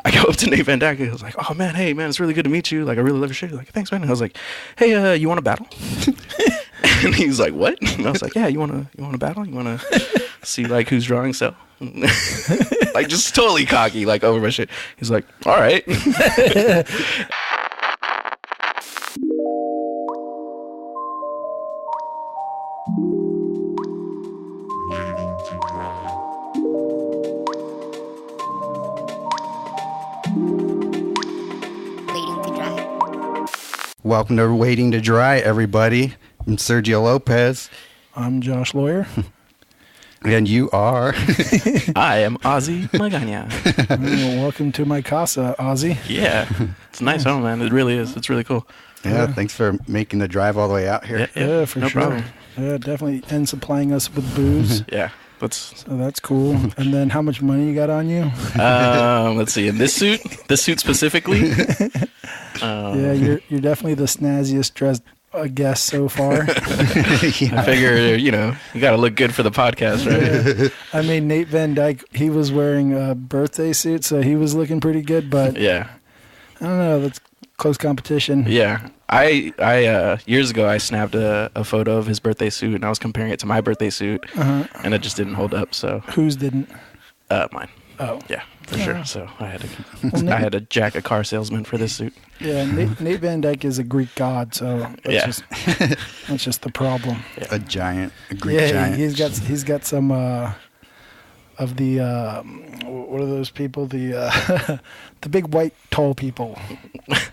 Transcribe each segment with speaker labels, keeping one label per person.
Speaker 1: I go up to Nate Van Dyke. I was like, "Oh man, hey man, it's really good to meet you. Like, I really love your shit." He's like, "Thanks, man." And I was like, "Hey, you want to battle?" And he's like, "What?" And I was like, "Yeah, you want to battle? You want to see like who's drawing so?" Like just totally cocky, like over my shit. He's like, "All right."
Speaker 2: Welcome to Waiting to Dry, everybody. I'm Sergio Lopez.
Speaker 3: I'm Josh Lawyer.
Speaker 2: And you are?
Speaker 1: I am Ozi Magana.
Speaker 3: Welcome to my casa, Ozi.
Speaker 1: Yeah, it's a nice home, man. It really is. It's really cool.
Speaker 2: Yeah, thanks for making the drive all the way out here.
Speaker 3: Yeah, for
Speaker 1: no
Speaker 3: sure.
Speaker 1: problem.
Speaker 3: Yeah, definitely. And supplying us with booze.
Speaker 1: Yeah,
Speaker 3: So that's cool. And then how much money you got on you?
Speaker 1: let's see. In this suit specifically.
Speaker 3: Yeah, you're definitely the snazziest dressed guest so far.
Speaker 1: I figure, you got to look good for the podcast, right?
Speaker 3: Yeah. I mean, Nate Van Dyke, he was wearing a birthday suit, so he was looking pretty good. But
Speaker 1: Yeah.
Speaker 3: I don't know. That's close competition.
Speaker 1: Yeah. I years ago, I snapped a photo of his birthday suit, and I was comparing it to my birthday suit, and it just didn't hold up. So
Speaker 3: Whose didn't?
Speaker 1: mine.
Speaker 3: Oh.
Speaker 1: Yeah, for sure. So I had to jack a car salesman for this suit.
Speaker 3: Yeah, Nate Van Dyke is a Greek god, so that's just the problem.
Speaker 1: Yeah.
Speaker 2: A Greek giant.
Speaker 3: He's got some of the what are those people? The the big white tall people.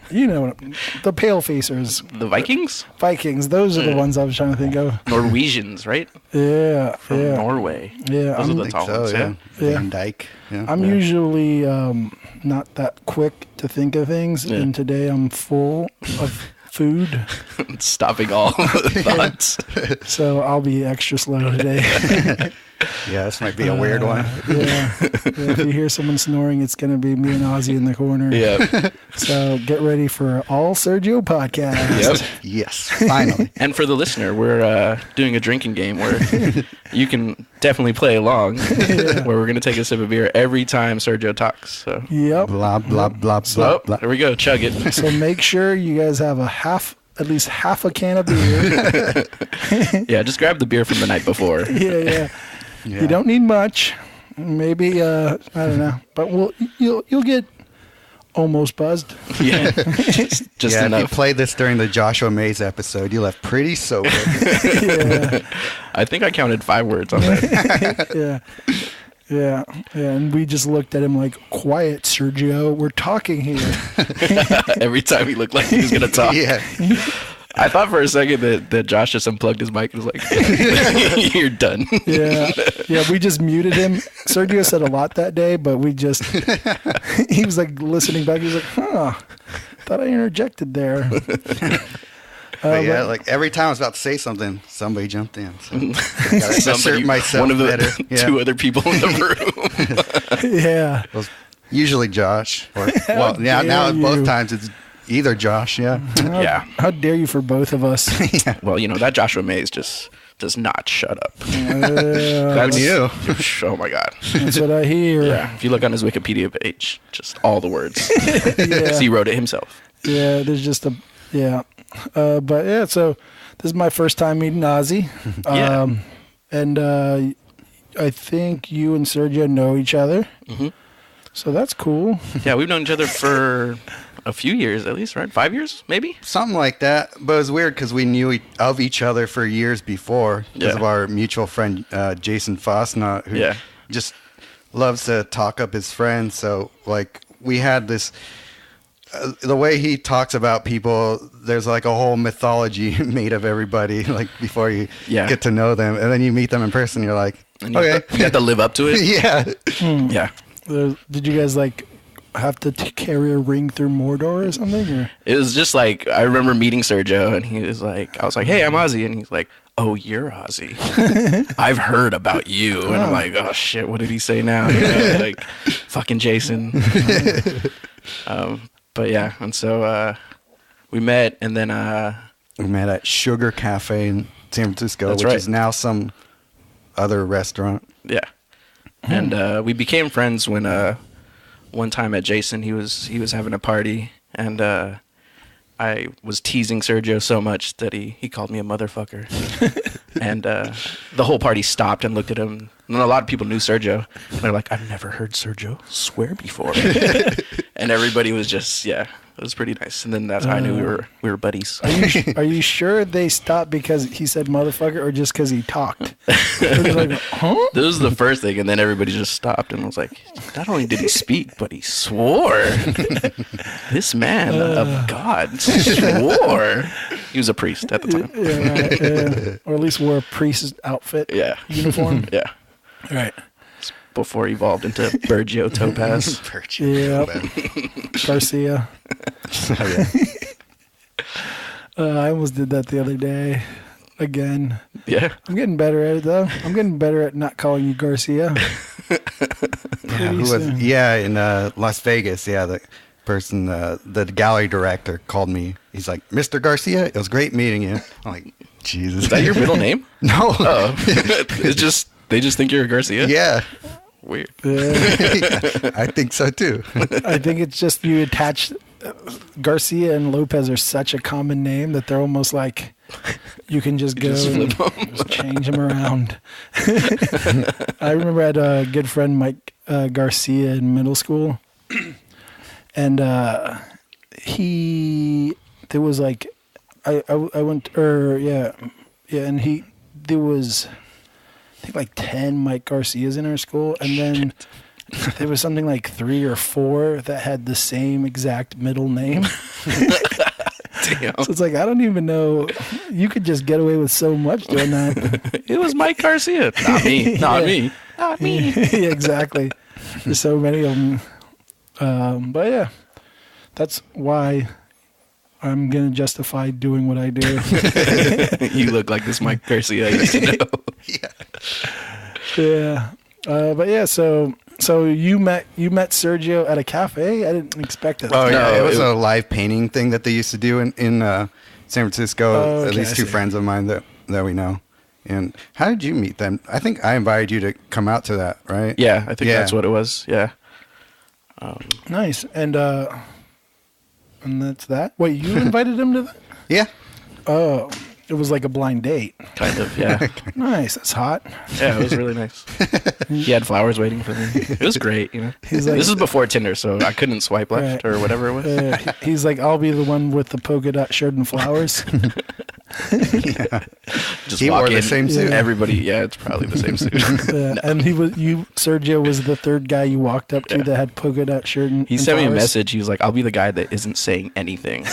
Speaker 3: The pale facers.
Speaker 1: The Vikings?
Speaker 3: Vikings. Those are the ones I was trying to think of.
Speaker 1: Norwegians, right?
Speaker 3: Yeah,
Speaker 1: From Norway.
Speaker 3: Yeah,
Speaker 1: Those are the
Speaker 2: think
Speaker 1: tall
Speaker 2: so,
Speaker 1: ones.
Speaker 2: yeah.
Speaker 3: Yeah.
Speaker 2: Van Dyke. Yeah.
Speaker 3: I'm usually not that quick to think of things,
Speaker 1: Yeah.
Speaker 3: and today I'm full of food,
Speaker 1: Stopping all thoughts.
Speaker 3: so I'll be extra slow today.
Speaker 2: Yeah, this might be a weird one.
Speaker 3: Yeah. If you hear someone snoring, it's going to be me and Ozzy in the corner.
Speaker 1: Yeah.
Speaker 3: So get ready for All Sergio podcast.
Speaker 1: Yep.
Speaker 2: Yes, finally.
Speaker 1: And for the listener, we're doing a drinking game where you can definitely play along, where we're going to take a sip of beer every time Sergio talks. So,
Speaker 3: Yep.
Speaker 2: Blah, blah, blah, blah, blah.
Speaker 1: there we go. Chug it.
Speaker 3: So make sure you guys have at least half a can of beer.
Speaker 1: Yeah, just grab the beer from the night before.
Speaker 3: Yeah.
Speaker 2: Yeah.
Speaker 3: You don't need much. Maybe I don't know, but you'll get almost buzzed.
Speaker 1: Yeah, just
Speaker 2: If you
Speaker 1: enough.
Speaker 2: played this during the Joshua Mays episode, you left pretty sober.
Speaker 3: Yeah.
Speaker 1: I think I counted 5 words on that.
Speaker 3: Yeah. And we just looked at him like, "Quiet, Sergio. We're talking here."
Speaker 1: Every time he looked like he was going to talk.
Speaker 2: Yeah.
Speaker 1: I thought for a second that Josh just unplugged his mic and was like, "You're done."
Speaker 3: Yeah. We just muted him. Sergio said a lot that day, but he was like listening back. He was like, thought I interjected there.
Speaker 2: But yeah, like every time I was about to say something, somebody jumped in. So I gotta assert myself
Speaker 1: one of the
Speaker 2: better. Yeah.
Speaker 1: 2 other people in the room.
Speaker 3: Yeah.
Speaker 2: It was usually Josh. Or, now
Speaker 3: dare
Speaker 2: both
Speaker 3: you.
Speaker 2: times it's either Josh. Yeah.
Speaker 1: Yeah.
Speaker 3: How dare you for both of us?
Speaker 1: Well, that Joshua Mays just does not shut up.
Speaker 2: That's you.
Speaker 1: Oh my God.
Speaker 3: That's what I hear.
Speaker 1: Yeah. If you look on his Wikipedia page, just all the words.
Speaker 3: Yeah.
Speaker 1: 'Cause he wrote it himself.
Speaker 3: Yeah, there's just but yeah, so this is my first time meeting Ozzy.
Speaker 1: Yeah.
Speaker 3: And I think you and Sergio know each other.
Speaker 1: Mhm.
Speaker 3: So that's cool.
Speaker 1: Yeah, we've known each other for a few years at least, right? 5 years, maybe?
Speaker 2: Something like that. But it was weird because we knew of each other for years before because of our mutual friend, Jason Fosnot, who just loves to talk up his friends. So, like, we had this... the way he talks about people, there's like a whole mythology made of everybody, like before you get to know them. And then you meet them in person, you're like, okay.
Speaker 1: You have to live up to it.
Speaker 2: Yeah.
Speaker 1: Yeah.
Speaker 3: Did you guys have to carry a ring through Mordor or something? Or?
Speaker 1: It was just like, I remember meeting Sergio and he was like, I was like, "Hey, I'm Ozzy." And he's like, "Oh, you're Ozzy. I've heard about you." And I'm like, "Oh shit, what did he say now?" Like, fucking Jason. But yeah, and so we met, and then
Speaker 2: we met at Sugar Cafe in San Francisco,
Speaker 1: That's
Speaker 2: which
Speaker 1: right.
Speaker 2: is now some other restaurant.
Speaker 1: Yeah. And we became friends when one time at Jason, he was having a party, and I was teasing Sergio so much that he called me a motherfucker. And the whole party stopped and looked at him. And a lot of people knew Sergio. And they're like, I've never heard Sergio swear before. And everybody was just, yeah, it was pretty nice. And then that's how I knew we were buddies.
Speaker 3: Are you sure they stopped because he said motherfucker or just because he talked? Like, huh?
Speaker 1: This was the first thing, and then everybody just stopped and was like, not only did he speak, but he swore. This man of God swore. He was a priest at the time.
Speaker 3: Yeah, right, yeah. Or at least wore a priest's outfit.
Speaker 1: Yeah.
Speaker 3: Uniform.
Speaker 1: Yeah.
Speaker 3: Right.
Speaker 1: Before he evolved into Sergio Topaz.
Speaker 3: Garcia.
Speaker 2: Oh, yeah.
Speaker 3: I almost did that the other day. Again.
Speaker 1: Yeah.
Speaker 3: I'm getting better at it, though. I'm getting better at not calling you Garcia.
Speaker 2: In Las Vegas, the person, the gallery director called me. He's like, Mr. Garcia, it was great meeting you. I'm like, Jesus.
Speaker 1: Is that your middle name?
Speaker 2: No.
Speaker 1: Oh. They just think you're a Garcia?
Speaker 2: Yeah.
Speaker 1: Weird.
Speaker 2: I think so, too.
Speaker 3: I think it's just you attach Garcia and Lopez are such a common name that they're almost like you can just go and just change them around. I remember I had a good friend, Mike Garcia, in middle school. And there was like, I went, and there was, I think like 10 Mike Garcias in our school, and then there was something like 3 or 4 that had the same exact middle name.
Speaker 1: Damn.
Speaker 3: So it's like, I don't even know. You could just get away with so much doing that.
Speaker 1: It was Mike Garcia. Not me. Not me. Not me.
Speaker 3: Yeah, exactly. There's so many of them. But yeah, that's why I'm going to justify doing what I do.
Speaker 1: You look like this Mike Garcia I used to know.
Speaker 3: Yeah. But yeah, so you met Sergio at a cafe? I didn't expect it.
Speaker 2: Oh, yeah. It was a live painting thing that they used to do in San Francisco.
Speaker 3: Oh, okay,
Speaker 2: at least 2 friends of mine that we know. And how did you meet them? I think I invited you to come out to that, right?
Speaker 1: Yeah, I think that's what it was. Yeah.
Speaker 3: Nice. And that's that? Wait, you invited him to that?
Speaker 2: Yeah.
Speaker 3: Oh, it was like a blind date.
Speaker 1: Kind of, yeah.
Speaker 3: Nice. That's hot.
Speaker 1: Yeah, it was really nice. He had flowers waiting for me. It was great, you know.
Speaker 3: He's like,
Speaker 1: this is before Tinder, so I couldn't swipe left or whatever it was.
Speaker 3: He's like, I'll be the one with the polka dot shirt and flowers.
Speaker 2: Yeah.
Speaker 1: Just
Speaker 2: he
Speaker 1: walk
Speaker 2: wore
Speaker 1: in,
Speaker 2: the same suit.
Speaker 1: Everybody, it's probably the same suit.
Speaker 3: No. And Sergio was the third guy you walked up to that had polka dot shirt and
Speaker 1: He sent me a
Speaker 3: flowers.
Speaker 1: message. He was like, I'll be the guy that isn't saying anything.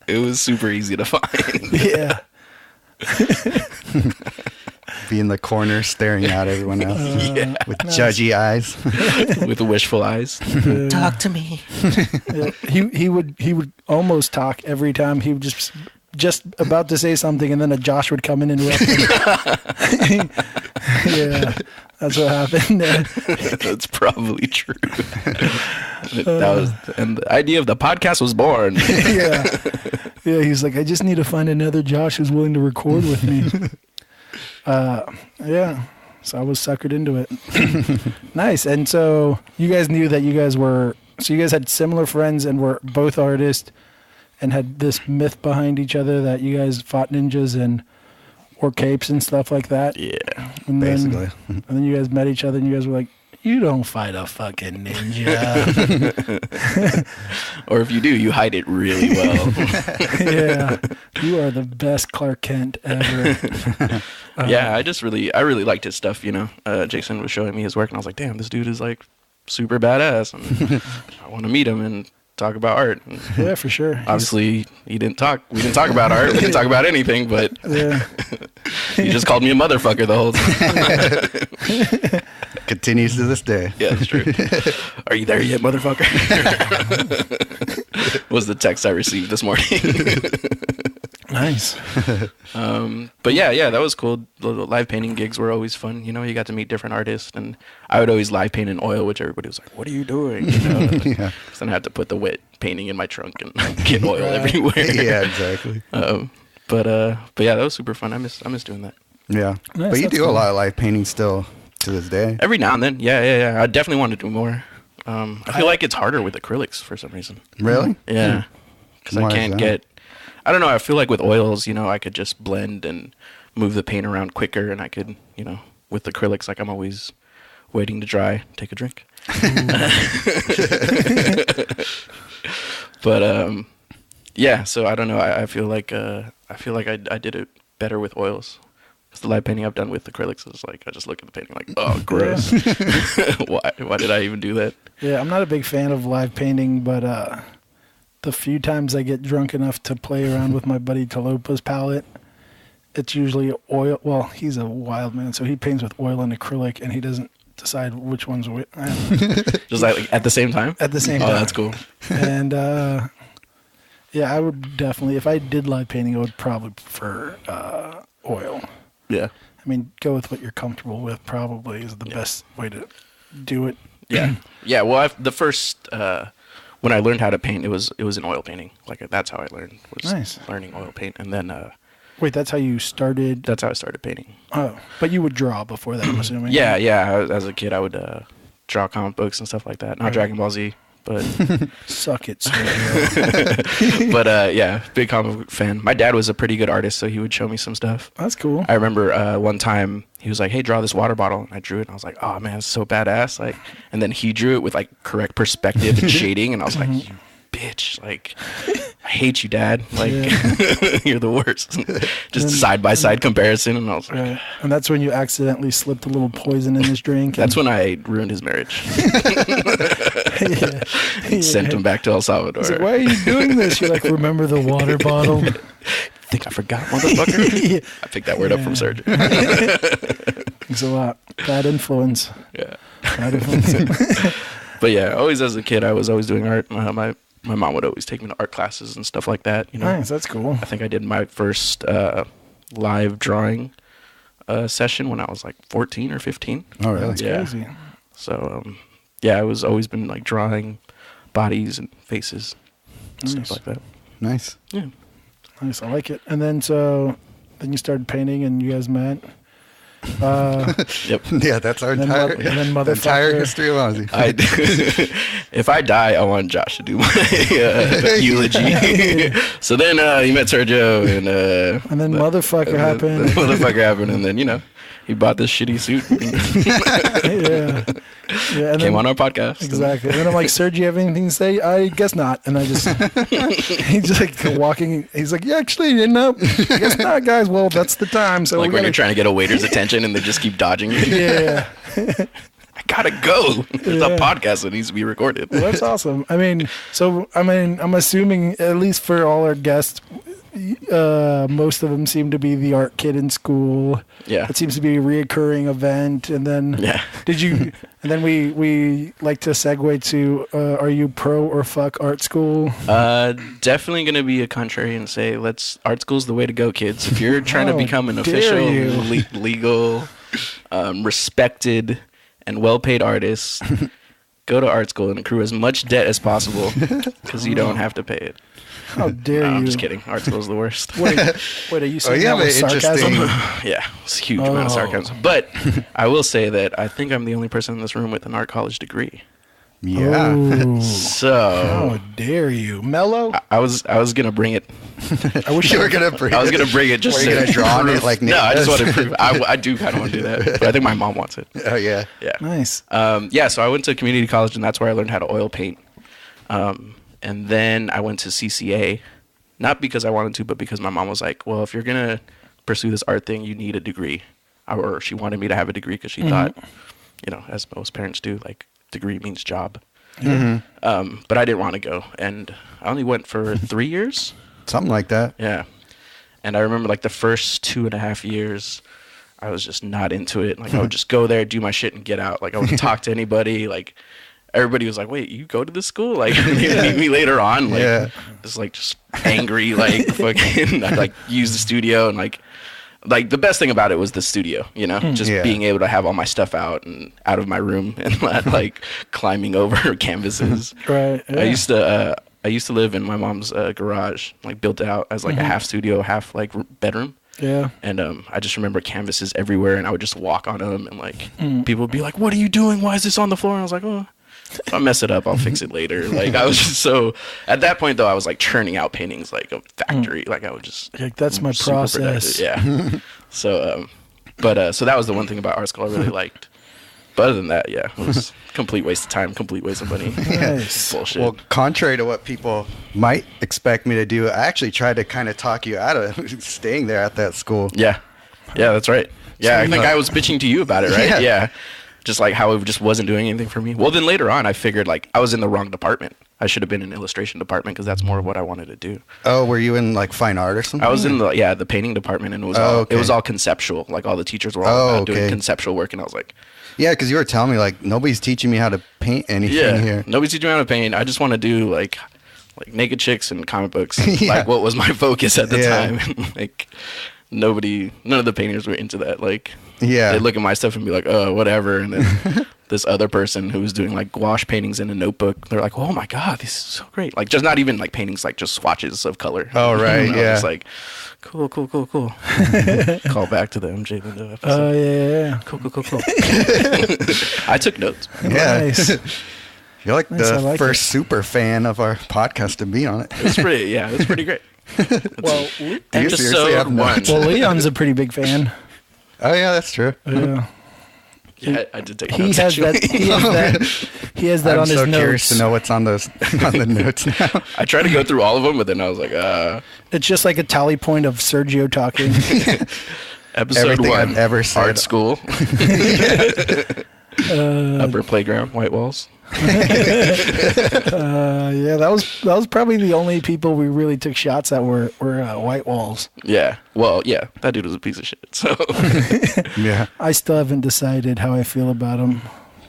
Speaker 1: It was super easy to find.
Speaker 3: Yeah.
Speaker 2: Be in the corner staring at everyone else with judgy eyes.
Speaker 1: With wishful eyes. Talk to me.
Speaker 3: Yeah. He would almost talk every time. He would just about to say something, and then a Josh would come in and interrupt him. Yeah, that's what happened.
Speaker 1: That's probably true. And the idea of the podcast was born.
Speaker 3: Yeah. He's like, I just need to find another Josh who's willing to record with me. Yeah. So I was suckered into it. Nice. And so you guys knew that you guys had similar friends and were both artists and had this myth behind each other that you guys fought ninjas and wore capes and stuff like that.
Speaker 1: Yeah.
Speaker 3: And
Speaker 2: basically.
Speaker 3: Then you guys met each other and you guys were like, you don't fight a fucking ninja.
Speaker 1: Or if you do, you hide it really well.
Speaker 3: Yeah. You are the best Clark Kent ever.
Speaker 1: Yeah, I really liked his stuff, you know. Jason was showing me his work and I was like, damn, this dude is like super badass. And I want to meet him and talk about art. And
Speaker 3: yeah, for sure.
Speaker 1: obviously, we didn't talk about art. We didn't talk about anything, but
Speaker 3: Yeah.
Speaker 1: he just called me a motherfucker the whole time.
Speaker 2: Continues to this day.
Speaker 1: Yeah, that's true. Are you there yet, motherfucker? Was the text I received this morning.
Speaker 3: Nice.
Speaker 1: But yeah, that was cool. The live painting gigs were always fun. You know, you got to meet different artists, and I would always live paint in oil, which everybody was like, "What are you doing?" You know?
Speaker 2: Yeah.
Speaker 1: So then I had to put the wet painting in my trunk and get oil everywhere.
Speaker 2: Yeah, exactly.
Speaker 1: But yeah, that was super fun. I miss doing that.
Speaker 2: Yeah.
Speaker 3: Nice,
Speaker 2: But you
Speaker 3: that's
Speaker 2: do a
Speaker 3: cool.
Speaker 2: lot of live painting still to this day.
Speaker 1: Every now and then, yeah. I definitely want to do more. I feel like it's harder with acrylics for some reason.
Speaker 2: Really?
Speaker 1: Yeah. Because I can't get... I don't know. I feel like with oils, I could just blend and move the paint around quicker, and I could, with acrylics, like I'm always waiting to dry, take a drink. But yeah. So I don't know. I feel like I did it better with oils. Because the live painting I've done with acrylics is like I just look at the painting like, oh, gross. Why did I even do that?
Speaker 3: Yeah, I'm not a big fan of live painting, but the few times I get drunk enough to play around with my buddy Lopez palette, it's usually oil. Well, he's a wild man, so he paints with oil and acrylic, and he doesn't decide which one's which.
Speaker 1: Just like at the same time?
Speaker 3: At the same time.
Speaker 1: Oh, that's cool.
Speaker 3: And yeah, I would definitely, if I did live painting, I would probably prefer oil.
Speaker 1: Yeah.
Speaker 3: I mean, go with what you're comfortable with probably is the best way to do it.
Speaker 1: Yeah. Yeah, well, the first... when I learned how to paint, it was an oil painting. Like that's how I learned. Was learning oil paint, and then
Speaker 3: wait, that's how you started?
Speaker 1: That's how I started painting.
Speaker 3: Oh, but you would draw before that, I'm assuming.
Speaker 1: Yeah. As a kid, I would draw comic books and stuff like that. Not Dragon Ball Z, but
Speaker 3: suck it, Sergio.
Speaker 1: But yeah, big comic book fan. My dad was a pretty good artist, so he would show me some stuff.
Speaker 3: That's cool.
Speaker 1: I remember one time he was like, "Hey, draw this water bottle," and I drew it. And I was like, "Oh man, it's so badass!" Like, and then he drew it with like correct perspective and shading, and I was like, "You bitch! Like, I hate you, Dad. Like, you're the worst." Just side by side comparison, and I was like,
Speaker 3: and that's when you accidentally slipped a little poison in his drink.
Speaker 1: That's when I ruined his marriage. Sent him back to El Salvador.
Speaker 3: He's like, "Why are you doing this?" You're like, "Remember the water bottle?"
Speaker 1: Think I forgot, motherfucker? I picked that word up from Sergio.
Speaker 3: Thanks a lot. Bad influence.
Speaker 1: Yeah.
Speaker 3: Bad influence.
Speaker 1: But yeah, always as a kid, I was always doing art. My mom would always take me to art classes and stuff like that.
Speaker 3: Nice, that's cool.
Speaker 1: I think I did my first live drawing session when I was like 14 or 15.
Speaker 2: Oh, really?
Speaker 3: That's crazy.
Speaker 1: So yeah, I was always been like drawing bodies and faces and stuff like that.
Speaker 2: Nice.
Speaker 1: Yeah.
Speaker 3: Nice, I like it. And then then you started painting and you guys met.
Speaker 1: Yep.
Speaker 2: Yeah, that's our entire history of Ozi.
Speaker 1: If I die, I want Josh to do my eulogy. So then he met Sergio, and
Speaker 3: then motherfucker happened.
Speaker 1: Motherfucker happened, and then he bought this shitty suit.
Speaker 3: Yeah. And
Speaker 1: came on our podcast.
Speaker 3: Exactly. And then I'm like, "Sergio, you have anything to say?" "I guess not." And I just he's just like walking. He's like, "Yeah, actually, no, I guess not, guys. Well, that's the time." So
Speaker 1: like when you're trying to get a waiter's attention and they just keep dodging you.
Speaker 3: Yeah.
Speaker 1: I gotta go. There's a podcast that needs to be recorded.
Speaker 3: Well, that's awesome. I'm assuming at least for all our guests, most of them seem to be the art kid in school.
Speaker 1: Yeah,
Speaker 3: it seems to be a reoccurring event. And then and then we like to segue to are you pro or fuck art school?
Speaker 1: Definitely gonna be a contrary and say art school's the way to go, kids. If you're trying to become an official legal respected and well-paid artist, go to art school and accrue as much debt as possible because you don't have to pay it.
Speaker 3: How dare you?
Speaker 1: I'm just kidding. Art school's the worst.
Speaker 3: Wait, are you saying that with sarcasm?
Speaker 1: Yeah, it's a huge amount of sarcasm. But I will say that I think I'm the only person in this room with an art college degree.
Speaker 2: Yeah.
Speaker 3: Oh,
Speaker 1: so
Speaker 3: how dare you, Mello?
Speaker 1: I was gonna bring it.
Speaker 2: I wish you were gonna bring it.
Speaker 1: I was gonna bring it just
Speaker 2: to gonna draw on it like Nate.
Speaker 1: No, I just want to prove. I do kind of want to do that, but I think my mom wants it.
Speaker 2: Oh yeah.
Speaker 1: Yeah.
Speaker 3: Nice.
Speaker 1: Yeah. So I went to community college, and that's where I learned how to oil paint. And then I went to CCA, not because I wanted to, but because my mom was like, "Well, if you're gonna pursue this art thing, you need a degree," or she wanted me to have a degree because she thought, as most parents do, like degree means job.
Speaker 2: Mm-hmm.
Speaker 1: But I didn't want to go, and I only went for 3 years.
Speaker 2: Something like that.
Speaker 1: Yeah. And I remember like the first 2.5 years, I was just not into it. Like I would just go there, do my shit, and get out. Like I wouldn't talk to anybody. Like everybody was like, "Wait, you go to this school?" Like they meet me later on. Like just angry, like fucking. I like use the studio and like the best thing about it was the studio, just being able to have all my stuff out of my room and not like climbing over canvases.
Speaker 3: Right. Yeah.
Speaker 1: I used to live in my mom's garage, like built out as like a half studio, half like bedroom.
Speaker 3: Yeah.
Speaker 1: And I just remember canvases everywhere, and I would just walk on them, and like people would be like, "What are you doing? Why is this on the floor?" And I was like, "Oh, if I mess it up, I'll fix it later. Like I was just so at that point though, I was like churning out paintings like a factory. Like I would just
Speaker 3: like that's my process.
Speaker 1: Yeah. So so that was the one thing about art school I really liked. But other than that, yeah, it was complete waste of time, complete waste of money.
Speaker 3: Nice.
Speaker 1: Bullshit.
Speaker 2: Well, contrary to what people might expect me to do, I actually tried to kind of talk you out of staying there at that school.
Speaker 1: Yeah, that's right. Yeah, I think I was bitching to you about it, right? Yeah. Just like how it just wasn't doing anything for me. Well, then later on, I figured like I was in the wrong department. I should have been in illustration department because that's more of what I wanted to do.
Speaker 2: Oh, were you in like fine art or something?
Speaker 1: I was in the painting department, and it was all conceptual. Like all the teachers were all about doing conceptual work, and I was like,
Speaker 2: yeah, because you were telling me like nobody's teaching me how to paint anything here.
Speaker 1: Nobody's teaching me how to paint. I just want to do like naked chicks and comic books. Like what was my focus at the time? Like none of the painters were into that. Like they look at my stuff and be like, oh, whatever, and then this other person who was doing like gouache paintings in a notebook, they're like, oh my god, this is so great. Like just not even like paintings, like just swatches of color.
Speaker 2: Oh right, yeah.
Speaker 1: It's like cool. Call back to the MJ Lindo episode.
Speaker 3: Oh yeah.
Speaker 1: Cool. I took notes.
Speaker 2: Yeah.
Speaker 3: Nice.
Speaker 2: You're like the first super fan of our podcast to be on it.
Speaker 1: It was pretty great.
Speaker 3: Well,
Speaker 2: do you seriously have notes?
Speaker 3: Well, Leon's a pretty big fan.
Speaker 2: Oh yeah, that's true.
Speaker 1: Yeah, I did take notes.
Speaker 3: He has that on his notes.
Speaker 2: I'm so curious to know what's on the notes now.
Speaker 1: I tried to go through all of them, but then I was like,
Speaker 3: It's just like a tally point of Sergio talking.
Speaker 1: Episode
Speaker 2: Everything
Speaker 1: 1,
Speaker 2: I've ever said.
Speaker 1: art school. Upper playground, white walls.
Speaker 3: Yeah, that was probably the only people we really took shots at were white walls.
Speaker 1: Yeah. Well, yeah, that dude was a piece of shit. So
Speaker 2: yeah,
Speaker 3: I still haven't decided how I feel about him.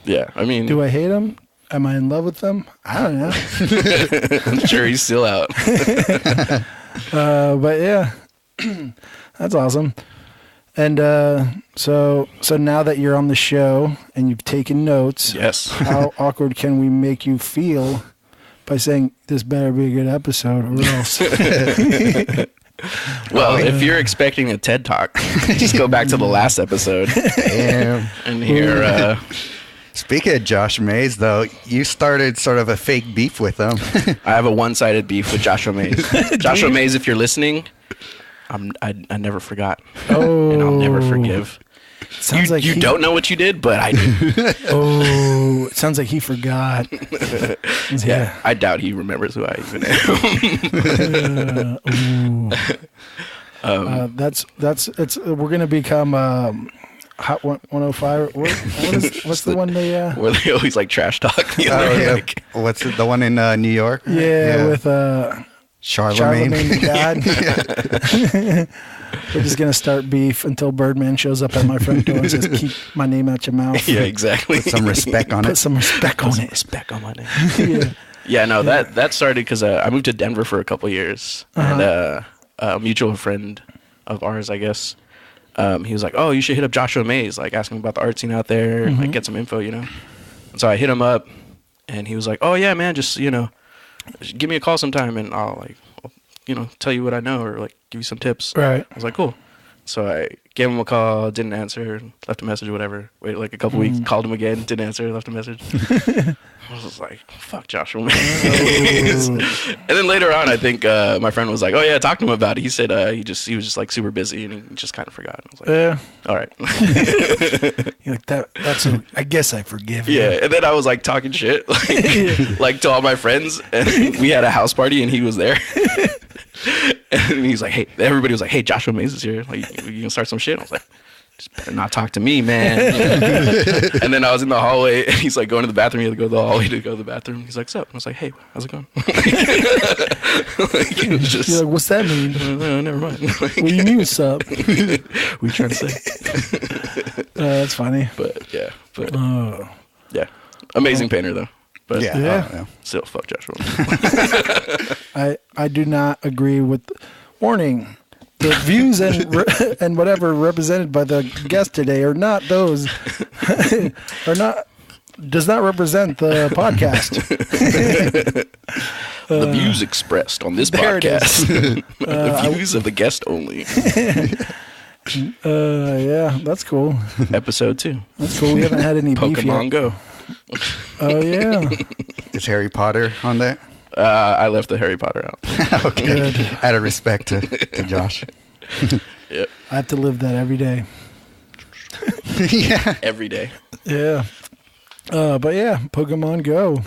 Speaker 1: Yeah, I mean,
Speaker 3: do I hate him? Am I in love with him? I don't know.
Speaker 1: I'm sure he's still out.
Speaker 3: But yeah, that's awesome. And so now that you're on the show and you've taken notes,
Speaker 1: yes,
Speaker 3: how awkward can we make you feel by saying this better be a good episode or else?
Speaker 1: Well, if you're expecting a TED Talk, just go back to the last episode.
Speaker 2: Damn.
Speaker 1: And hear.
Speaker 2: Speaking of Josh Mays, though, you started sort of a fake beef with him.
Speaker 1: I have a one-sided beef with Joshua Mays. Joshua Mays, if you're listening, I never forgot.
Speaker 3: Oh.
Speaker 1: And I'll never forgive.
Speaker 3: Sounds like
Speaker 1: you don't know what you did, but I do.
Speaker 3: Oh, it sounds like he forgot.
Speaker 1: Yeah, I doubt he remembers who I even am.
Speaker 3: We're gonna become Hot 105. What's the one they?
Speaker 1: Where they always like trash talk.
Speaker 2: What's it? The one in New York?
Speaker 3: Yeah, with
Speaker 2: Charlemagne
Speaker 3: the God. We're just gonna start beef until Birdman shows up at my front door and says, "Keep my name out your mouth."
Speaker 1: Yeah, exactly.
Speaker 2: Put some respect on it.
Speaker 3: Put some respect on it.
Speaker 1: Respect on my name. Yeah, no, that started because I moved to Denver for a couple years, and a mutual friend of ours, I guess, he was like, "Oh, you should hit up Joshua Mays, like ask him about the art scene out there, like get some info, you know." And so I hit him up, and he was like, "Oh yeah, man, just give me a call sometime, and I'll tell you what I know or like give you some tips."
Speaker 3: Right.
Speaker 1: I was like, cool. So I gave him a call, didn't answer, left a message or whatever. Waited like a couple weeks, called him again, didn't answer, left a message. I was just like, fuck Joshua Mays. And then later on, I think my friend was like, oh yeah, talk to him about it. He said he was just like super busy and he just kind of forgot. I was like,
Speaker 3: yeah.
Speaker 1: All right.
Speaker 3: You're like, I guess I forgive you.
Speaker 1: Yeah. And then I was like talking shit like to all my friends, and we had a house party and he was there. And he's like, hey, everybody was like, hey, Joshua Mays is here. Like, you can start some shit. I was like, just better not talk to me, man. And then I was in the hallway, and he's like going to the bathroom. He had to go to the hallway to go to the bathroom. He's like, sup? I was like, hey, how's it going?
Speaker 3: You're like, what's that mean?
Speaker 1: No, never mind.
Speaker 3: What do you mean, sup?
Speaker 1: What are you trying to say?
Speaker 3: That's funny.
Speaker 1: But yeah. Amazing painter, though. But
Speaker 3: yeah.
Speaker 1: Still, fuck Joshua.
Speaker 3: I do not agree with warning. The views and whatever represented by the guest today are not those does not represent the podcast.
Speaker 1: The views expressed on this podcast are the views of the guest only.
Speaker 3: Yeah, that's cool.
Speaker 1: Episode 2.
Speaker 3: That's cool. We haven't had any beef yet.
Speaker 1: Pokemon Go.
Speaker 3: Oh yeah.
Speaker 2: Is Harry Potter on there?
Speaker 1: I left the Harry Potter out.
Speaker 2: Okay.
Speaker 3: Good.
Speaker 2: Out of respect to Josh.
Speaker 1: Yep.
Speaker 3: I have to live that every day.
Speaker 2: Yeah.
Speaker 1: Every day.
Speaker 3: Yeah. But yeah, Pokemon Go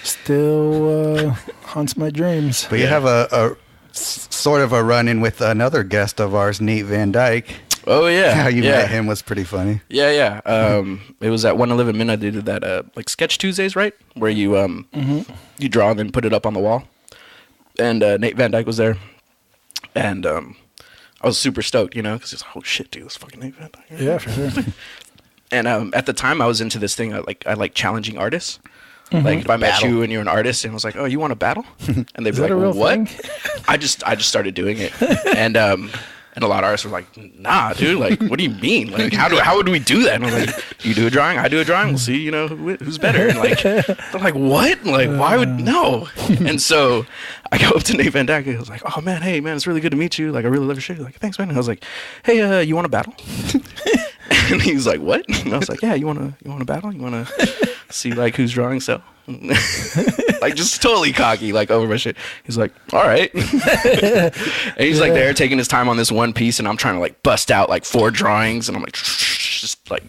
Speaker 3: still haunts my dreams.
Speaker 2: But you have a sort of a run-in with another guest of ours, Nate Van Dyke.
Speaker 1: Oh yeah.
Speaker 2: How you met him was pretty funny.
Speaker 1: Yeah. It was at 111 Midnight. They did that like Sketch Tuesdays, right? Where you you draw and then put it up on the wall. And Nate Van Dyke was there, and I was super stoked, you know, because he's like, oh shit, dude, it's fucking Nate Van Dyke.
Speaker 3: Yeah, for sure.
Speaker 1: And at the time, I was into this thing. I like challenging artists. Like if I met you and you're an artist, and I was like, oh, you want a battle? And they'd be like, what? I just started doing it, and a lot of artists were like, nah, dude, like, what do you mean? Like, how would we do that? And I'm like, you do a drawing, I do a drawing, we'll see, you know, who's better. And like, they're like, what? Like, why would, no. And so I go up to Nate Van Dyke, and I was like, oh man, hey man, it's really good to meet you. Like, I really love your shit. Like, thanks, man. And I was like, hey, you want a battle? And he's like, what? And I was like, yeah, you want a battle? You want to see like who's drawing so? Like just totally cocky, like over my shit. He's like, all right. And he's like there taking his time on this one piece, and I'm trying to like bust out like 4 drawings, and I'm like just like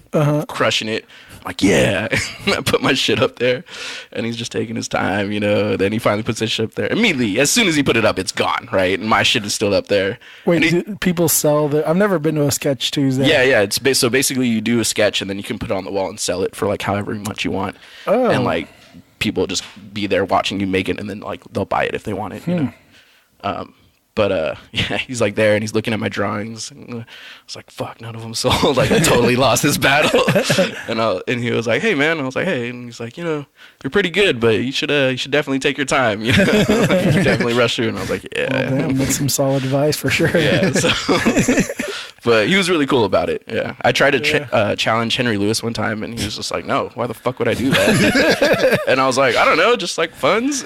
Speaker 1: crushing it. I'm like, yeah. I put my shit up there, and he's just taking his time, you know. Then he finally puts his shit up there. Immediately, as soon as he put it up, it's gone, right? And my shit is still up there.
Speaker 3: Wait, do people sell the? I've never been to a Sketch Tuesday.
Speaker 1: Yeah. It's so basically you do a sketch, and then you can put it on the wall and sell it for like however much you want. Oh. And like people just be there watching you make it, and then like they'll buy it if they want it, you know. But yeah, he's like there and he's looking at my drawings, and I was like, fuck, none of them sold. Like I totally lost this battle. And he was like, hey man, I was like, hey, and he's like, you know, you're pretty good, but you should definitely take your time, you know. You should definitely rush through. And I was like, yeah.
Speaker 3: Well, damn, that's some solid advice for sure.
Speaker 1: Yeah. So, but he was really cool about it. Yeah, I tried to challenge Henry Lewis one time, and he was just like, no, why the fuck would I do that? And I was like, I don't know, just like funsies.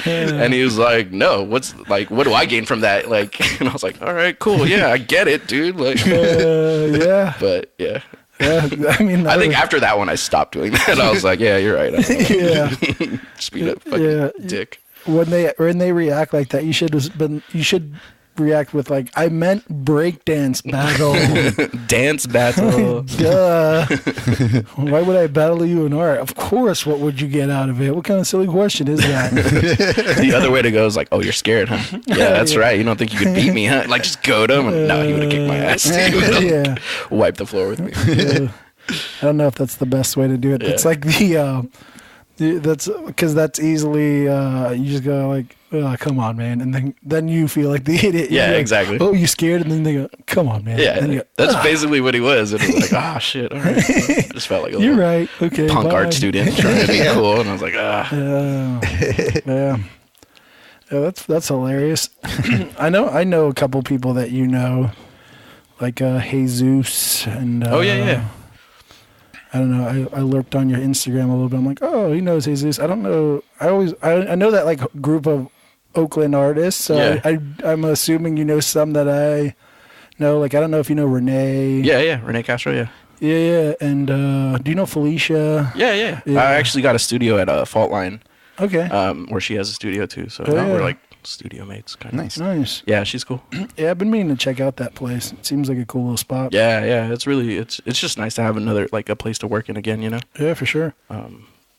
Speaker 1: And he was like, no, what do I gain from that? Like, and I was like, all right, cool, yeah, I get it, dude. Like,
Speaker 3: yeah.
Speaker 1: But yeah.
Speaker 3: Yeah, I mean,
Speaker 1: I think after that one, I stopped doing that. I was like, yeah, you're right.
Speaker 3: Yeah.
Speaker 1: Speed up, fucking dick.
Speaker 3: When they react like that, you should react with like, I meant breakdance battle.
Speaker 1: Dance battle.
Speaker 3: Duh. Why would I battle you in art? Of course. What would you get out of it? What kind of silly question is that?
Speaker 1: The other way to go is like, oh, you're scared, huh? Yeah, that's right. You don't think you could beat me, huh? Like, just goad him. And no, he would have kicked my ass too.
Speaker 3: Yeah.
Speaker 1: Wipe the floor with me.
Speaker 3: I don't know if that's the best way to do it. Yeah. It's like that's because that's easily you just go like, oh, come on, man, and then you feel like the idiot.
Speaker 1: Yeah,
Speaker 3: like,
Speaker 1: exactly.
Speaker 3: Oh, you scared, and then they go, come on, man.
Speaker 1: Yeah,
Speaker 3: go,
Speaker 1: that's basically what he was. And it was like, oh shit, all right. I just felt like a
Speaker 3: you're right. Okay,
Speaker 1: punk art student trying to be cool, and I was like,
Speaker 3: yeah. Yeah, that's hilarious. I know a couple people that you know, like Jesus and
Speaker 1: oh yeah.
Speaker 3: I don't know. I lurked on your Instagram a little bit. I'm like, oh, he knows Jesus. I don't know. I know that like group of Oakland artists. So yeah. I'm assuming you know some that I know. Like I don't know if you know Renee.
Speaker 1: Yeah. Renee Castro. Yeah.
Speaker 3: Yeah. And do you know Felicia?
Speaker 1: Yeah. I actually got a studio at Fault Line.
Speaker 3: Okay.
Speaker 1: Where she has a studio too. So now we're like studio mates. Kind of.
Speaker 3: Nice.
Speaker 1: Yeah, she's cool.
Speaker 3: Yeah, I've been meaning to check out that place. It seems like a cool little spot.
Speaker 1: Yeah. It's really it's just nice to have another like a place to work in again, you know.
Speaker 3: Yeah, for sure.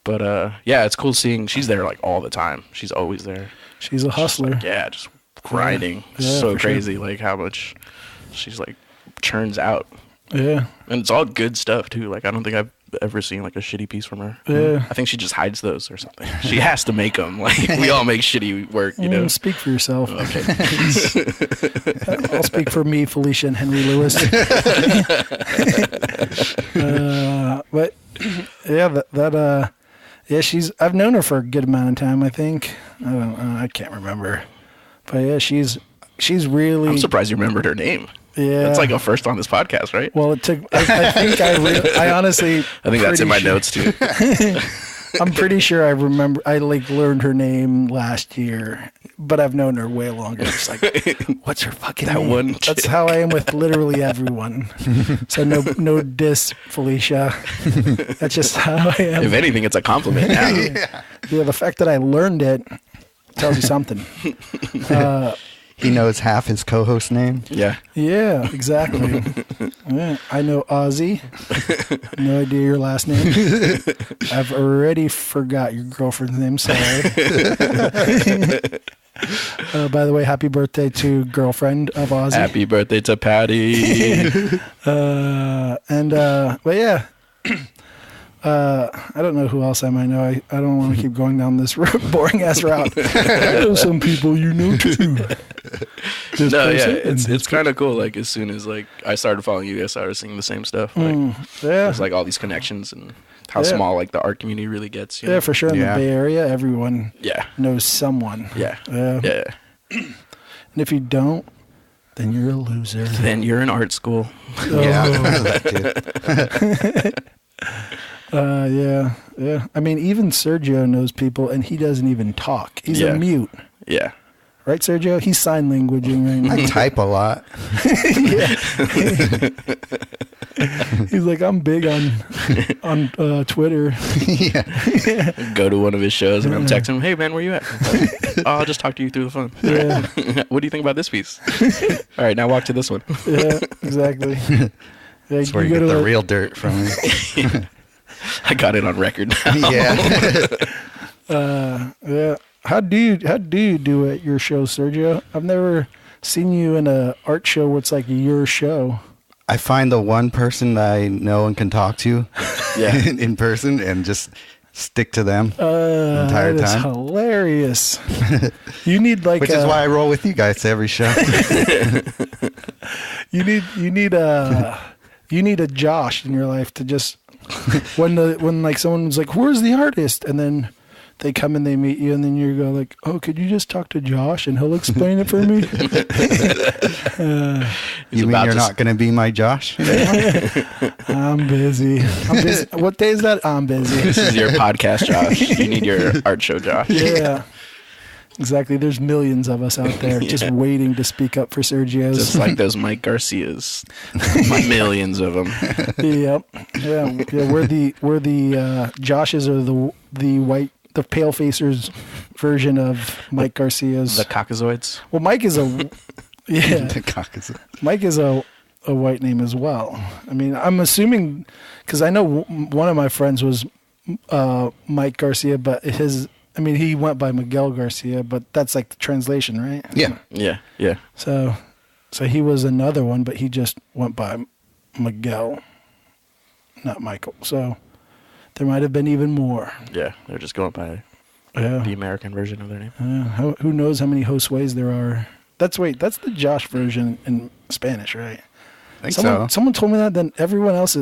Speaker 1: But yeah, it's cool seeing she's there like all the time. She's always there.
Speaker 3: She's a hustler.
Speaker 1: Just grinding. Yeah, so crazy, like how much she's like churns out.
Speaker 3: Yeah.
Speaker 1: And it's all good stuff too. Like I don't think I've ever seen like a shitty piece from her.
Speaker 3: Yeah.
Speaker 1: I think she just hides those or something. She has to make them. Like we all make shitty work, you know.
Speaker 3: Speak for yourself.
Speaker 1: Okay.
Speaker 3: I'll speak for me, Felicia, and Henry Lewis. But yeah, yeah, I've known her for a good amount of time. I think I can't remember, but yeah, she's really. I'm
Speaker 1: surprised you remembered her name.
Speaker 3: Yeah,
Speaker 1: that's like a first on this podcast, right?
Speaker 3: Well, it took. I think I honestly.
Speaker 1: I think that's in my notes too.
Speaker 3: I'm pretty sure I remember. I like learned her name last year. but I've known her way longer. It's like, what's her fucking
Speaker 1: that
Speaker 3: name?
Speaker 1: one chick.
Speaker 3: That's how I am with literally everyone. So no diss, Felicia. That's just how I am.
Speaker 1: If anything, it's a compliment now.
Speaker 3: Yeah, the fact that I learned it tells you something.
Speaker 2: He knows half his co-host name.
Speaker 1: Yeah.
Speaker 3: Yeah, exactly. Yeah, I know Ozi. No idea your last name. I've already forgot your girlfriend's name. Sorry. By the way, happy birthday to girlfriend of Ozi.
Speaker 1: Happy birthday to Patty.
Speaker 3: But yeah. I don't know who else I might know. I don't want to keep going down this boring ass route. I know some people you know too.
Speaker 1: No, yeah, it's kind of cool. Like as soon as like I started following you, I started seeing the same stuff. Like there's like all these connections and how small like the art community really gets. You know?
Speaker 3: Yeah, for sure. In the Bay Area, everyone knows someone.
Speaker 1: Yeah.
Speaker 3: And if you don't, then you're a loser.
Speaker 1: Then you're in art school.
Speaker 3: Yeah. I mean, even Sergio knows people, and he doesn't even talk. He's a mute.
Speaker 1: Yeah.
Speaker 3: Right, Sergio? He's sign languaging right now.
Speaker 2: I type a lot.
Speaker 3: He's like, I'm big on Twitter.
Speaker 1: Go to one of his shows, and I'm texting him, hey, man, where you at? I'll just talk to you through the phone.
Speaker 3: Yeah.
Speaker 1: What do you think about this piece? All right, now walk to this one.
Speaker 3: Yeah, exactly.
Speaker 2: That's where you get the real dirt from me.
Speaker 1: I got it on record now.
Speaker 3: Yeah. How do you do at your show, Sergio? I've never seen you in a art show where it's like your show.
Speaker 2: I find the one person that I know and can talk to in person and just stick to them the entire time.
Speaker 3: That's hilarious. You need like
Speaker 2: which is why I roll with you guys to every show.
Speaker 3: You need a Josh in your life to just when like someone's like, where's the artist? And then they come and they meet you, and then you go like, oh, could you just talk to Josh and he'll explain it for me?
Speaker 2: You mean you're not going to be my Josh?
Speaker 3: I'm busy. What day is that? I'm busy.
Speaker 1: This is your podcast, Josh. You need your art show, Josh.
Speaker 3: Yeah. Exactly. There's millions of us out there just waiting to speak up for Sergio's.
Speaker 1: Just like those Mike Garcias. Millions of them.
Speaker 3: Yep. Yeah. We're the Joshes are the pale facers version of Mike Garcia's.
Speaker 1: The Caucasoids.
Speaker 3: Well, Mike is
Speaker 2: The Caucasoid.
Speaker 3: Mike is a white name as well. I mean, I'm assuming because I know one of my friends was Mike Garcia, but he went by Miguel Garcia, but that's like the translation, right?
Speaker 1: Yeah.
Speaker 3: So he was another one, but he just went by Miguel, not Michael. So there might have been even more.
Speaker 1: Yeah, they're just going by the American version of their name.
Speaker 3: Who knows how many Josue's there are? That's the Josh version in Spanish, right?
Speaker 2: I think so.
Speaker 3: Someone told me that. Then everyone else,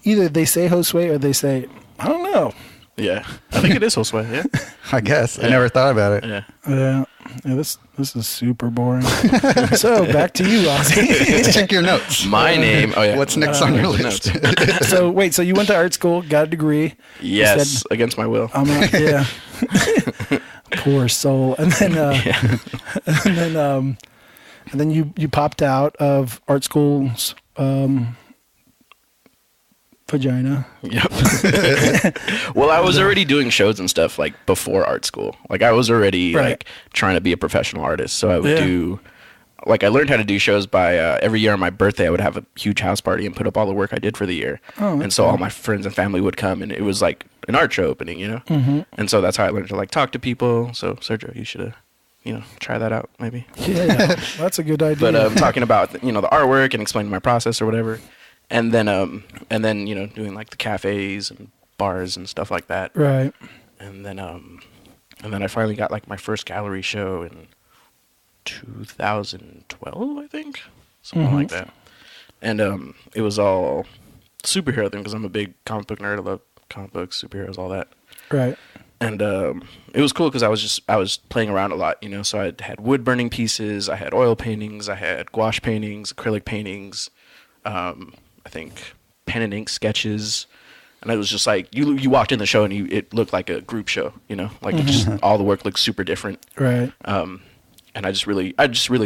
Speaker 3: either they say Josue or they say, I don't know.
Speaker 1: Yeah, I think it is Josue. Yeah,
Speaker 2: I guess I never thought about it.
Speaker 3: Yeah. This is super boring. So back to you, Ozi.
Speaker 2: Let's check your notes.
Speaker 1: My name. Oh yeah.
Speaker 2: What's next on your list?
Speaker 3: So wait. So you went to art school, got a degree.
Speaker 1: Yes, against my will.
Speaker 3: Yeah. Poor soul. And then you popped out of art school's vagina.
Speaker 1: Yep. Well, I was already doing shows and stuff like before art school. Like I was already like trying to be a professional artist. So I would do like I learned how to do shows by every year on my birthday I would have a huge house party and put up all the work I did for the year. And so all my friends and family would come and it was like an art show opening, you know? Mm-hmm. And so that's how I learned to like talk to people. So Sergio, you should try that out maybe.
Speaker 3: Yeah. That's a good idea.
Speaker 1: But talking about the artwork and explaining my process or whatever. And then doing like the cafes and bars and stuff like that.
Speaker 3: Right.
Speaker 1: And then I finally got like my first gallery show in 2012, I think, something like that. And it was all superhero thing because I'm a big comic book nerd. I love comic books, superheroes, all that.
Speaker 3: Right.
Speaker 1: And it was cool because I was playing around a lot, So I had wood burning pieces, I had oil paintings, I had gouache paintings, acrylic paintings. I think pen and ink sketches, And it was just like you walked in the show and it looked like a group show, you know, like it just all the work looked super different.
Speaker 3: Right.
Speaker 1: And I just really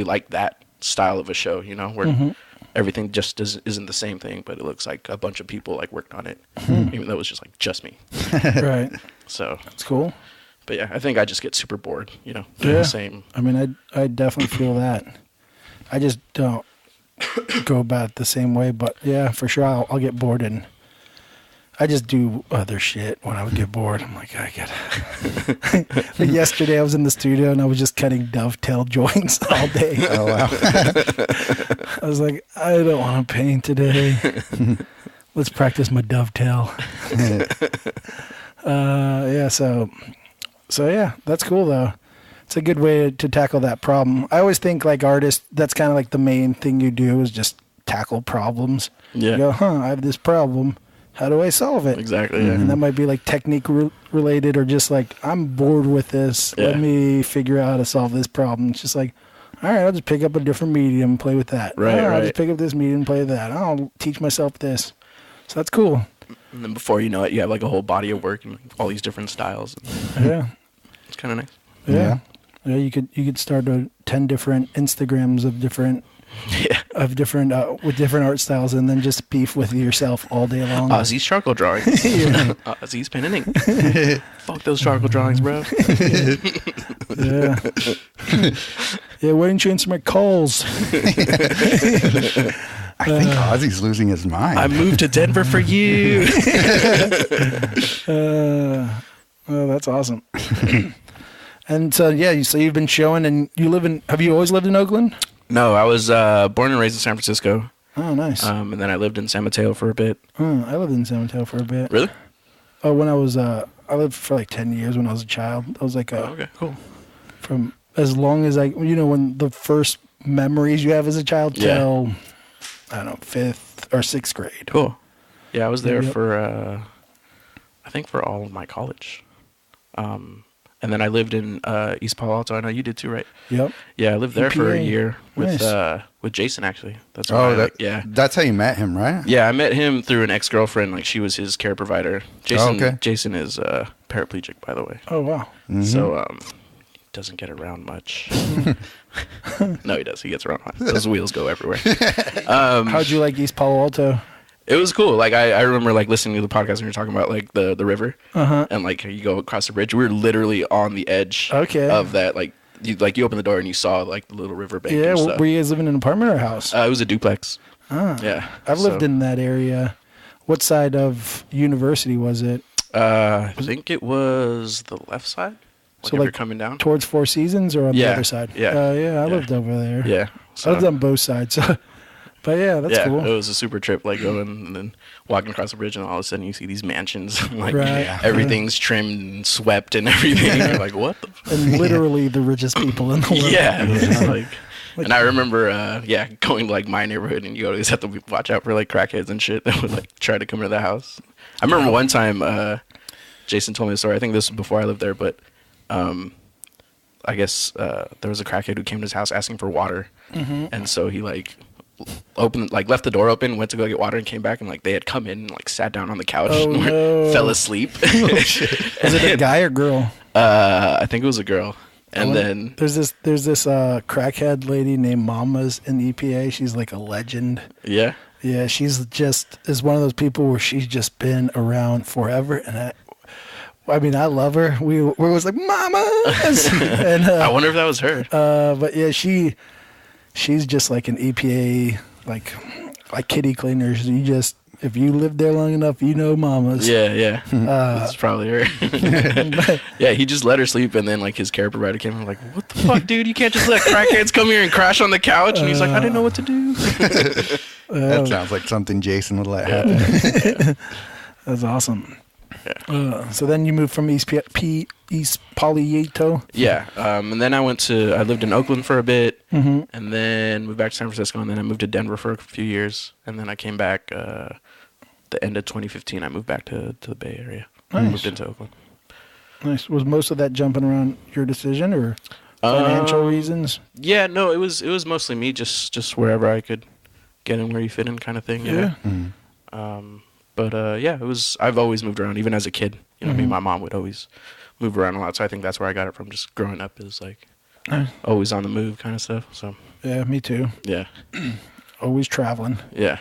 Speaker 1: like that style of a show, you know, where everything just isn't the same thing, but it looks like a bunch of people like worked on it, even though it was just like just me.
Speaker 3: Right.
Speaker 1: So
Speaker 3: that's cool.
Speaker 1: But yeah, I think I just get super bored, you know, doing the same.
Speaker 3: I mean, I definitely feel that. I just don't go about it the same way, but yeah, for sure I'll get bored, and I just do other shit when I would get bored. I'm like, I get it. Like yesterday I was in the studio and I was just cutting dovetail joints all day.
Speaker 2: Oh, wow.
Speaker 3: I was like, I don't want to paint today. Let's practice my dovetail. Yeah, so yeah, that's cool though. It's a good way to tackle that problem. I always think like artists, that's kind of like the main thing you do is just tackle problems.
Speaker 1: Yeah.
Speaker 3: You go, I have this problem. How do I solve it?
Speaker 1: Exactly. Yeah.
Speaker 3: And that might be like technique related, or just like, I'm bored with this.
Speaker 1: Yeah.
Speaker 3: Let me figure out how to solve this problem. It's just like, all right, I'll just pick up a different medium and play with that.
Speaker 1: Right,
Speaker 3: I'll
Speaker 1: right.
Speaker 3: just pick up this medium and play with that. I'll teach myself this. So that's cool.
Speaker 1: And then before you know it, you have like a whole body of work and all these different styles.
Speaker 3: Yeah.
Speaker 1: It's kind of nice.
Speaker 3: Yeah. Yeah, you could start 10 different Instagrams of different with different art styles, and then just beef with yourself all day long.
Speaker 1: Ozi's charcoal drawings. Ozi's pen and ink. Fuck those charcoal drawings, bro.
Speaker 3: Yeah. Yeah, why didn't you answer my calls?
Speaker 2: I think Ozi's losing his mind.
Speaker 1: I moved to Denver for you.
Speaker 3: Oh, that's awesome. And so, yeah, so you've been showing, and have you always lived in Oakland?
Speaker 1: No, I was born and raised in San Francisco.
Speaker 3: Oh, nice.
Speaker 1: And then I lived in San Mateo for a bit.
Speaker 3: I lived in San Mateo for a bit.
Speaker 1: Really?
Speaker 3: Oh, when I lived for like 10 years when I was a child. I was like,
Speaker 1: okay, cool.
Speaker 3: From as long as when the first memories you have as a child till, I don't know, 5th or 6th grade.
Speaker 1: Cool. Yeah, I was there for, I think for all of my college. And then I lived in East Palo Alto. I know you did too, right?
Speaker 3: Yep.
Speaker 1: Yeah, I lived there for a year with
Speaker 3: Nice.
Speaker 1: With Jason, actually. That's
Speaker 2: That's how you met him, right?
Speaker 1: Yeah, I met him through an ex-girlfriend. Like, she was his care provider. Jason,
Speaker 2: okay.
Speaker 1: Jason is paraplegic, by the way.
Speaker 3: Oh, wow.
Speaker 2: Mm-hmm.
Speaker 1: So, doesn't get around much. No, he does. He gets around. Those wheels go everywhere.
Speaker 3: How'd you like East Palo Alto?
Speaker 1: It was cool. Like, I remember, like, listening to the podcast when you were talking about, like, the river.
Speaker 3: Uh-huh.
Speaker 1: And, like, you go across the bridge. We were literally on the edge
Speaker 3: Okay.
Speaker 1: of that. Like, you open the door and you saw, like, the little river bank
Speaker 3: Yeah,
Speaker 1: and stuff.
Speaker 3: were you guys living in an apartment or a house?
Speaker 1: It was a duplex.
Speaker 3: Ah.
Speaker 1: Yeah.
Speaker 3: I've lived in that area. What side of University was it?
Speaker 1: I think it was the left side. Like,
Speaker 3: So,
Speaker 1: if
Speaker 3: like,
Speaker 1: you're coming down.
Speaker 3: Towards Four Seasons or on the
Speaker 1: Yeah,
Speaker 3: other side?
Speaker 1: yeah,
Speaker 3: Yeah, I
Speaker 1: yeah.
Speaker 3: lived over there.
Speaker 1: Yeah.
Speaker 3: I lived on both sides. But yeah, that's cool.
Speaker 1: It was a super trip, like going and then walking across the bridge, and all of a sudden you see these mansions, like
Speaker 3: Right.
Speaker 1: everything's trimmed and swept and everything. You're like, what the?
Speaker 3: And literally the richest people in the world.
Speaker 1: Yeah, it was just like. And I remember, going to like my neighborhood, and you always have to watch out for like crackheads and shit that would like try to come into the house. I remember one time, Jason told me the story. I think this was before I lived there, but I guess there was a crackhead who came to his house asking for water, and so he left the door open, went to go get water, and came back, and like they had come in and like sat down on the couch and fell asleep.
Speaker 3: Was it a guy or girl?
Speaker 1: I think it was a girl. And then
Speaker 3: there's this crackhead lady named Mamas in the EPA. She's like a legend.
Speaker 1: Yeah.
Speaker 3: Yeah, she's just is one of those people where she's just been around forever, and I love her. We was like Mamas, and
Speaker 1: I wonder if that was her.
Speaker 3: But yeah, she's just like an EPA like kitty cleaners. If you live there long enough, you know Mamas.
Speaker 1: Yeah. That's probably her. Yeah, he just let her sleep, and then like his care provider came and like, what the fuck, dude? You can't just let crackheads come here and crash on the couch. And he's like, I didn't know what to do.
Speaker 2: That sounds like something Jason would let happen.
Speaker 3: That's awesome.
Speaker 1: Yeah.
Speaker 3: So then you moved from East Palo Alto.
Speaker 1: Yeah, and then I lived in Oakland for a bit, and then moved back to San Francisco, and then I moved to Denver for a few years, and then I came back the end of 2015. I moved back to the Bay Area.
Speaker 3: Nice.
Speaker 1: Moved into Oakland.
Speaker 3: Nice. Was most of that jumping around your decision or financial reasons?
Speaker 1: Yeah, no, it was mostly me, just wherever I could get in where you fit in kind of thing. Yeah. But yeah, I've always moved around, even as a kid. You know, me and my mom would always move around a lot. So I think that's where I got it from, just growing up is like always on the move kind of stuff. So
Speaker 3: yeah, me too.
Speaker 1: Yeah.
Speaker 3: Always traveling.
Speaker 1: Yeah.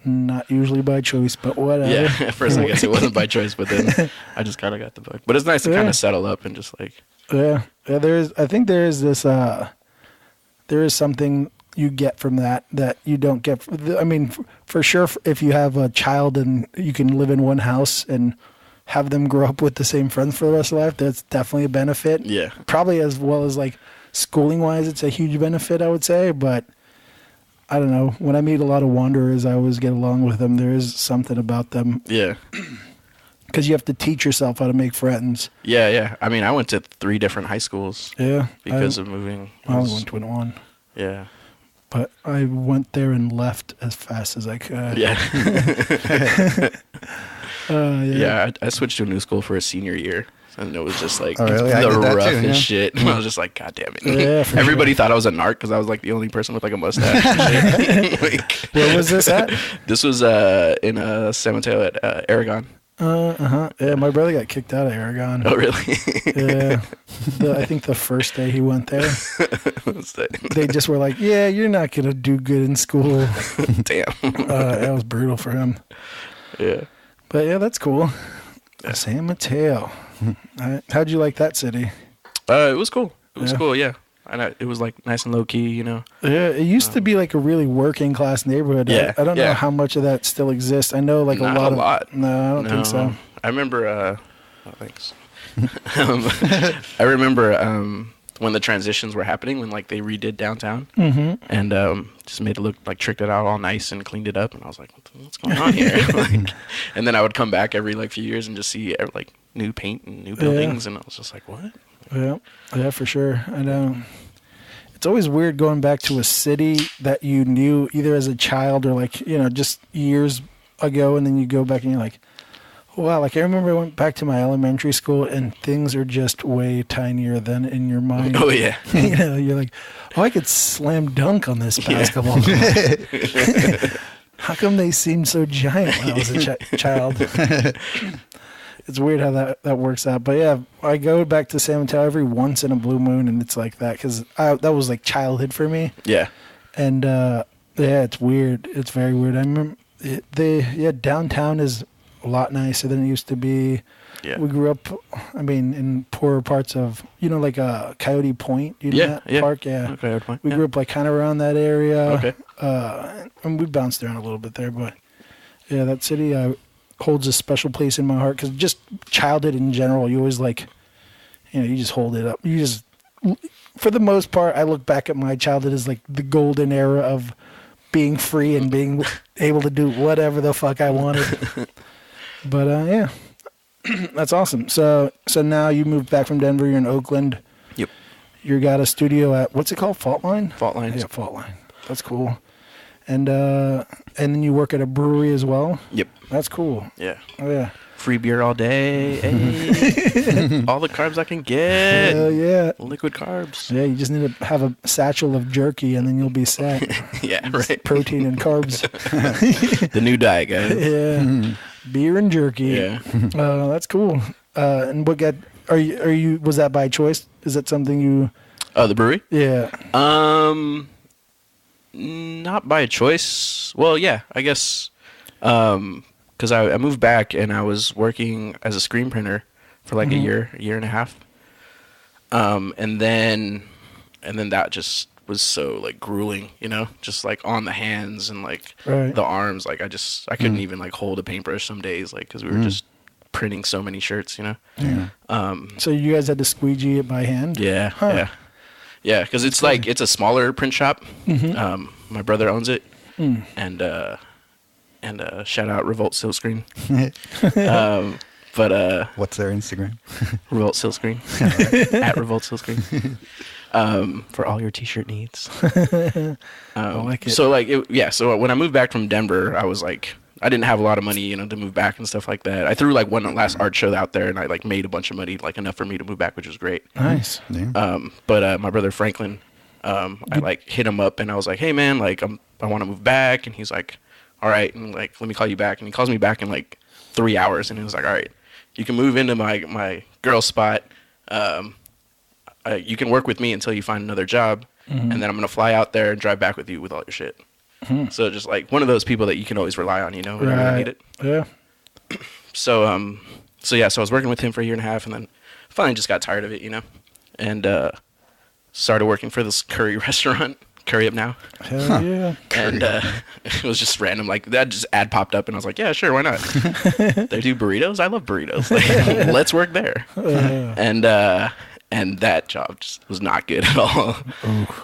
Speaker 3: Not usually by choice, but whatever.
Speaker 1: Yeah, at first I guess it wasn't by choice, but then I just kind of got the bug. But it's nice to kind of settle up and just like.
Speaker 3: Yeah, I think there is this. There is something you get from that you don't get. I mean, for sure, if you have a child and you can live in one house and have them grow up with the same friends for the rest of life, that's definitely a benefit.
Speaker 1: Yeah.
Speaker 3: Probably as well as like schooling wise, it's a huge benefit, I would say, but. I don't know. When I meet a lot of wanderers, I always get along with them. There is something about them.
Speaker 1: Yeah.
Speaker 3: Because you have to teach yourself how to make friends.
Speaker 1: Yeah, yeah. I mean, I went to 3 different high schools.
Speaker 3: Yeah.
Speaker 1: Because of moving.
Speaker 3: I only went to one.
Speaker 1: Yeah.
Speaker 3: But I went there and left as fast as I could.
Speaker 1: Yeah.
Speaker 3: Yeah.
Speaker 1: Yeah, I switched to a new school for a senior year. And it was just like
Speaker 2: the
Speaker 1: roughest shit. And I was just like, God damn it.
Speaker 3: Yeah,
Speaker 1: Everybody thought I was a narc because I was like the only person with like a mustache. Like,
Speaker 3: where was this at?
Speaker 1: This was in San Mateo at Aragon.
Speaker 3: Yeah, my brother got kicked out of Aragon.
Speaker 1: Oh, really?
Speaker 3: Yeah. I think the first day he went there, they just were like, yeah, you're not going to do good in school.
Speaker 1: Damn.
Speaker 3: That was brutal for him.
Speaker 1: Yeah.
Speaker 3: But yeah, that's cool. San Mateo. How'd you like that city?
Speaker 1: It was cool. It was cool, yeah. And it was like nice and low key, you know.
Speaker 3: Yeah, it used to be like a really working class neighborhood.
Speaker 1: Yeah,
Speaker 3: I don't know how much of that still exists. I know like
Speaker 1: Not
Speaker 3: a
Speaker 1: a
Speaker 3: lot.
Speaker 1: lot.
Speaker 3: No, I don't think so.
Speaker 1: I remember. Thanks. I remember when the transitions were happening, when like they redid downtown, and just made it look like tricked it out all nice and cleaned it up, and I was like, what's going on here? Like, and then I would come back every like few years and just see like new paint and new buildings, and I was just like, what?
Speaker 3: Yeah, for sure. I know. It's always weird going back to a city that you knew either as a child or like, you know, just years ago, and then you go back and you're like, wow, like I remember I went back to my elementary school and things are just way tinier than in your mind.
Speaker 1: Oh, yeah.
Speaker 3: You know, you're like, oh, I could slam dunk on this basketball court. How come they seemed so giant when I was a child? It's weird how that works out. But yeah, I go back to San Mateo every once in a blue moon, and it's like that because that was like childhood for me. Yeah. And yeah, it's weird. It's very weird. I remember downtown is a lot nicer than it used to be. Yeah. We grew up, I mean, in poorer parts of, you know, like Coyote Point. You know that park? Yeah. Coyote Point. We grew up like kind of around that area. Okay. And we bounced around a little bit there, but yeah, that city holds a special place in my heart because just childhood in general, you always like, you know, you just hold it up. You just, for the most part, I look back at my childhood as like the golden era of being free and being able to do whatever the fuck I wanted. But yeah, that's awesome. So now you moved back from Denver. You're in Oakland. Yep. You got a studio at, what's it called? Fault Line?
Speaker 1: Fault Line.
Speaker 3: Yeah, Fault Line. That's cool. And then you work at a brewery as well? Yep. That's cool.
Speaker 1: Yeah.
Speaker 3: Oh, yeah.
Speaker 1: Free beer all day. Hey. All the carbs I can get.
Speaker 3: Hell yeah.
Speaker 1: Liquid carbs.
Speaker 3: Yeah, you just need to have a satchel of jerky and then you'll be set.
Speaker 1: Yeah, right.
Speaker 3: Protein and carbs.
Speaker 1: The new diet, guys.
Speaker 3: Yeah. Beer and jerky. Yeah. That's cool. And what are you was that by choice? Is that something you
Speaker 1: the brewery?
Speaker 3: Yeah.
Speaker 1: Not by choice. Well, yeah, I guess because I moved back and I was working as a screen printer for like a year and a half. And then that just was so like grueling, you know, just like on the hands and like the arms. Like I couldn't even like hold a paintbrush some days, like because we were just printing so many shirts, you know.
Speaker 3: Yeah. So you guys had to squeegee it by hand?
Speaker 1: Yeah. Huh. Yeah. Yeah, because it's like it's a smaller print shop. My brother owns it, and shout out Revolt Silkscreen. But
Speaker 2: what's their Instagram?
Speaker 1: Revolt Silkscreen at Revolt Silkscreen. For all your t-shirt needs.
Speaker 3: I like it.
Speaker 1: So like so when I moved back from Denver, I was like, I didn't have a lot of money, you know, to move back and stuff like that. I threw like one last art show out there and I like made a bunch of money, like enough for me to move back, which was great.
Speaker 3: Nice.
Speaker 1: But my brother Franklin, I like hit him up and I was like, hey man, like I want to move back. And he's like, all right, and like, let me call you back. And he calls me back in like 3 hours, and he was like, all right, you can move into my girl spot. You can work with me until you find another job, and then I'm gonna fly out there and drive back with you with all your shit. So just like one of those people that you can always rely on, you know, whenever you need it.
Speaker 3: Yeah.
Speaker 1: So I was working with him for a year and a half, and then finally just got tired of it, you know, and started working for this curry restaurant, Curry Up Now.
Speaker 3: Hell yeah.
Speaker 1: And it was just random, like that just ad popped up, and I was like, yeah, sure, why not? They do burritos. I love burritos. Like, let's work there. And that job just was not good at all.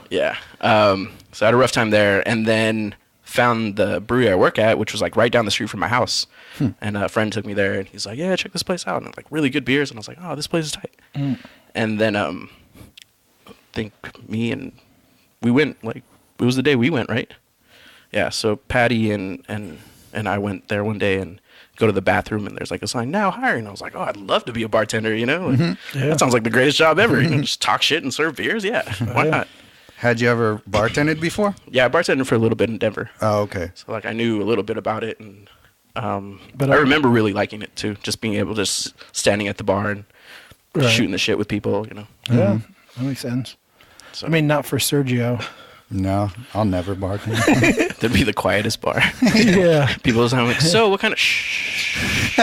Speaker 1: Yeah. So I had a rough time there, and then found the brewery I work at, which was like right down the street from my house. And a friend took me there, and he's like, yeah, check this place out. And it was like really good beers. And I was like, oh, this place is tight. And then I think we went, like, it was the day we went, right? Yeah, so Patty and I went there one day and go to the bathroom, and there's like a sign, now hiring. I was like, oh, I'd love to be a bartender, you know? Like, that sounds like the greatest job ever. You know, just talk shit and serve beers. Yeah, why not?
Speaker 2: Had you ever bartended before?
Speaker 1: Yeah, I bartended for a little bit in Denver.
Speaker 2: Oh, okay.
Speaker 1: So like I knew a little bit about it, and but I remember really liking it too. Just being able to standing at the bar and shooting the shit with people, you know.
Speaker 3: Yeah, that makes sense. So, I mean, not for Sergio.
Speaker 2: No, I'll never bartend.
Speaker 1: That'd be the quietest bar.
Speaker 3: Yeah.
Speaker 1: People sound like, so what kind of shh?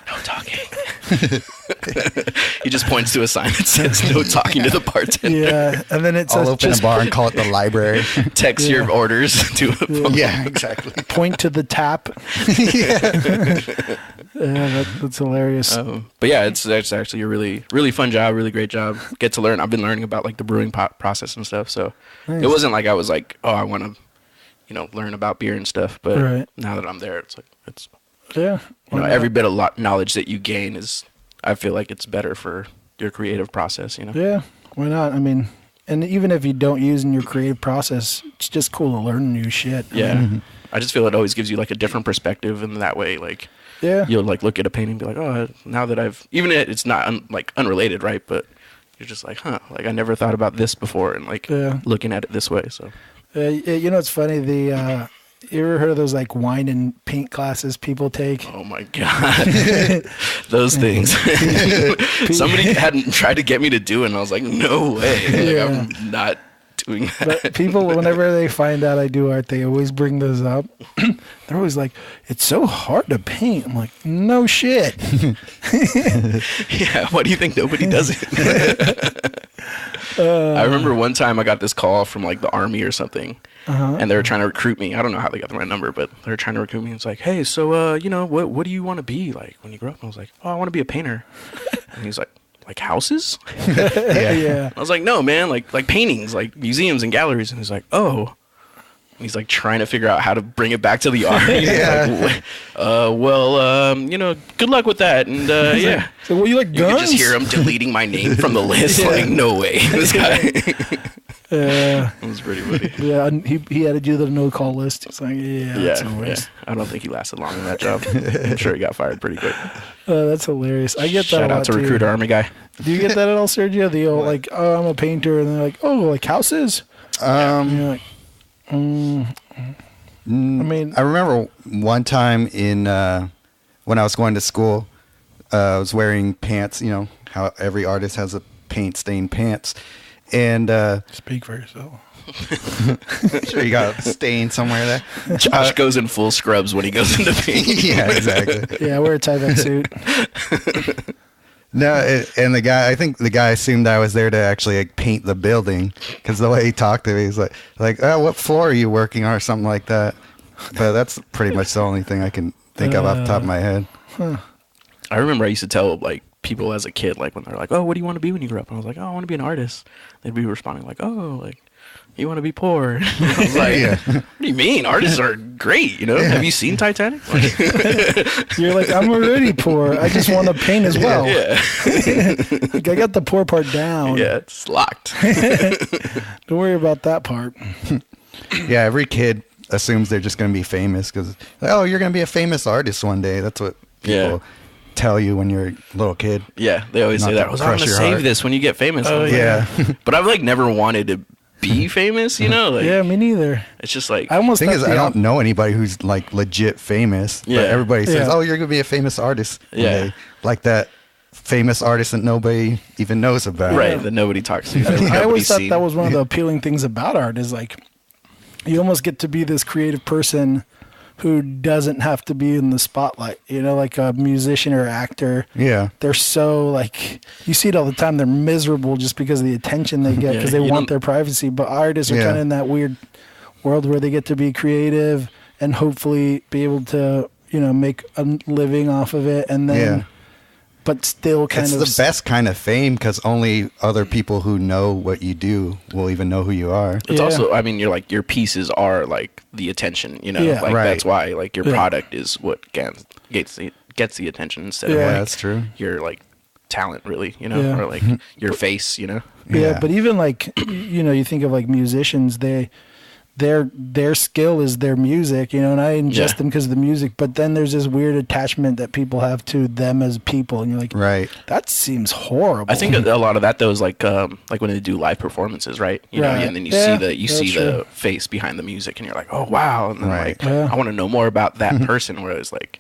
Speaker 1: No talking. He just points to a sign that says no talking to the bartender.
Speaker 3: Yeah, and then it says
Speaker 2: I'll open a bar and call it the library.
Speaker 1: Text your orders to a phone.
Speaker 2: Yeah, exactly.
Speaker 3: Point to the tap. Yeah, that's hilarious.
Speaker 1: But yeah, it's actually a really, really fun job, really great job. Get to learn. I've been learning about like the brewing process and stuff. So it wasn't like I was like, oh, I want to, you know, learn about beer and stuff. But now that I'm there, it's like you know, every bit of knowledge that you gain is, I feel like it's better for your creative process. You know. Yeah,
Speaker 3: why not? I mean, and even if you don't use in your creative process, it's just cool to learn new shit.
Speaker 1: Yeah, I just feel it always gives you like a different perspective, and that way, like. Yeah, you'll like look at a painting and be like, oh, now that even it's not like unrelated, right? But you're just like, huh, like I never thought about this before, and like looking at it this way. So,
Speaker 3: you know, it's funny. You ever heard of those like wine and paint classes people take?
Speaker 1: Oh my god, those things. Somebody hadn't tried to get me to do it, and I was like, no way, like, I'm not doing that.
Speaker 3: But people, whenever they find out I do art, they always bring those up. They're always like, it's so hard to paint. I'm like, no shit.
Speaker 1: Yeah, why do you think nobody does it? I remember one time I got this call from like the army or something, and they were trying to recruit me. I don't know how they got my number, but they were trying to recruit me. It's like, hey, so you know, what do you want to be like when you grow up? And I was like, oh, I want to be a painter. And he's like houses?
Speaker 3: Yeah.
Speaker 1: I was like, no, man, like paintings, like museums and galleries. And he's like, oh. And he's like trying to figure out how to bring it back to the art. Like, well, you know, good luck with that. And yeah.
Speaker 3: So, well, you like guns?
Speaker 1: You could just hear him deleting my name from the list. Like, no way, this guy. It was pretty funny.
Speaker 3: Yeah, and he had to do the no call list. It's like, that's hilarious.
Speaker 1: I don't think he lasted long in that job. I'm sure he got fired pretty quick.
Speaker 3: That's hilarious. I get that.
Speaker 1: Shout out to Recruiter Army guy.
Speaker 3: Do you get that at all, Sergio? The old like, oh, I'm a painter, and they're like, oh, like houses. And you're like, I mean,
Speaker 2: I remember one time when I was going to school, I was wearing pants. You know how every artist has a paint stained pants. And
Speaker 3: speak for yourself.
Speaker 2: Sure, you got a stain somewhere there.
Speaker 1: Josh goes in full scrubs when he goes into paint.
Speaker 2: Yeah, exactly.
Speaker 3: Yeah, wear a tie-back suit.
Speaker 2: No, and I think the guy assumed I was there to actually like paint the building, because the way he talked to me, he's like, oh, what floor are you working on, or something like that. But that's pretty much the only thing I can think of off the top of my head.
Speaker 1: I remember I used to tell like people as a kid, like when they're like, oh, what do you want to be when you grow up? And I was like, oh, I want to be an artist. They'd be responding like, oh, like, you want to be poor? I was like, what do you mean? Artists are great, you know? Have you seen Titanic?
Speaker 3: You're like, I'm already poor. I just want to paint as well.
Speaker 1: Yeah.
Speaker 3: Like, I got the poor part down.
Speaker 1: Yeah, it's locked.
Speaker 3: Don't worry about that part.
Speaker 2: Yeah, every kid assumes they're just going to be famous because, oh, you're going to be a famous artist one day. That's what people tell you when you're a little kid.
Speaker 1: Yeah, they always say that. I'm going to save this when you get famous.
Speaker 2: Oh, yeah.
Speaker 1: But I've like never wanted to be famous, you know? Like,
Speaker 3: yeah, me neither.
Speaker 1: It's just like...
Speaker 2: I don't know anybody who's like legit famous.
Speaker 1: Yeah.
Speaker 2: But everybody says, oh, you're going to be a famous artist.
Speaker 1: Yeah.
Speaker 2: Like that famous artist that nobody even knows about.
Speaker 1: Right, that nobody talks to.
Speaker 3: I always thought that was one of the appealing things about art is like you almost get to be this creative person who doesn't have to be in the spotlight, you know, like a musician or actor.
Speaker 2: Yeah.
Speaker 3: They're so like, you see it all the time. They're miserable just because of the attention they get because they want their privacy. But artists are kind of in that weird world where they get to be creative and hopefully be able to, you know, make a living off of it. And then, but still kind of.
Speaker 2: It's the best kind of fame because only other people who know what you do will even know who you are.
Speaker 1: It's also, I mean, you're like, your pieces are like the attention, you know, like that's why like your product is what gets the attention instead of like,
Speaker 2: that's true.
Speaker 1: Your like talent really, you know, or like your face, you know?
Speaker 3: Yeah. But even like, you know, you think of like musicians, their skill is their music, you know, and I ingest them because of the music, but then there's this weird attachment that people have to them as people, and you're like,
Speaker 2: right,
Speaker 3: that seems horrible.
Speaker 1: I think a lot of that though is like when they do live performances, right? You know, and then you see the face behind the music, and you're like, oh wow, and then like I want to know more about that person. Whereas like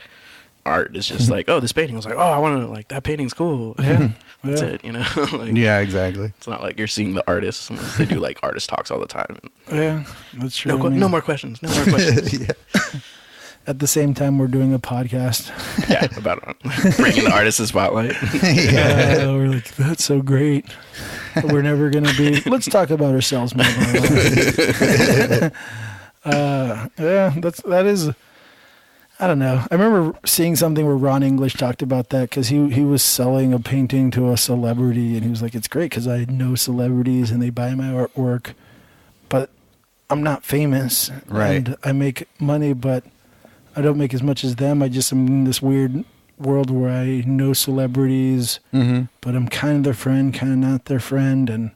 Speaker 1: art is just like, oh, this painting was like, oh, I want to like that painting's cool. That's it, you know. Like,
Speaker 2: yeah, exactly.
Speaker 1: It's not like you're seeing the artists. They do like artist talks all the time.
Speaker 3: Yeah, that's true.
Speaker 1: No more questions. No more questions.
Speaker 3: At the same time, we're doing a podcast.
Speaker 1: About bringing the artist to spotlight.
Speaker 3: We're like, that's so great. We're never gonna be. Let's talk about ourselves more. That is. I don't know. I remember seeing something where Ron English talked about that because he was selling a painting to a celebrity, and he was like, it's great because I know celebrities and they buy my artwork, but I'm not famous.
Speaker 2: Right.
Speaker 3: And I make money, but I don't make as much as them. I just am in this weird world where I know celebrities, but I'm kind of their friend, kind of not their friend, and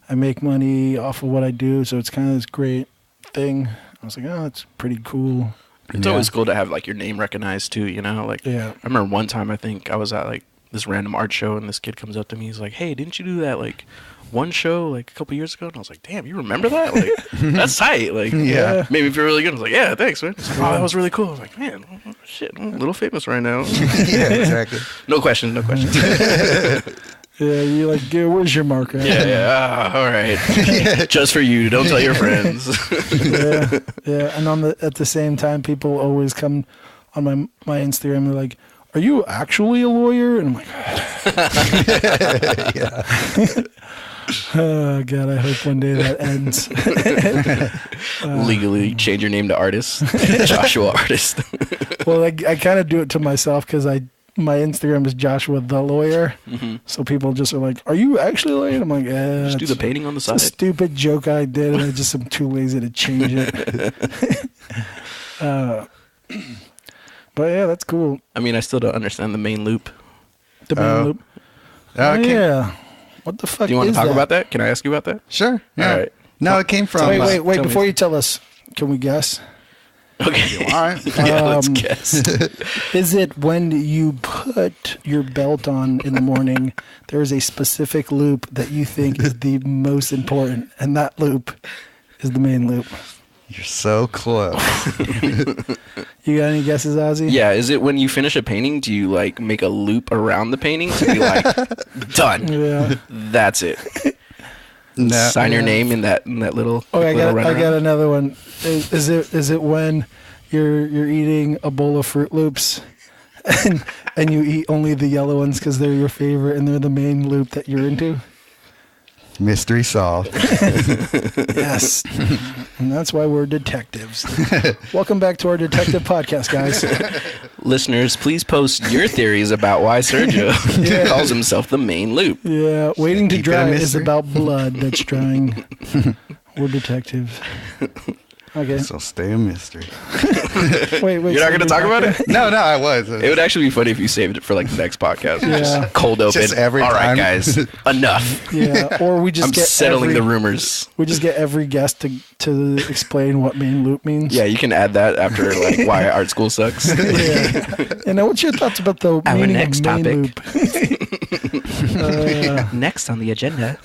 Speaker 3: I make money off of what I do, so it's kind of this great thing. I was like, oh, that's pretty cool.
Speaker 1: It's always cool to have like your name recognized too, you know? Like I remember one time I think I was at like this random art show and this kid comes up to me, he's like, hey, didn't you do that like one show like a couple years ago? And I was like, damn, you remember that? Like that's tight. Like made me feel really good. I was like, yeah, thanks, man. Like, oh, that was really cool. I was like, man, shit, I'm a little famous right now.
Speaker 2: Yeah, exactly.
Speaker 1: No questions.
Speaker 3: Yeah, you're like, where's your marker?
Speaker 1: All right. Just for you. Don't tell your friends.
Speaker 3: And at the same time, people always come on my Instagram. And they're like, "Are you actually a lawyer?" And I'm like, "Oh God, I hope one day that ends."
Speaker 1: Legally change your name to Artist, Joshua Artist.
Speaker 3: Well, I kind of do it to myself because my Instagram is Joshua the Lawyer, so people just are like, "Are you actually a lawyer?" And I'm like,
Speaker 1: just do the painting on the side."
Speaker 3: It's a stupid joke I did, and I just am too lazy to change it. But yeah, that's cool.
Speaker 1: I mean, I still don't understand the main loop.
Speaker 3: The main loop. Yeah. What the fuck?
Speaker 1: Do you want to talk about that? Can I ask you about that?
Speaker 2: Sure. Yeah. All right. No, it came from.
Speaker 3: Wait. Before you tell us, can we guess?
Speaker 1: Okay.
Speaker 2: All right.
Speaker 1: Let's guess.
Speaker 3: Is it when you put your belt on in the morning, there is a specific loop that you think is the most important, and that loop is the main loop?
Speaker 2: You're so close.
Speaker 3: You got any guesses, Ozzy?
Speaker 1: Yeah. Is it when you finish a painting, do you like make a loop around the painting to be like, done? Yeah. That's it. No. Sign your name in that little.
Speaker 3: Oh, I got another one. Is it when you're eating a bowl of Fruit Loops, and you eat only the yellow ones because they're your favorite and they're the main loop that you're into?
Speaker 2: Mystery solved.
Speaker 3: Yes, and that's why we're detectives. Welcome back to our detective podcast, guys.
Speaker 1: Listeners, please post your theories about why Sergio calls himself the main loop.
Speaker 3: Yeah, waiting to dry is about blood that's drying. We're detectives. Okay.
Speaker 2: So stay a mystery.
Speaker 3: Wait.
Speaker 1: You're not going to talk about it?
Speaker 2: No, I was.
Speaker 1: It would actually be funty if you saved it for like the next podcast. Yeah. Just cold open.
Speaker 2: Just every
Speaker 1: All
Speaker 2: time.
Speaker 1: right, guys. Enough.
Speaker 3: Yeah. Or we just
Speaker 1: I'm settling the rumors.
Speaker 3: We just get every guest to explain what main loop means.
Speaker 1: Yeah, you can add that after like why art school sucks.
Speaker 3: Yeah. And what's your thoughts about the meaning next of main
Speaker 1: topic?
Speaker 3: Loop?
Speaker 1: Next on the agenda.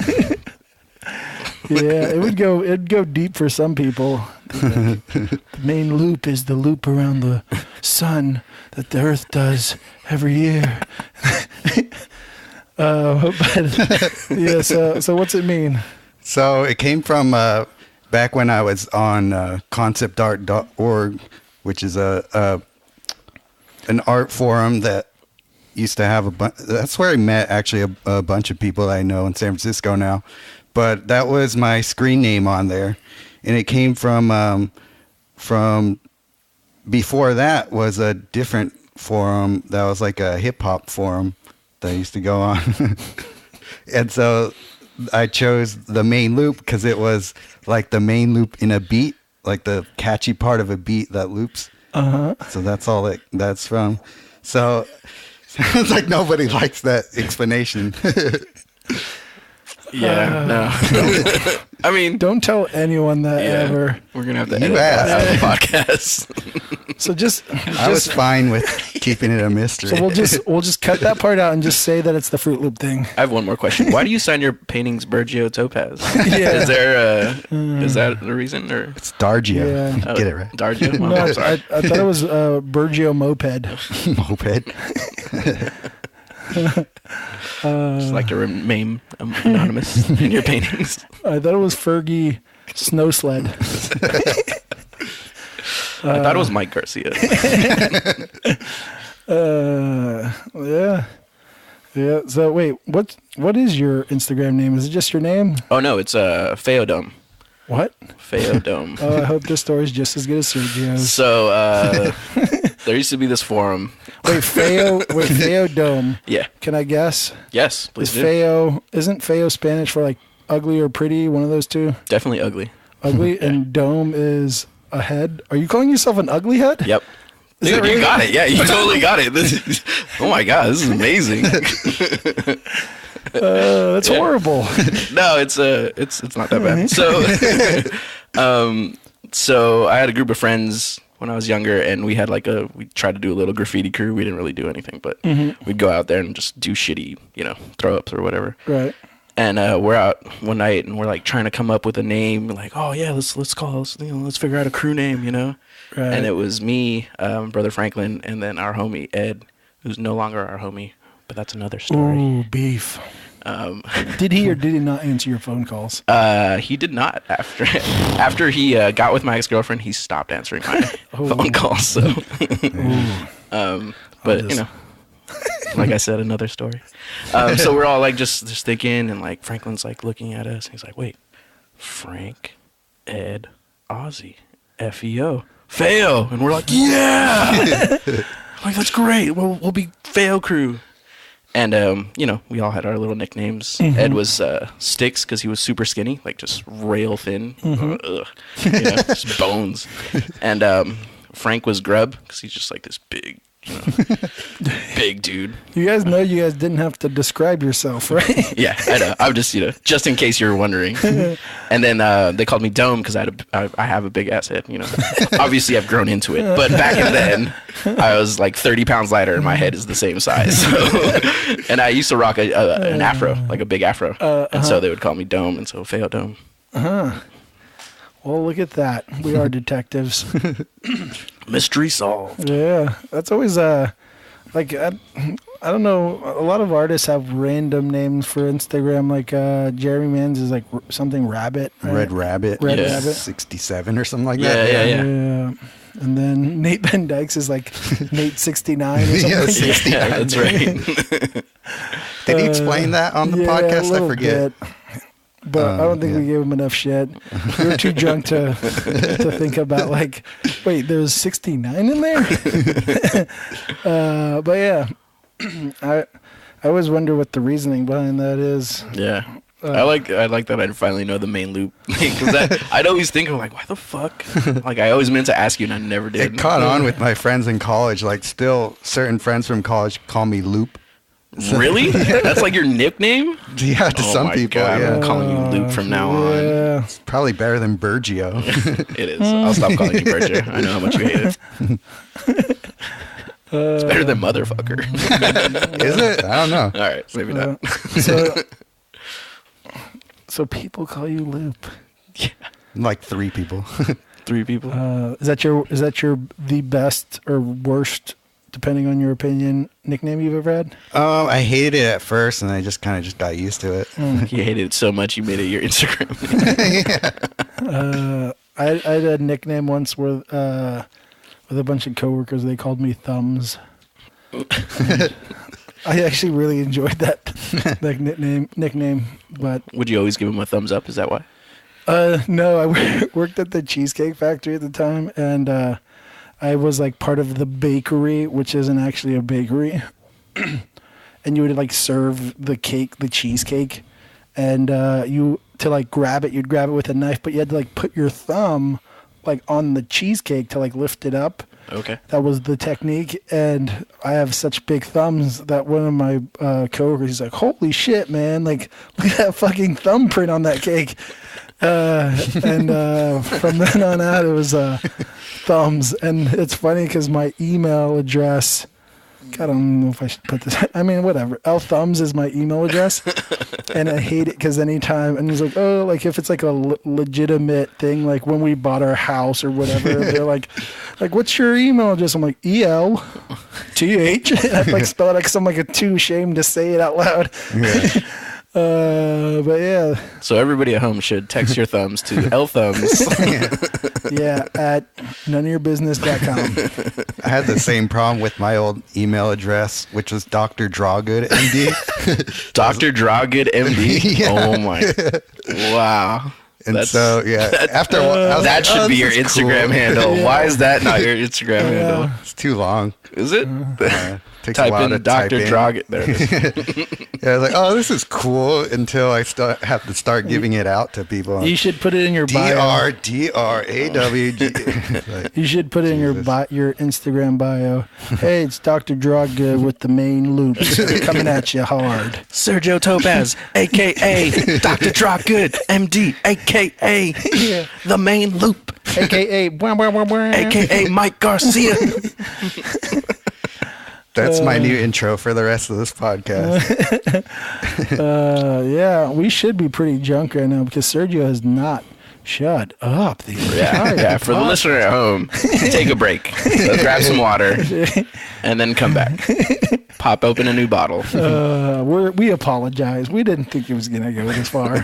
Speaker 3: Yeah, it'd go deep for some people. The main loop is the loop around the sun that the Earth does every year. But yeah, so what's it mean?
Speaker 2: So it came from back when I was on conceptart.org, which is an art forum that used to have that's where I met actually a bunch of people that I know in San Francisco now. But that was my screen name on there. And it came from before that was a different forum that was like a hip hop forum that I used to go on. And so I chose the main loop because it was like the main loop in a beat, like the catchy part of a beat that loops. So that's all that's from. So it's like nobody likes that explanation.
Speaker 1: Yeah, no. I mean,
Speaker 3: don't tell anyone that ever.
Speaker 1: We're gonna have to edit that out of the podcast.
Speaker 3: So
Speaker 2: I was fine with keeping it a mystery.
Speaker 3: So we'll just cut that part out and just say that it's the Fruit Loop thing.
Speaker 1: I have one more question. Why do you sign your paintings Sergio Topaz? Is there is that the reason or
Speaker 2: it's Dargio?
Speaker 3: Yeah.
Speaker 2: Get it right.
Speaker 1: Dargio.
Speaker 3: No, I thought it was Sergio Moped.
Speaker 2: Moped.
Speaker 1: Just like to remain anonymous in your paintings.
Speaker 3: I thought it was Fergie Snow Sled.
Speaker 1: I thought it was Mike Garcia.
Speaker 3: Yeah. So wait, what is your Instagram name? Is it just your name?
Speaker 1: Oh no, it's Feodome.
Speaker 3: What?
Speaker 1: Feodome.
Speaker 3: Oh, I hope this story's just as good as Sergio's.
Speaker 1: So there used to be this forum.
Speaker 3: Wait, Feodome.
Speaker 1: Yeah.
Speaker 3: Can I guess?
Speaker 1: Yes, please.
Speaker 3: Isn't Feo Spanish for like ugly or pretty? One of those two.
Speaker 1: Definitely ugly.
Speaker 3: Ugly, and dome is a head. Are you calling yourself an ugly head?
Speaker 1: Yep. Dude, you got it. Yeah, you totally got it. Oh my god, this is amazing.
Speaker 3: That's horrible.
Speaker 1: No, it's not that bad. So I had a group of friends when I was younger, and we had we tried to do a little graffiti crew. We didn't really do anything, but we'd go out there and just do shitty, throw ups or whatever.
Speaker 3: Right.
Speaker 1: And we're out one night, and we're like trying to come up with a name. Like, oh yeah, let's let's figure out a crew name, Right. And it was me, Brother Franklin, and then our homie Ed, who's no longer our homie, but that's another story.
Speaker 3: Ooh, beef. Did he or did he not answer your phone calls?
Speaker 1: He did not. After he got with my ex-girlfriend, he stopped answering my phone calls. So, but like I said, another story. So we're all like just thinking, and like Franklin's like looking at us, and he's like, "Wait, Frank, Ed, Ozi, Feo, Feo," and we're like, "Yeah!" Like that's great. We'll be Feo Crew. And, we all had our little nicknames. Ed was Sticks because he was super skinny, like just rail thin, just bones. And Frank was Grub because he's just like this big, big dude.
Speaker 3: You guys know you guys didn't have to describe yourself, right?
Speaker 1: Yeah, I know. I'm just, just in case you were wondering. And then they called me Dome because I have a big ass head, Obviously, I've grown into it. But back then, I was like 30 pounds lighter and my head is the same size. So, and I used to rock an afro, like a big afro. And so they would call me Dome, and so Feo Dome.
Speaker 3: Well, look at that. We are detectives.
Speaker 1: Mystery solved.
Speaker 3: Yeah. That's always, I don't know. A lot of artists have random names for Instagram. Like Jeremy Mans is like something Rabbit. Right?
Speaker 2: Red Rabbit.
Speaker 3: Red Rabbit.
Speaker 2: 67 or something like that.
Speaker 3: Yeah. And then Nate Van Dyke's is like Nate 69 or something.
Speaker 2: Yeah, 69.
Speaker 1: Yeah, that's right.
Speaker 2: Did he explain that on the podcast? I forget.
Speaker 3: Bit. But I don't think we gave him enough shit. We were too drunk to think about like, wait, there's 69 in there? But yeah, I always wonder what the reasoning behind that is.
Speaker 1: Yeah. I like that I finally know the main loop. Because I'd always think of like, why the fuck? Like I always meant to ask you and I never did.
Speaker 2: It caught on with my friends in college. Like still certain friends from college call me Loop.
Speaker 1: Really? That's like your nickname?
Speaker 2: Yeah, to some people.
Speaker 1: God,
Speaker 2: yeah.
Speaker 1: I'm calling you Luke from now on.
Speaker 2: It's probably better than Sergio.
Speaker 1: It is. I'll stop calling you Sergio. I know how much you hate it. It's better than motherfucker.
Speaker 2: Is it? I don't know.
Speaker 1: All right, maybe not.
Speaker 3: So people call you Loop.
Speaker 1: Yeah.
Speaker 2: Like 3 people.
Speaker 1: 3 people.
Speaker 3: Is that your the best or worst, depending on your opinion, nickname you've ever had?
Speaker 2: I hated it at first, and I just got used to it.
Speaker 1: You hated it so much you made it your Instagram.
Speaker 3: I had a nickname once where with a bunch of coworkers, they called me Thumbs. I actually really enjoyed that nickname, but
Speaker 1: would you always give him a thumbs up? Is that why?
Speaker 3: No, I worked at the Cheesecake Factory at the time, and I was like part of the bakery, which isn't actually a bakery. And you would like serve the cheesecake, and to like grab it, you'd grab it with a knife, but you had to like put your thumb like on the cheesecake to like lift it up.
Speaker 1: Okay.
Speaker 3: That was the technique, and I have such big thumbs that one of my coworkers is like, "Holy shit, man! Like, look at that fucking thumbprint on that cake." And from then on out, it was Thumbs. And it's funny because my email address, I don't know if I should put this. I mean, whatever. Thumbs is my email address, and I hate it because anytime, and he's like, oh, like if it's like a legitimate thing, like when we bought our house or whatever, they're like, what's your email address? I'm like, ELTH. I like spell it out because I'm like too ashamed to say it out loud. Yeah. But yeah.
Speaker 1: So everybody at home should text your thumbs to LThumbs.
Speaker 3: Yeah, at noneofyourbusiness.com.
Speaker 2: I had the same problem with my old email address, which was Dr. Drawgood MD.
Speaker 1: Dr. Drawgood MD? Yeah. Oh my. Wow.
Speaker 2: And after a while,
Speaker 1: that should be your Instagram handle. Yeah. Why is that not your Instagram handle?
Speaker 2: It's too long.
Speaker 1: Is it?
Speaker 2: Takes
Speaker 1: type
Speaker 2: a while
Speaker 1: in
Speaker 2: to
Speaker 1: Dr. Drawgood. There it is.
Speaker 2: Yeah, I was like, oh, this is cool until I have to start giving it out to people.
Speaker 3: You should put it in your bio.
Speaker 2: DRDRAWG.
Speaker 3: You should put it in your Instagram bio. Hey, it's Dr. Drawgood with the main loops coming at you hard.
Speaker 1: Sergio Topaz, a.k.a. Dr. Drawgood, MD, a.k.a. the main loop,
Speaker 3: a.k.a.
Speaker 1: a.k.a. Mike Garcia.
Speaker 2: That's my new intro for the rest of this podcast.
Speaker 3: Yeah, we should be pretty drunk right now because Sergio has not shut up.
Speaker 1: Yeah, for the listener at home, take a break. Let's grab some water and then come back. Pop open a new bottle.
Speaker 3: We apologize. We didn't think it was going to go this far.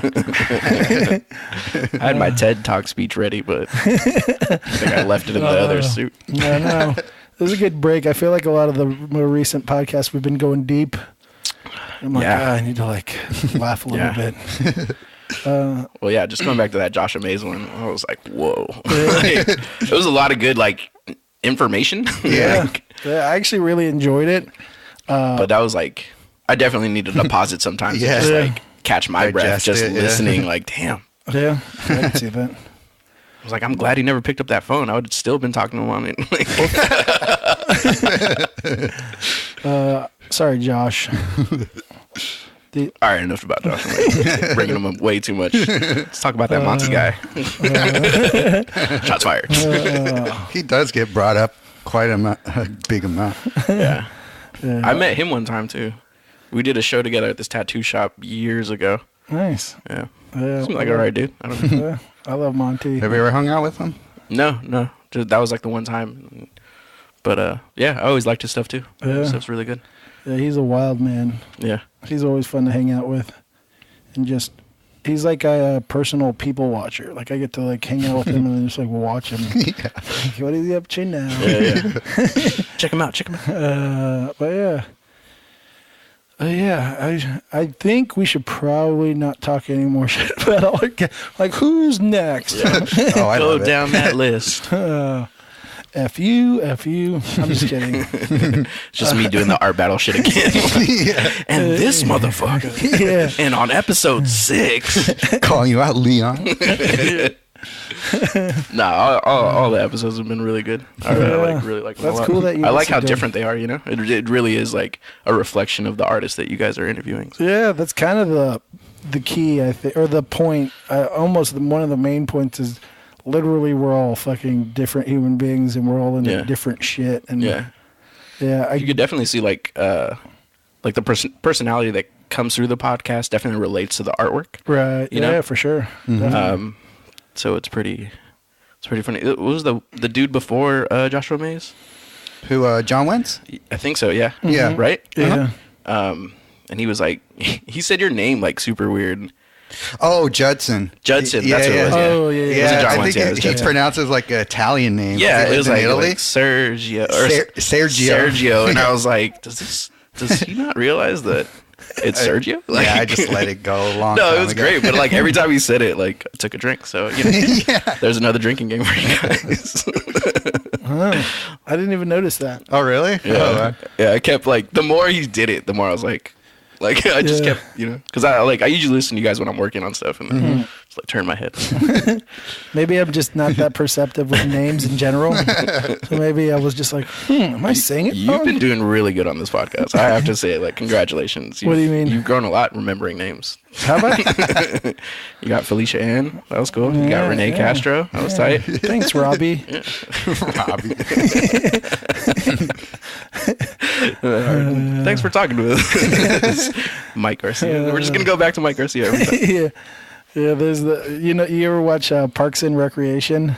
Speaker 1: I had my TED Talk speech ready, but I think I left it in the other suit.
Speaker 3: No. It was a good break. I feel like a lot of the more recent podcasts we've been going deep. I'm like, I need to like laugh a little bit.
Speaker 1: Well, yeah, just going back to that Josh Amaze one, I was like, whoa. It was a lot of good like information.
Speaker 3: Yeah. I actually really enjoyed it.
Speaker 1: But that was like, I definitely needed to pause it sometimes to just like catch my breath, just listening. Like, damn.
Speaker 3: Yeah, I can see that.
Speaker 1: I was like, I'm glad he never picked up that phone. I would have still been talking to him on
Speaker 3: it. Sorry, Josh.
Speaker 1: All right, enough about Josh. I'm bringing him up way too much. Let's talk about that Monty guy. Shots fired.
Speaker 2: He does get brought up quite a big amount.
Speaker 1: Yeah. I met him one time, too. We did a show together at this tattoo shop years ago.
Speaker 3: Nice.
Speaker 1: Yeah. Seems like all right, dude. I don't know.
Speaker 3: I love Monty.
Speaker 2: Have you ever hung out with him?
Speaker 1: No. Just, that was like the one time. But I always liked his stuff too.
Speaker 3: Yeah.
Speaker 1: Stuff's really good.
Speaker 3: Yeah, he's a wild man.
Speaker 1: Yeah.
Speaker 3: He's always fun to hang out with. And just, he's like a personal people watcher. Like I get to like hang out with him and then just like watch him. Yeah. Like, what is he up to now?
Speaker 1: Yeah. Check him out.
Speaker 3: But yeah. I think we should probably not talk any more shit about all our like who's next?
Speaker 1: Yeah. Go down that list.
Speaker 3: F you. I'm just kidding.
Speaker 1: It's just me doing the art battle shit again. And this motherfucker.
Speaker 3: Yeah.
Speaker 1: And on episode 6,
Speaker 2: calling you out, Leon.
Speaker 1: Nah, all the episodes have been really good. I really like them a lot.
Speaker 3: Cool that you
Speaker 1: I like how different they are, you know? It really is like a reflection of the artists that you guys are interviewing.
Speaker 3: Yeah, that's kind of the key, I think, or the point. Almost one of the main points is literally we're all fucking different human beings and we're all into different shit. And you could
Speaker 1: definitely see like the personality that comes through the podcast definitely relates to the artwork.
Speaker 3: Right.
Speaker 1: You know?
Speaker 3: Yeah, for sure.
Speaker 1: So it's pretty funny. What was the dude before Joshua Mays?
Speaker 2: Who, John Wentz?
Speaker 1: I think so, yeah.
Speaker 2: Yeah.
Speaker 1: Right?
Speaker 3: Yeah.
Speaker 1: And he was like, he said your name like super weird.
Speaker 2: Oh, Judson.
Speaker 1: Judson,
Speaker 2: Yeah,
Speaker 1: that's what it was.
Speaker 3: yeah.
Speaker 1: Yeah.
Speaker 3: Oh, yeah, yeah.
Speaker 1: It wasn't John
Speaker 2: I
Speaker 1: Wentz,
Speaker 2: think
Speaker 1: it was
Speaker 2: he
Speaker 1: Judson.
Speaker 2: pronounces like an Italian name.
Speaker 1: Yeah, it was
Speaker 2: in
Speaker 1: like
Speaker 2: Italy.
Speaker 1: Sergio.
Speaker 2: Sergio.
Speaker 1: And I was like, does he not realize that it's Sergio? Like,
Speaker 2: Yeah, I just let it go a long
Speaker 1: No,
Speaker 2: time
Speaker 1: it was
Speaker 2: ago.
Speaker 1: great, but like every time he said it, like I took a drink. So you know, there's another drinking game for you guys.
Speaker 3: Oh, I didn't even notice that.
Speaker 2: Oh, really?
Speaker 1: Yeah,
Speaker 2: Oh,
Speaker 1: yeah. I kept like the more he did it, the more I was like I just kept, you know, because I usually listen to you guys when I'm working on stuff and then just like turn my head.
Speaker 3: Maybe I'm just not that perceptive with names in general. So maybe I was just like, am I saying it
Speaker 1: You've
Speaker 3: wrong?
Speaker 1: been doing really good on this podcast. I have to say, like, congratulations.
Speaker 3: What do you mean?
Speaker 1: You've grown a lot remembering names.
Speaker 3: How about?
Speaker 1: You got Felicia Ann. That was cool. You got Renee Castro. That was tight.
Speaker 3: Thanks, Robbie.
Speaker 2: Robbie.
Speaker 1: Thanks for talking to us. Mike Garcia. We're just going to go back to Mike Garcia every time.
Speaker 3: Yeah. Yeah, there's you ever watch Parks and Recreation?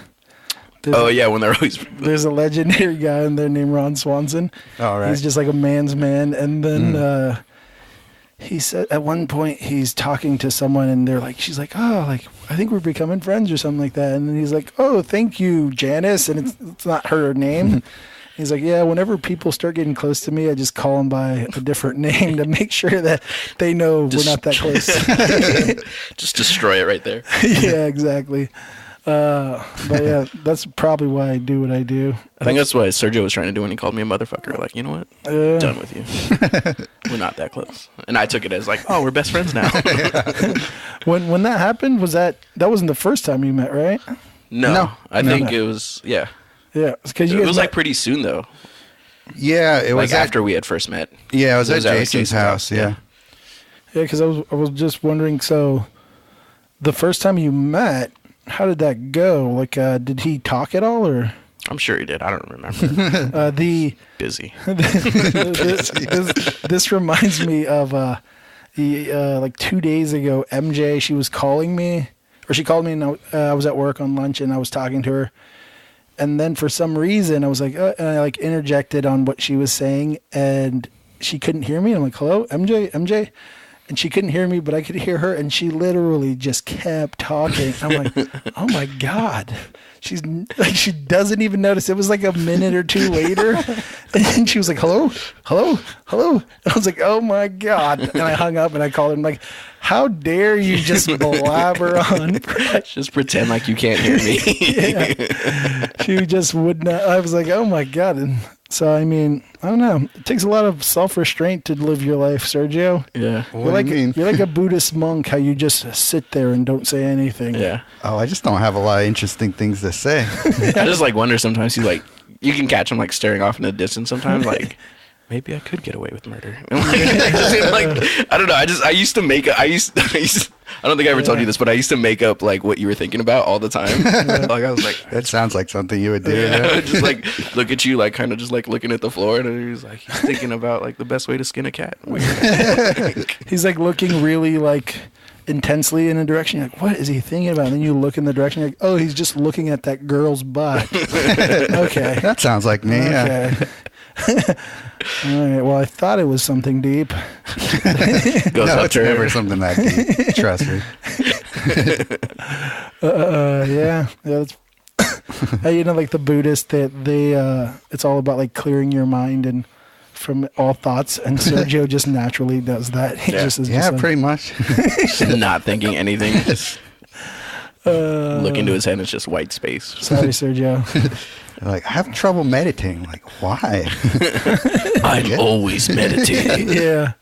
Speaker 1: Yeah, when they're always...
Speaker 3: There's a legendary guy in there named Ron Swanson.
Speaker 2: All right.
Speaker 3: He's just like a man's man. And then he said at one point he's talking to someone and she's like, oh, like, I think we're becoming friends or something like that. And then he's like, oh, thank you, Janice. And it's not her name. He's like, yeah, whenever people start getting close to me, I just call them by a different name to make sure that they know we're not that close.
Speaker 1: Just destroy it right there.
Speaker 3: Yeah, exactly. But yeah, that's probably why I do what I do.
Speaker 1: I think that's what Sergio was trying to do when he called me a motherfucker. Like, you know what? Done with you. We're not that close. And I took it as like, oh, we're best friends now.
Speaker 3: When that happened, that wasn't the first time you met, right?
Speaker 1: No. I think it was, yeah.
Speaker 3: Yeah, because
Speaker 1: It was like pretty soon though.
Speaker 2: Yeah, it was
Speaker 1: like after we had first met.
Speaker 2: Yeah, it was at
Speaker 1: at
Speaker 2: Jason's house. Yeah.
Speaker 3: Yeah, because I was just wondering. So, the first time you met, how did that go? Like, did he talk at all, or?
Speaker 1: I'm sure he did. I don't remember. Busy.
Speaker 3: This reminds me of like 2 days ago. MJ, she was calling me, or she called me, and I was at work on lunch, and I was talking to her. And then for some reason, I was like, and I like interjected on what she was saying, and she couldn't hear me. I'm like, hello, MJ. And she couldn't hear me, but I could hear her, and she literally just kept talking. I'm like, oh my God. She's like, she doesn't even notice. It was like a minute or two later, and she was like, hello. I was like, oh my God. And I hung up and I called her. I'm like, how dare you just blabber on?
Speaker 1: Just pretend like you can't hear me.
Speaker 3: Yeah. She just would not. I was like, oh my God. And so, I mean, I don't know. It takes a lot of self-restraint to live your life, Sergio.
Speaker 1: Yeah.
Speaker 2: What do you mean?
Speaker 3: You're like a Buddhist monk, how you just sit there and don't say anything.
Speaker 1: Yeah.
Speaker 2: Oh, I just don't have a lot of interesting things to say.
Speaker 1: I just like wonder sometimes you can catch him like staring off in the distance sometimes like maybe I could get away with murder. I don't know. I used to make I don't think I ever told you this, but I used to make up like what you were thinking about all the time. Like I was like,
Speaker 2: That sounds like something you would do.
Speaker 1: yeah. Just like look at you, like kind of just like looking at the floor, and he's like he's thinking about like the best way to skin a cat.
Speaker 3: He's like looking really like intensely in a direction. You're like, what is he thinking about? And then you look in the direction. You're like, oh, he's just looking at that girl's butt. Okay.
Speaker 2: That sounds like me. Yeah.
Speaker 3: Okay. All right. Well, I thought it was something deep.
Speaker 1: Goes
Speaker 2: No,
Speaker 1: up
Speaker 2: it's
Speaker 1: to her.
Speaker 2: never something that deep. Trust me.
Speaker 3: Yeah. That's, like the Buddhists, they it's all about like clearing your mind and from all thoughts. And Sergio just naturally does that. He
Speaker 1: Yeah.
Speaker 3: just is
Speaker 2: Yeah,
Speaker 3: just like,
Speaker 2: pretty much.
Speaker 1: Just not thinking anything. Just look into his head, and it's just white space.
Speaker 3: sorry, Sergio.
Speaker 2: Like, I have trouble meditating. Like, why?
Speaker 1: I'm always meditating.
Speaker 3: Yeah.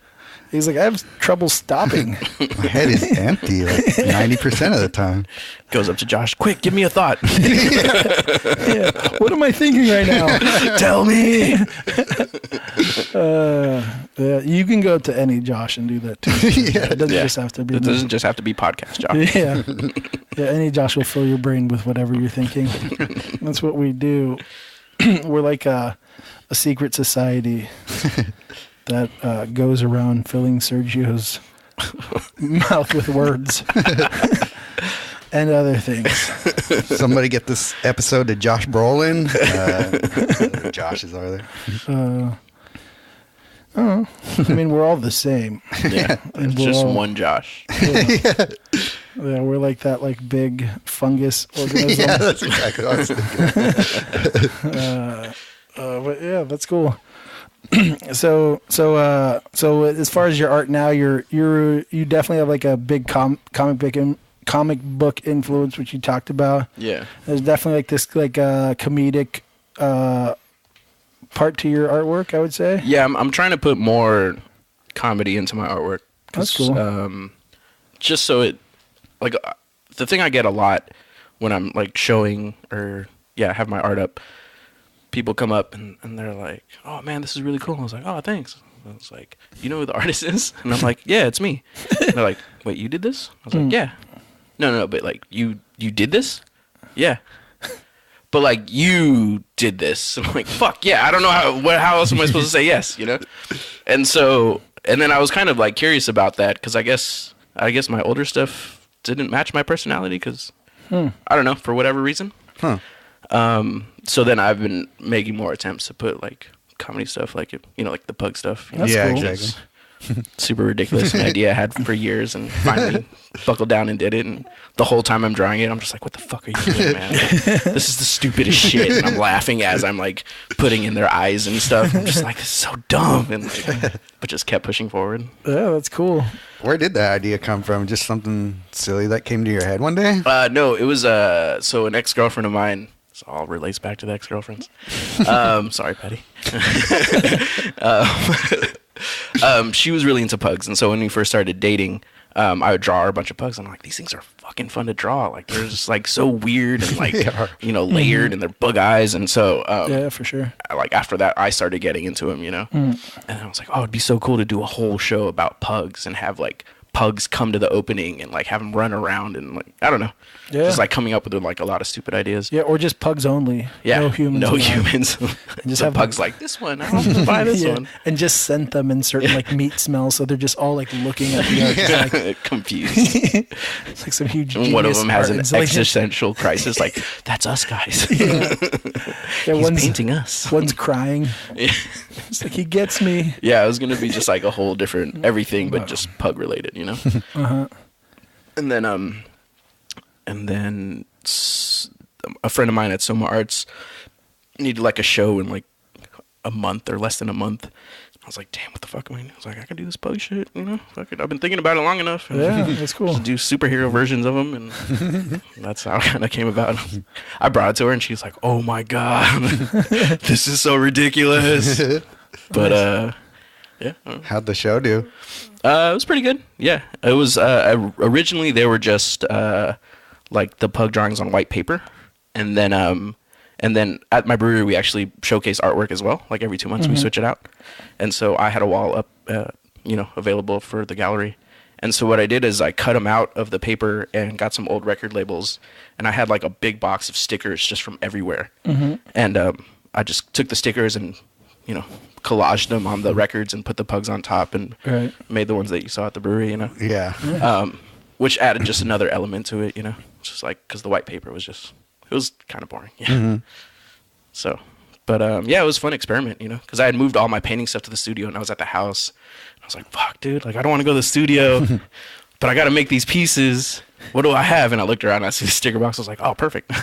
Speaker 3: He's like, I have trouble stopping.
Speaker 2: My head is empty like 90% of the time.
Speaker 1: Goes up to Josh, quick, give me a thought.
Speaker 3: Yeah. What am I thinking right now?
Speaker 1: Tell me.
Speaker 3: Yeah, you can go to any Josh and do that too. It doesn't just have to be.
Speaker 1: It doesn't just have to be podcast, Josh.
Speaker 3: Yeah. Yeah, any Josh will fill your brain with whatever you're thinking. That's what we do. We're like a secret society that goes around filling Sergio's mouth with words and other things.
Speaker 2: Somebody get this episode to Josh Brolin. Josh's are there?
Speaker 3: I mean, we're all the same.
Speaker 1: Yeah, it's just one Josh.
Speaker 3: Yeah, we're like that, like big fungus organism.
Speaker 2: Yeah, that's exactly what I was thinking.
Speaker 3: But yeah, that's cool. So as far as your art now, you definitely have like a big comic book influence, which you talked about.
Speaker 1: Yeah,
Speaker 3: there's definitely like this comedic part to your artwork, I would say.
Speaker 1: Yeah, I'm trying to put more comedy into my artwork.
Speaker 3: That's cool.
Speaker 1: Just so it, like, the thing I get a lot when I'm like showing or have my art up, people come up and they're like, "Oh man, this is really cool." I was like, "Oh, thanks." I was like, "You know who the artist is?" And I'm like, "Yeah, it's me." And they're like, "Wait, you did this?" I was like, "Yeah." No, but like you did this? Yeah. But like you did this. I'm like, fuck yeah, I don't know how else am I supposed to say yes, you know? And then I was kind of like curious about that because I guess my older stuff didn't match my personality because I don't know, for whatever reason. So then I've been making more attempts to put like comedy stuff, like like the pug stuff.
Speaker 3: That's cool.
Speaker 2: Exactly.
Speaker 1: Super ridiculous, an idea I had for years, and finally buckled down and did it. And the whole time I'm drawing it, I'm just like, "What the fuck are you doing, man? Like, this is the stupidest shit." And I'm laughing as I'm like putting in their eyes and stuff. I'm just like, "This is so dumb," and but just kept pushing forward.
Speaker 3: Yeah, that's cool.
Speaker 2: Where did that idea come from? Just something silly that came to your head one day?
Speaker 1: No, it was so an ex-girlfriend of mine. So all relates back to the ex-girlfriends. Sorry, Patty. She was really into pugs, and so when we first started dating, I would draw her a bunch of pugs, and I'm like, these things are fucking fun to draw. Like they're just like so weird and like layered, and they're bug eyes, and so
Speaker 3: yeah, for sure.
Speaker 1: Like after that, I started getting into them, and I was like, oh, it'd be so cool to do a whole show about pugs and have like pugs come to the opening and like have them run around and like I don't know, just like coming up with like a lot of stupid ideas.
Speaker 3: Yeah, or just pugs only.
Speaker 1: Yeah,
Speaker 3: no humans.
Speaker 1: No humans.
Speaker 3: And just
Speaker 1: so
Speaker 3: have
Speaker 1: pugs like this one. I want to buy this one.
Speaker 3: And just scent them in certain like meat smells, so they're just all like looking at the art, just, like,
Speaker 1: confused.
Speaker 3: It's like some huge.
Speaker 1: And one of them has an
Speaker 3: installation.
Speaker 1: existential crisis. Like that's us guys.
Speaker 3: Yeah,
Speaker 1: He's painting us.
Speaker 3: One's crying.
Speaker 1: Yeah.
Speaker 3: It's like he gets me.
Speaker 1: Yeah, it was gonna be just like a whole different everything, but just pug related, And then a friend of mine at Soma Arts needed like a show in like a month or less than a month. I was like, damn, what the fuck am I? I was like, I can do this pug shit, Fuck it. I've been thinking about it long enough.
Speaker 3: Yeah, that's cool.
Speaker 1: Just do superhero versions of them, and that's how it kind of came about. I brought it to her, and she's like, oh my god, this is so ridiculous. But yeah.
Speaker 2: How'd the show do?
Speaker 1: It was pretty good. Yeah, it was. Originally, they were just like the pug drawings on white paper, and then at my brewery we actually showcase artwork as well. Like every 2 months we switch it out, and so I had a wall up, available for the gallery. And so what I did is I cut them out of the paper and got some old record labels, and I had like a big box of stickers just from everywhere, and I just took the stickers and collaged them on the records and put the pugs on top and made the ones that you saw at the brewery,
Speaker 2: Yeah.
Speaker 1: Which added just another element to it, It's just like, because the white paper was it was kind of boring. Yeah. So, but yeah, it was a fun experiment, because I had moved all my painting stuff to the studio and I was at the house. I was like, fuck, dude, like I don't want to go to the studio, but I got to make these pieces. What do I have? And I looked around and I see the sticker box. I was like, oh, perfect.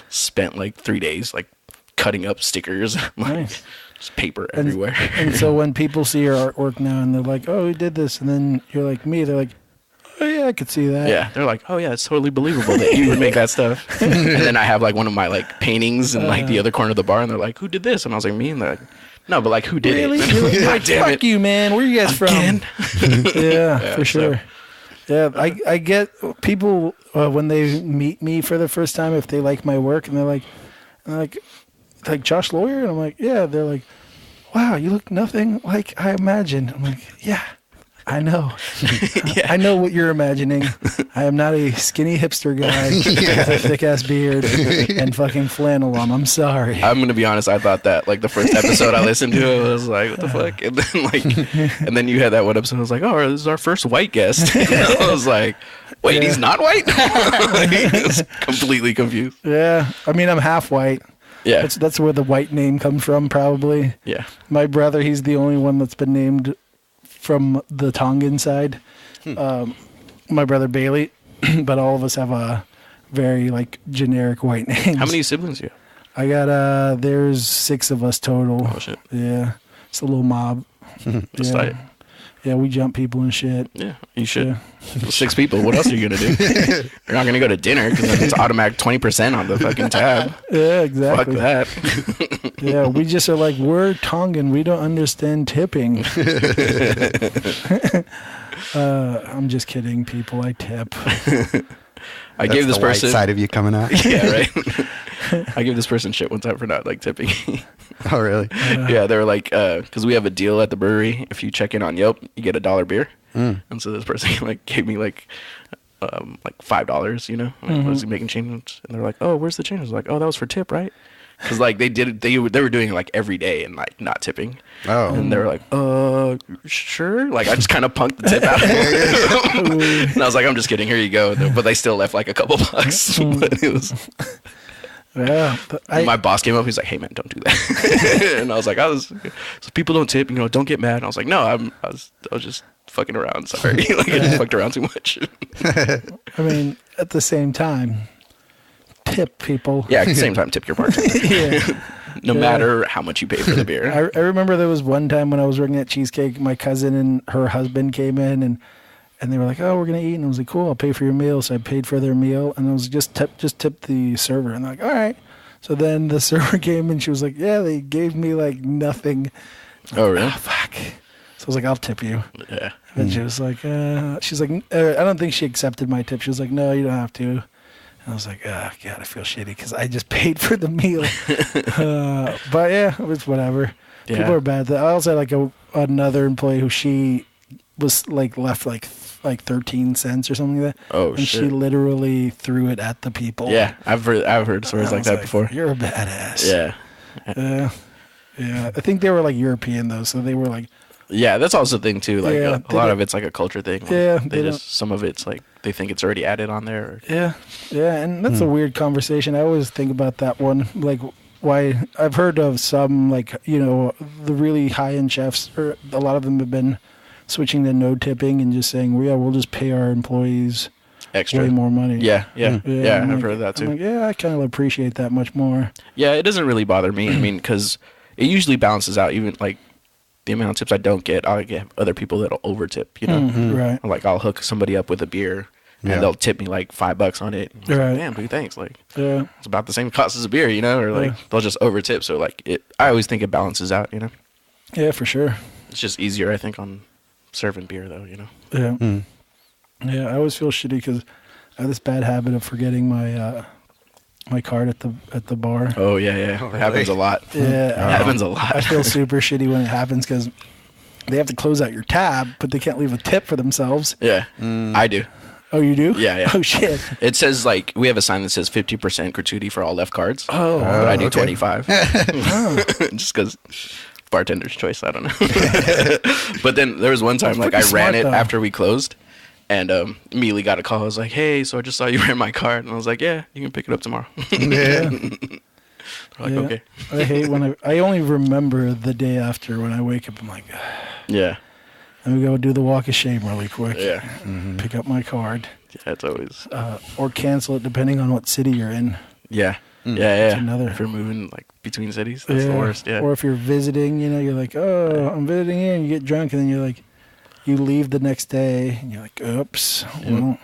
Speaker 1: Spent like 3 days, like cutting up stickers.
Speaker 3: Nice.
Speaker 1: Just paper everywhere.
Speaker 3: And so when people see your artwork now and they're like, oh, we did this, and then you're like me, they're like, oh yeah, I could see that.
Speaker 1: Yeah, they're like, oh yeah, it's totally believable that you would make that stuff. And then I have like one of my like paintings in like the other corner of the bar, and they're like, who did this? And I was like, me. And they're like, no, but like who did
Speaker 3: really?
Speaker 1: it?
Speaker 3: Like,
Speaker 1: God damn
Speaker 3: fuck
Speaker 1: it.
Speaker 3: you, man. Where are you guys
Speaker 1: Again?
Speaker 3: from? Yeah, for sure. Yeah, I get people when they meet me for the first time, if they like my work, and they're like Josh Lawyer, and I'm like, yeah. They're like, wow, you look nothing like I imagined. I'm like, yeah, I know. I know what you're imagining. I am not a skinny hipster guy with a thick ass beard and fucking flannel on. I'm sorry.
Speaker 1: I'm gonna be honest. I thought that like the first episode I listened to, I was like, "What the fuck?" And then you had that one episode. I was like, "Oh, this is our first white guest." And I was like, "Wait, he's not white?" Like, was completely confused.
Speaker 3: Yeah, I mean, I'm half white.
Speaker 1: Yeah,
Speaker 3: that's where the white name comes from, probably.
Speaker 1: Yeah,
Speaker 3: my brother, he's the only one that's been named from the Tongan side. My brother Bailey, but all of us have a very like generic white names.
Speaker 1: How many siblings do you have?
Speaker 3: I got there's 6 of us total.
Speaker 1: Oh shit.
Speaker 3: Yeah, it's a little mob.
Speaker 1: That's tight.
Speaker 3: Yeah, we jump people and shit.
Speaker 1: Yeah, you should. Yeah. 6 people. What else are you gonna do? You're not gonna go to dinner because then it's automatic 20% on the fucking tab.
Speaker 3: Yeah, exactly.
Speaker 1: Fuck that.
Speaker 3: Yeah, we just are like, we're Tongan. We don't understand tipping. I'm just kidding, people. I tip.
Speaker 2: I gave this person white side of you coming out.
Speaker 1: Yeah, right. I gave this person shit one time for not like tipping.
Speaker 2: Oh, really?
Speaker 1: Yeah, they were like, because we have a deal at the brewery. If you check in on Yelp, you get $1 beer. And so this person like gave me like $5. You know, like, was he making change? And they're like, "Oh, where's the change?" I was like, "Oh, that was for tip, right?" Because like they were doing it like every day and like not tipping.
Speaker 2: Oh.
Speaker 1: And they were like, sure. Like I just kind of punked the tip out. And I was like, I'm just kidding. Here you go. But they still left like a couple bucks. But it was.
Speaker 3: Yeah.
Speaker 1: My boss came up. He's like, "Hey man, don't do that." And I was like, so people don't tip. You know, don't get mad. And I was like, no, I was just fucking around. Sorry. Like I just fucked around too much.
Speaker 3: I mean, at the same time. Tip people.
Speaker 1: Yeah, at the same time, tip your bartender. Yeah. No matter how much you pay for the beer.
Speaker 3: I remember there was one time when I was working at Cheesecake, my cousin and her husband came in and they were like, "Oh, we're going to eat." And I was like, "Cool, I'll pay for your meal." So I paid for their meal and I was just tip the server. And they're like, "All right." So then the server came and she was like, "Yeah, they gave me like nothing."
Speaker 1: Oh, really?
Speaker 3: Oh, fuck. So I was like, "I'll tip you."
Speaker 1: Yeah.
Speaker 3: And she was like, she's like, I don't think she accepted my tip. She was like, "No, you don't have to." I was like, oh, God, I feel shitty because I just paid for the meal. But yeah, it was whatever. Yeah. People are bad. I also had like another employee who she was like left like 13 cents or something like that.
Speaker 1: Oh,
Speaker 3: and
Speaker 1: shit.
Speaker 3: she literally threw it at the people.
Speaker 1: Yeah, I've heard stories like that before.
Speaker 3: You're a badass.
Speaker 1: Yeah.
Speaker 3: Yeah. I think they were like European though, so they were like.
Speaker 1: Yeah, that's also the thing too. Like a lot of it's like a culture thing. Like,
Speaker 3: yeah,
Speaker 1: some of it's like they think it's already added on there. Or...
Speaker 3: Yeah, and that's a weird conversation. I always think about that one. Like, why I've heard of some like the really high end chefs, or a lot of them have been switching to no tipping and just saying, we'll just pay our employees
Speaker 1: extra,
Speaker 3: way more money.
Speaker 1: Yeah. I've heard of that too.
Speaker 3: I'm like, yeah, I kind of appreciate that much more.
Speaker 1: Yeah, it doesn't really bother me. I mean, because it usually balances out. Even like. The amount of tips I don't get, I'll get other people that'll over tip, you know?
Speaker 3: Right.
Speaker 1: Like I'll hook somebody up with a beer and they'll tip me like $5 on it.
Speaker 3: Right.
Speaker 1: Like, damn, dude, thanks. Like, it's about the same cost as a beer, you know? Or like they'll just over tip. So like I always think it balances out, you know?
Speaker 3: Yeah, for sure.
Speaker 1: It's just easier, I think, on serving beer though, you know?
Speaker 3: Yeah. Yeah, I always feel shitty because I have this bad habit of forgetting my card at the bar.
Speaker 1: Oh yeah. It happens a lot.
Speaker 3: Yeah,
Speaker 1: it happens a lot.
Speaker 3: I feel super shitty when it happens because they have to close out your tab, but they can't leave a tip for themselves.
Speaker 1: Yeah, I do.
Speaker 3: Oh, you do?
Speaker 1: Yeah.
Speaker 3: Oh shit.
Speaker 1: It says like we have a sign that says 50% gratuity for all left cards.
Speaker 3: Oh,
Speaker 1: but I do 25. Just because bartender's choice. I don't know. But then there was one time like I ran it after we closed. And immediately got a call. I was like, "Hey, so I just saw you ran my card." And I was like, "Yeah, you can pick it up tomorrow."
Speaker 3: Yeah.
Speaker 1: They're like, "Okay."
Speaker 3: I hate when I only remember the day after when I wake up. I'm like,
Speaker 1: yeah.
Speaker 3: Let me go do the walk of shame really quick.
Speaker 1: Yeah.
Speaker 3: Pick up my card.
Speaker 1: Yeah, it's always.
Speaker 3: Or cancel it depending on what city you're in.
Speaker 1: Yeah. Yeah. If you're moving like between cities, that's the worst. Yeah.
Speaker 3: Or if you're visiting, you're like, "Oh, I'm visiting here," and you get drunk, and then you're like. You leave the next day, and you're like, "Oops, well,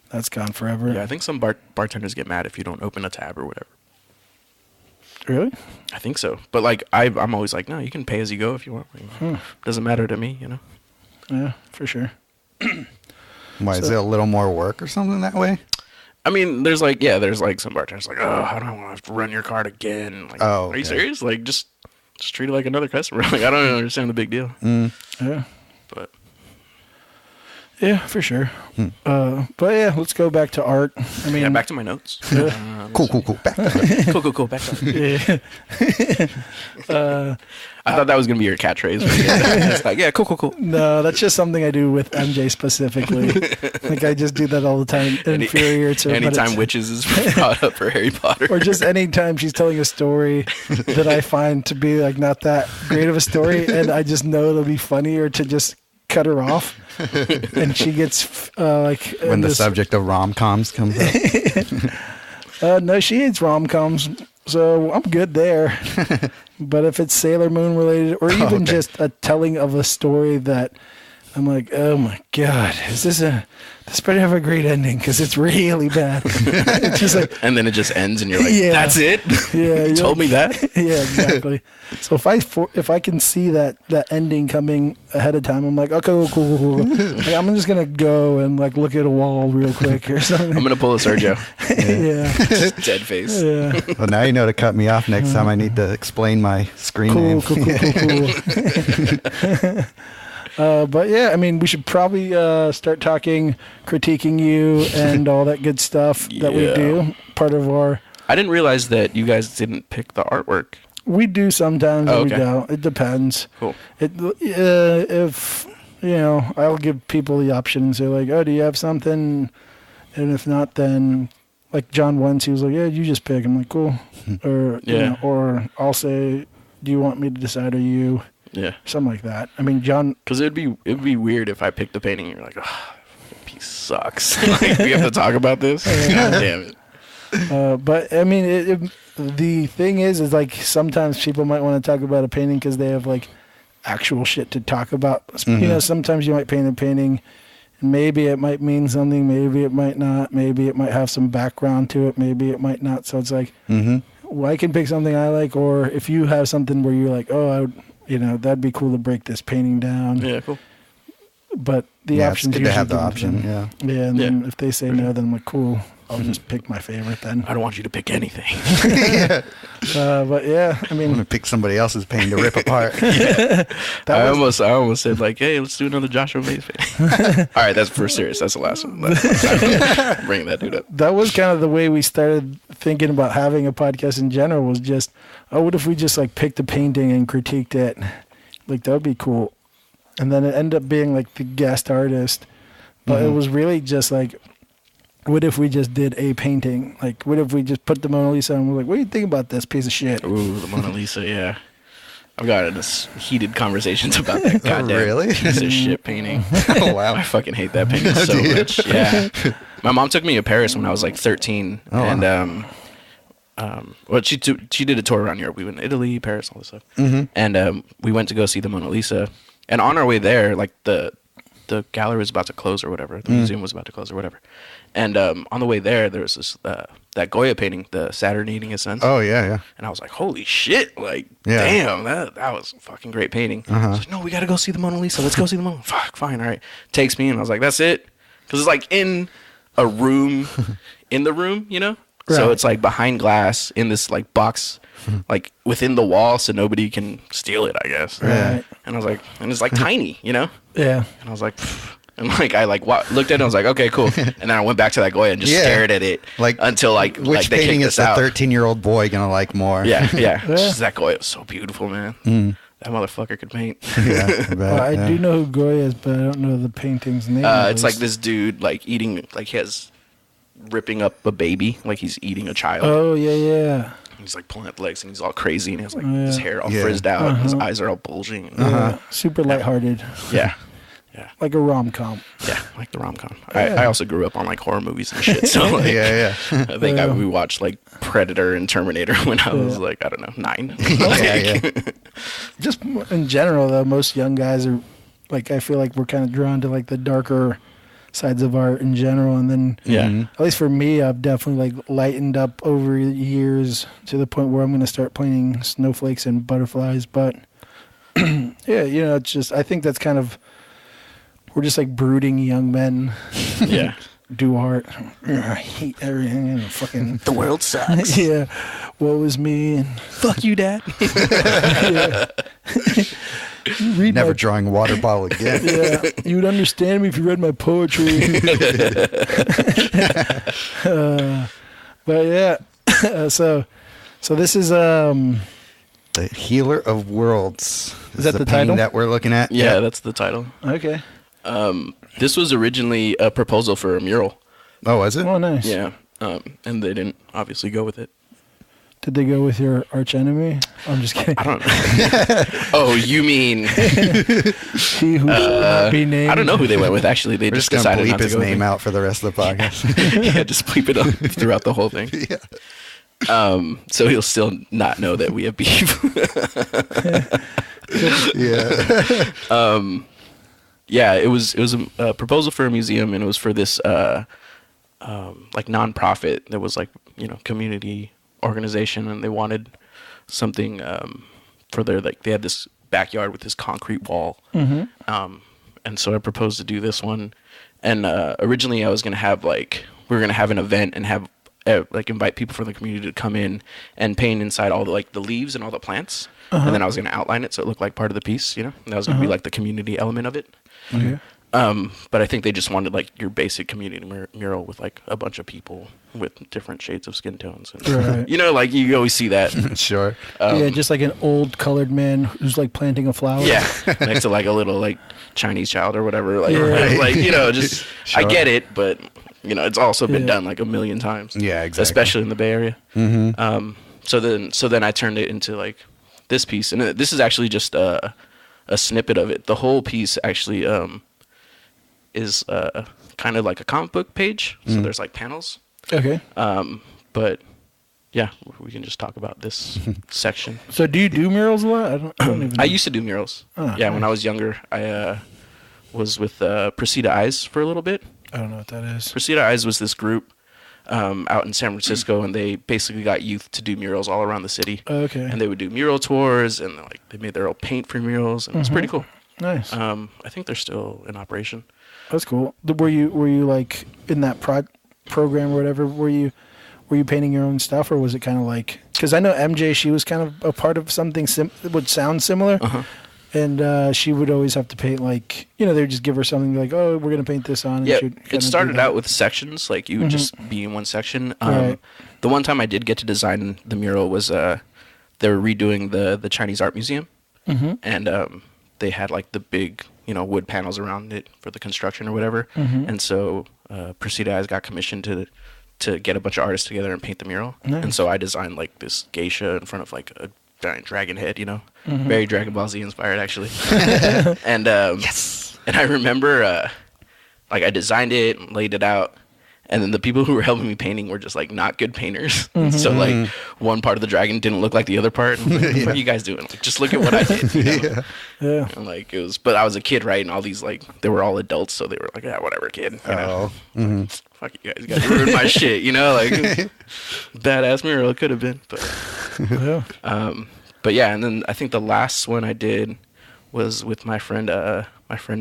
Speaker 3: that's gone forever."
Speaker 1: Yeah, I think some bartenders get mad if you don't open a tab or whatever.
Speaker 3: Really?
Speaker 1: I think so. But like, I'm always like, no, you can pay as you go if you want. Like, doesn't matter to me, you know.
Speaker 3: Yeah, for sure.
Speaker 2: Why is it a little more work or something that way?
Speaker 1: I mean, there's some bartenders like, "Oh, I don't want to have to run your card again." Like, are you serious? Like, just treat it like another customer. Like, I don't understand the big deal.
Speaker 3: Yeah.
Speaker 1: But
Speaker 3: Yeah, for sure. But yeah, let's go back to art. I mean,
Speaker 1: back to my notes.
Speaker 2: Cool. Back to
Speaker 1: Cool. Back to I thought that was gonna be your catchphrase. It's like, yeah, cool.
Speaker 3: No, that's just something I do with MJ specifically. Like I just do that all the time. Inferior to
Speaker 1: anytime witches is brought up for Harry Potter,
Speaker 3: or just anytime she's telling a story that I find to be like not that great of a story, and I just know it'll be funnier to just cut her off, and she gets like
Speaker 2: when the subject of rom-coms comes up.
Speaker 3: No, she hates rom-coms, so I'm good there. But if it's Sailor Moon related, or even just a telling of a story that I'm like, oh my god, this better have a great ending because it's really bad. It's just like,
Speaker 1: and then it just ends, and you're like, that's it.
Speaker 3: Yeah,
Speaker 1: you told me that.
Speaker 3: Yeah, exactly. So if I can see that ending coming ahead of time, I'm like, okay, cool. Like, I'm just gonna go and like look at a wall real quick or something.
Speaker 1: I'm gonna pull a Sergio.
Speaker 3: Yeah.
Speaker 1: Just dead face.
Speaker 3: Yeah.
Speaker 2: Well, now you know to cut me off next time. I need to explain my screen name.
Speaker 3: Cool. But yeah, I mean, we should probably start critiquing you and all that good stuff that we do. Part of our.
Speaker 1: I didn't realize that you guys didn't pick the artwork.
Speaker 3: We do sometimes. We don't. It depends.
Speaker 1: Cool.
Speaker 3: If I'll give people the option and say like, oh, do you have something? And if not, then like John once, he was like, yeah, you just pick. I'm like, cool. Or or I'll say, do you want me to decide or you?
Speaker 1: Yeah,
Speaker 3: something like that. I mean, John,
Speaker 1: because it'd be weird if I picked the painting and you're like, oh, that piece sucks. Like, we have to talk about this. God damn it.
Speaker 3: But I mean, the thing is like sometimes people might want to talk about a painting because they have like actual shit to talk about. Mm-hmm. Sometimes you might paint a painting, and maybe it might mean something, maybe it might not, maybe it might have some background to it, maybe it might not. So it's like, well, I can pick something I like, or if you have something where you're like, oh, I would. That'd be cool to break this painting down.
Speaker 1: Yeah, cool.
Speaker 3: But the option's
Speaker 2: it's good to have the option. Yeah.
Speaker 3: Yeah, and then if they say no, then I'm like, cool. I'll just pick my favorite then.
Speaker 1: I don't want you to pick anything.
Speaker 3: But yeah, I mean,
Speaker 2: I'm gonna pick somebody else's painting to rip apart.
Speaker 1: I almost said like, hey, let's do another Joshua Mays painting. All right, that's for serious. That's the last one. Bring that dude up.
Speaker 3: That was kind of the way we started thinking about having a podcast in general. Was just, oh, what if we just like picked a painting and critiqued it? Like that would be cool. And then it ended up being like the guest artist, but it was really just like, what if we just did a painting? Like, what if we just put the Mona Lisa and we're like, what do you think about this piece of shit?
Speaker 1: Ooh, the Mona Lisa, yeah. I've got heated conversations about that goddamn piece of shit painting.
Speaker 2: Oh, wow.
Speaker 1: I fucking hate that painting so much. Yeah. My mom took me to Paris when I was like 13. Oh, and well, she did a tour around Europe. We went to Italy, Paris, all this stuff. Mm-hmm. And we went to go see the Mona Lisa. And on our way there, like the gallery was about to close or whatever. The museum was about to close or whatever. And on the way there was this that Goya painting, the Saturn Eating His Sons.
Speaker 2: Oh, yeah.
Speaker 1: And I was like, holy shit. Like, damn, that was a fucking great painting. I was like, no, we got to go see the Mona Lisa. Let's go see the Mona Lisa. Fuck, fine, all right. Takes me, and I was like, that's it? Because it's like in a room, in the room, Right. So it's like behind glass in this like box, like within the wall, so nobody can steal it, I guess.
Speaker 3: Right.
Speaker 1: And I was like, and it's like tiny,
Speaker 3: Yeah.
Speaker 1: And I was like, and like I like looked at it and I was like, okay, cool. And then I went back to that Goya and just stared at it like until like
Speaker 2: which
Speaker 1: they
Speaker 2: painting is the
Speaker 1: 13-year-old
Speaker 2: boy gonna like more?
Speaker 1: Yeah. That Goya was so beautiful, man. That motherfucker could paint.
Speaker 3: I do know who Goya is, but I don't know the painting's name.
Speaker 1: It's like this dude like eating, like he has ripping up a baby, like he's eating a child.
Speaker 3: Oh yeah.
Speaker 1: He's like pulling up legs and he's all crazy and he has like his hair all frizzed out and his eyes are all bulging.
Speaker 3: Super lighthearted.
Speaker 1: Yeah.
Speaker 3: Like a rom-com.
Speaker 1: Yeah, like the rom-com. I also grew up on like horror movies and shit. So like, I think we watched like Predator and Terminator when I was like, I don't know, 9.
Speaker 3: Just in general though, most young guys are like, I feel like we're kind of drawn to like the darker sides of art in general, and then at least for me, I've definitely like lightened up over the years to the point where I'm going to start painting snowflakes and butterflies. But it's just, I think that's kind of, we're just like brooding young men. Do art. I hate everything and fucking
Speaker 1: the world sucks.
Speaker 3: Woe is me and
Speaker 1: fuck you, Dad.
Speaker 2: Never drawing a water bottle again.
Speaker 3: Yeah, you would understand me if you read my poetry. But yeah, so this is
Speaker 2: The Healer of Worlds.
Speaker 3: Is that the title
Speaker 2: that we're looking at?
Speaker 1: Yeah, that's the title.
Speaker 3: Okay.
Speaker 1: This was originally a proposal for a mural.
Speaker 2: Oh, was it?
Speaker 3: Oh, nice.
Speaker 1: Yeah, and they didn't obviously go with it.
Speaker 3: Did they go with your arch enemy? I'm just kidding.
Speaker 1: I don't know. Oh, you mean
Speaker 3: he who will not be named?
Speaker 1: I don't know who they went with. Actually, they
Speaker 2: We're
Speaker 1: just
Speaker 2: just gonna
Speaker 1: decided
Speaker 2: bleep
Speaker 1: not to
Speaker 2: his
Speaker 1: go
Speaker 2: name
Speaker 1: with
Speaker 2: out for the rest of the podcast.
Speaker 1: Yeah, just bleep it up throughout the whole thing.
Speaker 2: Yeah.
Speaker 1: So he'll still not know that we have beef.
Speaker 2: Yeah.
Speaker 1: Yeah, it was a proposal for a museum, and it was for this like nonprofit that was like, you know, community organization, and they wanted something for their, like, they had this backyard with this concrete wall. And so I proposed to do this one, and originally I was gonna have we were gonna have an event and have like invite people from the community to come in and paint inside all the, like, the leaves and all the plants, and then I was gonna outline it so it looked like part of the piece, you know, and that was gonna be like the community element of it.
Speaker 3: Okay.
Speaker 1: But I think they just wanted like your basic community mural with like a bunch of people with different shades of skin tones. And,
Speaker 3: Right.
Speaker 1: you know, like you always see that.
Speaker 2: Sure.
Speaker 3: Yeah, just like an old colored man who's like planting a flower.
Speaker 1: Yeah, next to like a little like Chinese child or whatever. Like,
Speaker 3: Yeah.
Speaker 1: like, you know, just I
Speaker 2: Sure.
Speaker 1: get it, but you know, it's also been
Speaker 3: Yeah.
Speaker 1: done like a million times.
Speaker 2: Yeah, exactly.
Speaker 1: Especially in the Bay Area.
Speaker 2: Mm-hmm.
Speaker 1: So then I turned it into like this piece, and this is actually just a snippet of it. The whole piece actually is kind of like a comic book page. So there's like panels.
Speaker 3: Okay.
Speaker 1: But yeah, we can just talk about this section.
Speaker 3: So do you do murals a lot? I don't even know.
Speaker 1: I used to do murals.
Speaker 3: Oh,
Speaker 1: yeah, when I
Speaker 3: nice.
Speaker 1: was younger, I was with Precita Eyes for a little bit.
Speaker 3: I don't know what that is.
Speaker 1: Precita Eyes was this group out in San Francisco, and they basically got youth to do murals all around the city.
Speaker 3: Okay.
Speaker 1: And they would do mural tours, and like they made their own paint-free murals, and it was pretty cool.
Speaker 3: Nice.
Speaker 1: I think they're still in operation.
Speaker 3: That's cool. Were you like in that program or whatever? Were you painting your own stuff, or was it kind of like? Because I know MJ, she was kind of a part of something that would sound similar, and she would always have to paint, like, you know, they would just give her something like, oh, we're gonna paint this on. And
Speaker 1: Yeah,
Speaker 3: she would
Speaker 1: it
Speaker 3: kinda
Speaker 1: started
Speaker 3: do that.
Speaker 1: out with sections, like you would just be in one section.
Speaker 3: Right.
Speaker 1: The one time I did get to design the mural was they were redoing the Chinese Art Museum, and they had like the big, you know, wood panels around it for the construction or whatever, and so Precita Eyes got commissioned to get a bunch of artists together and paint the mural.
Speaker 3: Nice.
Speaker 1: And so I designed like this geisha in front of like a giant dragon head, you know, very Dragon Ball Z inspired actually. And yes, and I remember like I designed it and laid it out, and then the people who were helping me painting were just like not good painters. So like one part of the dragon didn't look like the other part. And I was like, what are you guys doing? Like, just look at what I did. You know?
Speaker 3: Yeah.
Speaker 1: And like it was, but I was a kid, right? And all these like they were all adults, so they were like, yeah, whatever, kid. You know? Fuck you guys ruined my shit. You know, like badass mural it could have been, but
Speaker 3: Yeah.
Speaker 1: but yeah. And then I think the last one I did was with my friend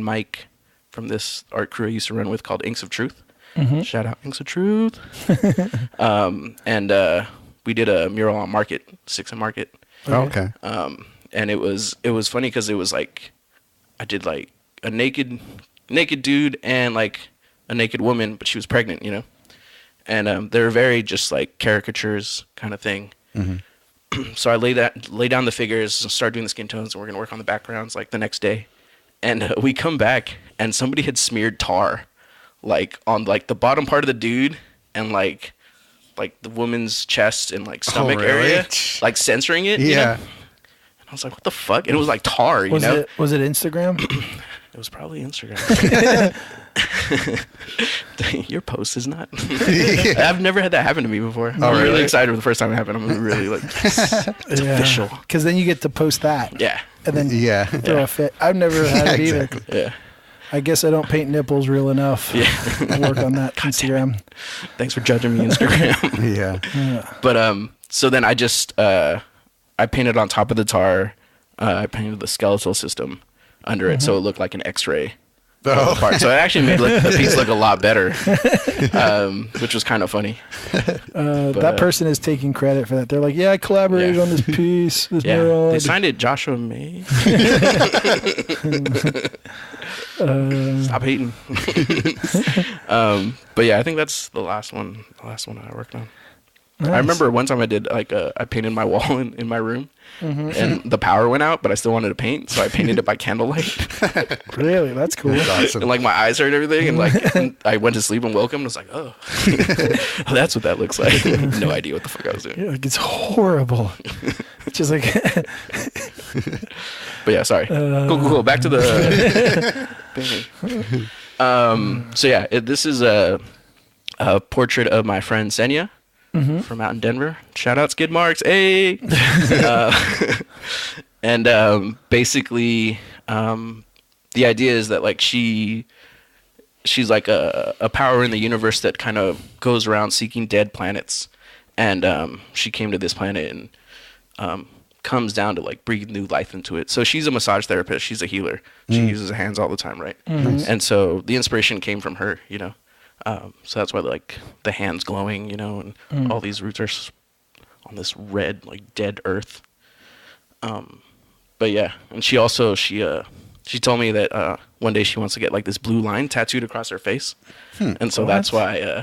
Speaker 1: Mike from this art crew I used to run with called Inks of Truth. Shout out Inks of Truth. And we did a mural on Market, 6 and Market.
Speaker 2: Okay.
Speaker 1: And it was funny because it was like I did like a naked dude and like a naked woman, but she was pregnant, you know. And they were very just like caricatures kind of thing. So I lay down the figures and started doing the skin tones, and we're gonna work on the backgrounds like the next day. And we come back, and somebody had smeared tar, like on like the bottom part of the dude, and like the woman's chest and like stomach area, like censoring it. You know? And I was like, "What the fuck?" And it was like tar. You know?
Speaker 3: Was it Instagram?
Speaker 1: It was probably Instagram. Your post is not. I've never had that happen to me before. I'm really excited for the first time it happened. I'm really like, yes, it's official.
Speaker 3: Because then you get to post that.
Speaker 1: Yeah.
Speaker 3: And then throw a fit. I've never had it either.
Speaker 1: Yeah.
Speaker 3: I guess I don't paint nipples real enough.
Speaker 1: Yeah.
Speaker 3: I'll work on that Instagram.
Speaker 1: Thanks for judging me, Instagram.
Speaker 2: Yeah.
Speaker 1: But so then I just I painted on top of the tar. I painted the skeletal system under it, so it looked like an X-ray. apart. So it actually made the piece look a lot better, which was kind of funny.
Speaker 3: That person is taking credit for that. They're like, yeah, I collaborated on this piece. This mural.
Speaker 1: They signed it Joshua May. Stop hating. But yeah, I think that's the last one I worked on. Nice. I remember one time I did I painted my wall in my room, and the power went out, but I still wanted to paint, so I painted it by candlelight.
Speaker 3: Really, that's cool.
Speaker 2: That's awesome.
Speaker 1: And my eyes hurt and everything, and I went to sleep and woke up and was like, oh, that's what that looks like. No idea what the fuck I was doing.
Speaker 3: Yeah, it's horrible. It's just like.
Speaker 1: But yeah, sorry. Cool. Back to the painting. So yeah, this is a portrait of my friend Senya. From out in Denver. Shout out Skid Marks. Hey. And basically the idea is that she's like a power in the universe that kind of goes around seeking dead planets, and she came to this planet and comes down to breathe new life into it. So she's a massage therapist, she's a healer, she uses her hands all the time, right? And so the inspiration came from her, so that's why the hands glowing, and all these roots are on this red dead earth. But yeah, and she told me that one day she wants to get this blue line tattooed across her face, and so that's why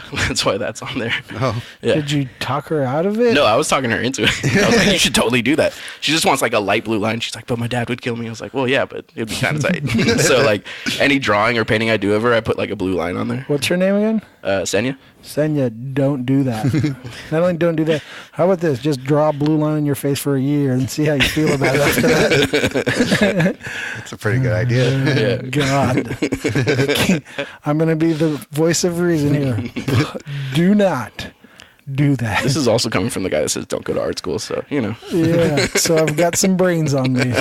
Speaker 1: that's on there.
Speaker 2: Oh,
Speaker 1: yeah.
Speaker 3: Did you talk her out of it?
Speaker 1: No, I was talking her into it. I was like, you should totally do that. She just wants a light blue line. She's like, but my dad would kill me. I was like, well, yeah, but it'd be kind of tight. So any drawing or painting I do of her, I put a blue line on there.
Speaker 3: What's her name again?
Speaker 1: Senya.
Speaker 3: Senya, don't do that. Not only don't do that, how about this? Just draw a blue line in your face for a year and see how you feel about it after that.
Speaker 2: That's a pretty good idea.
Speaker 3: God. I'm going to be the voice of reason here. Do not do that.
Speaker 1: This is also coming from the guy that says don't go to art school, so,
Speaker 3: Yeah, so I've got some brains on me.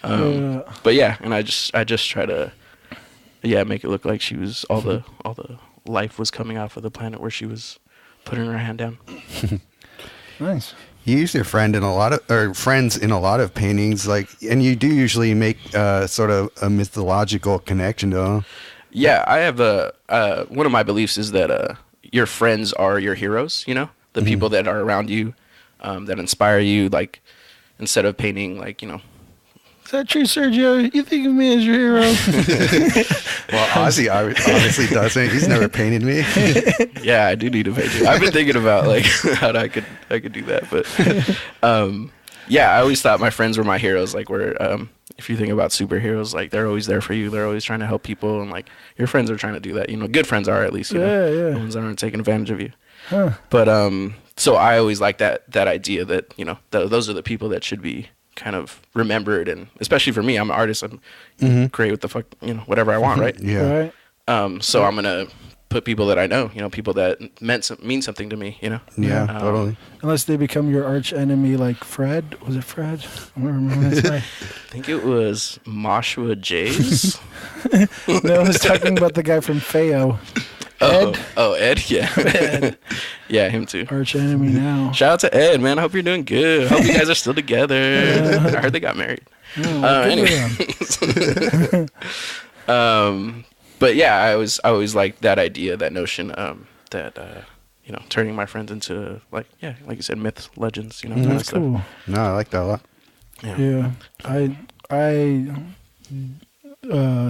Speaker 1: But yeah, and I just try to make it look like she was all the life was coming off of the planet where she was putting her hand down.
Speaker 3: Nice.
Speaker 2: You use your friends in a lot of paintings, and you do usually make sort of a mythological connection to them.
Speaker 1: Yeah, I have one of my beliefs is that your friends are your heroes. The people that are around you, that inspire you. Instead of painting,
Speaker 3: Is that true, Sergio? You think of me as your hero?
Speaker 2: Well, Ozzy obviously doesn't. He's never painted me.
Speaker 1: Yeah, I do need to paint you. I've been thinking about how I could do that, but yeah, I always thought my friends were my heroes. If you think about superheroes, they're always there for you. They're always trying to help people, and your friends are trying to do that. Good friends are, at least. The ones that aren't taking advantage of you.
Speaker 3: Huh.
Speaker 1: But so I always like that idea that those are the people that should be kind of remembered, and especially for me, I'm an artist. I'm create what the fuck whatever I want, right?
Speaker 2: Yeah.
Speaker 3: Right.
Speaker 1: So I'm gonna put people that I know, people that mean something to me,
Speaker 2: Yeah, totally.
Speaker 3: Unless they become your arch enemy, like Fred. Was it Fred? I don't remember his name.
Speaker 1: I think it was Moshua Jays.
Speaker 3: No, I was talking about the guy from Feo. Ed?
Speaker 1: Oh, Ed? Yeah.
Speaker 3: Ed.
Speaker 1: Yeah, him too.
Speaker 3: Arch enemy now.
Speaker 1: Shout out to Ed, man. I hope you're doing good. Hope you guys are still together. I heard they got married. Anyway. But yeah, I always liked that idea, that notion that turning my friends into like you said, myths, legends,
Speaker 3: That's cool.
Speaker 2: No, I like that a lot.
Speaker 3: Yeah. I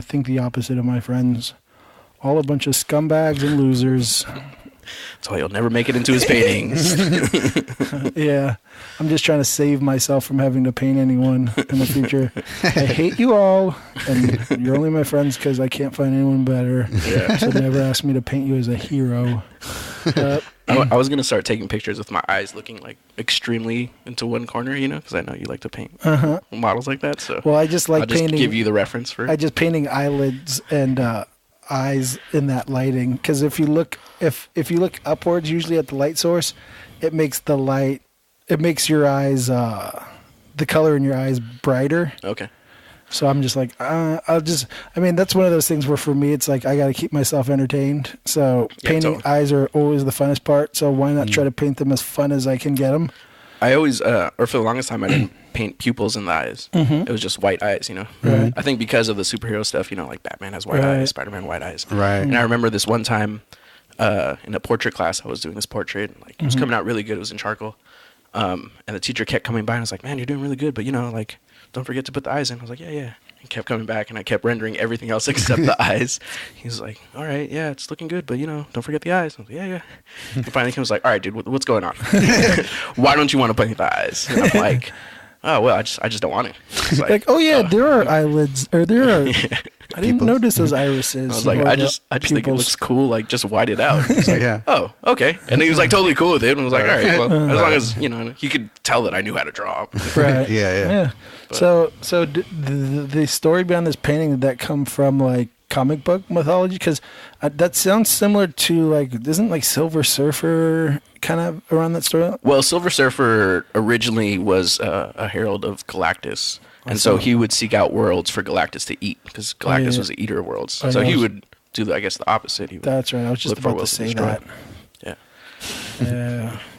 Speaker 3: think the opposite of my friends. All a bunch of scumbags and losers.
Speaker 1: That's why he'll never make it into his paintings.
Speaker 3: Yeah. I'm just trying to save myself from having to paint anyone in the future. I hate you all, and you're only my friends because I can't find anyone better.
Speaker 1: Yeah.
Speaker 3: So never ask me to paint you as a hero.
Speaker 1: I was going to start taking pictures with my eyes looking extremely into one corner, because I know you like to paint models like that. So
Speaker 3: well, I just like
Speaker 1: I'll just
Speaker 3: painting.
Speaker 1: Give you the reference for it.
Speaker 3: I just painting eyelids and eyes in that lighting, because if you look upwards, usually at the light source, it makes your eyes the color in your eyes brighter.
Speaker 1: Okay.
Speaker 3: So I'm just like that's one of those things where for me it's like I got to keep myself entertained. So painting eyes are always the funnest part. So why not try to paint them as fun as I can get them?
Speaker 1: I always, or for the longest time, I didn't paint pupils in the eyes. It was just white eyes, you know.
Speaker 3: Right.
Speaker 1: I think because of the superhero stuff, you know, like Batman has white eyes, Spider-Man white eyes.
Speaker 2: Right.
Speaker 1: And I remember this one time in a portrait class, I was doing this portrait. Like it was coming out really good. It was in charcoal. And the teacher kept coming by and I was like, man, you're doing really good, but you know, like, don't forget to put the eyes in. I was like, yeah. He kept coming back and I kept rendering everything else except the eyes. He was like, all right, yeah, it's looking good, but you know, don't forget the eyes. I was like, yeah. And finally he was like, all right, dude, what's going on? Why don't you want to paint the eyes? And I'm like, oh, well, I just don't want to.
Speaker 3: Like, oh yeah, there are eyelids, or there are. I didn't notice those irises.
Speaker 1: I was like, I just think it looks cool. Like, just white it out. He's like,
Speaker 2: Yeah.
Speaker 1: oh, okay. And he was like totally cool with it. And was like, all right, well, as long as, you know, he could tell that I knew how to draw.
Speaker 3: Right.
Speaker 2: Yeah.
Speaker 3: So the story behind this painting, did that come from like comic book mythology? Because that sounds similar to like, isn't like Silver Surfer kind of around that story?
Speaker 1: Well, Silver Surfer originally was a herald of Galactus. And so he would seek out worlds for Galactus to eat, because Galactus was an eater of worlds. So he would do, the opposite. He would
Speaker 3: That's right. I was just about to say that.
Speaker 1: Yeah.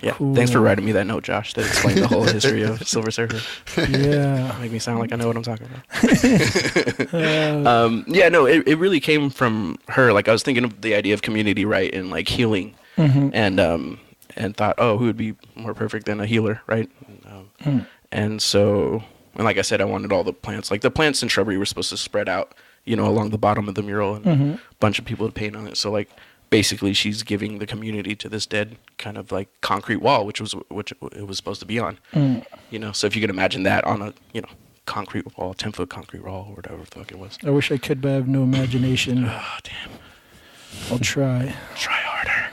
Speaker 1: Yeah.
Speaker 3: Cool.
Speaker 1: Thanks for writing me that note, Josh, that explained the whole history of Silver Surfer.
Speaker 3: Yeah.
Speaker 1: Make me sound like I know what I'm talking about. Yeah, no, it really came from her. Like, I was thinking of the idea of community, right, and like healing, and thought, oh, who would be more perfect than a healer, right? And so, and like I said, I wanted all the plants. Like, the plants and shrubbery were supposed to spread out, you know, along the bottom of the mural, and a bunch of people to paint on it. So, like, basically, she's giving the community to this dead kind of like concrete wall, which it was supposed to be on. You know, so if you could imagine that on a, you know, concrete wall, 10-foot concrete wall, or whatever the fuck it was.
Speaker 3: I wish I could, but I have no imagination.
Speaker 1: Oh, damn.
Speaker 3: I'll try.
Speaker 1: Try harder.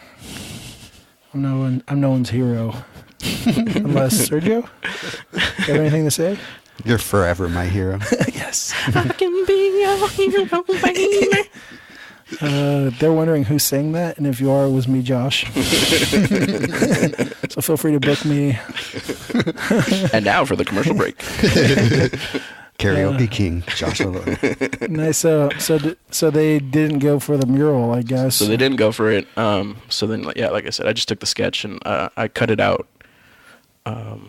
Speaker 3: I'm no one's hero. Unless Sergio, you have anything to say?
Speaker 2: You're forever my hero.
Speaker 3: Yes.
Speaker 1: I can be your hero, baby.
Speaker 3: They're wondering who sang that, and if you are, it was me, Josh. So feel free to book me.
Speaker 1: And now for the commercial break.
Speaker 2: Karaoke King, Josh Malone.
Speaker 3: Nice. So they didn't go for the mural, I guess.
Speaker 1: So they didn't go for it. So then, yeah, like I said, I just took the sketch and I cut it out.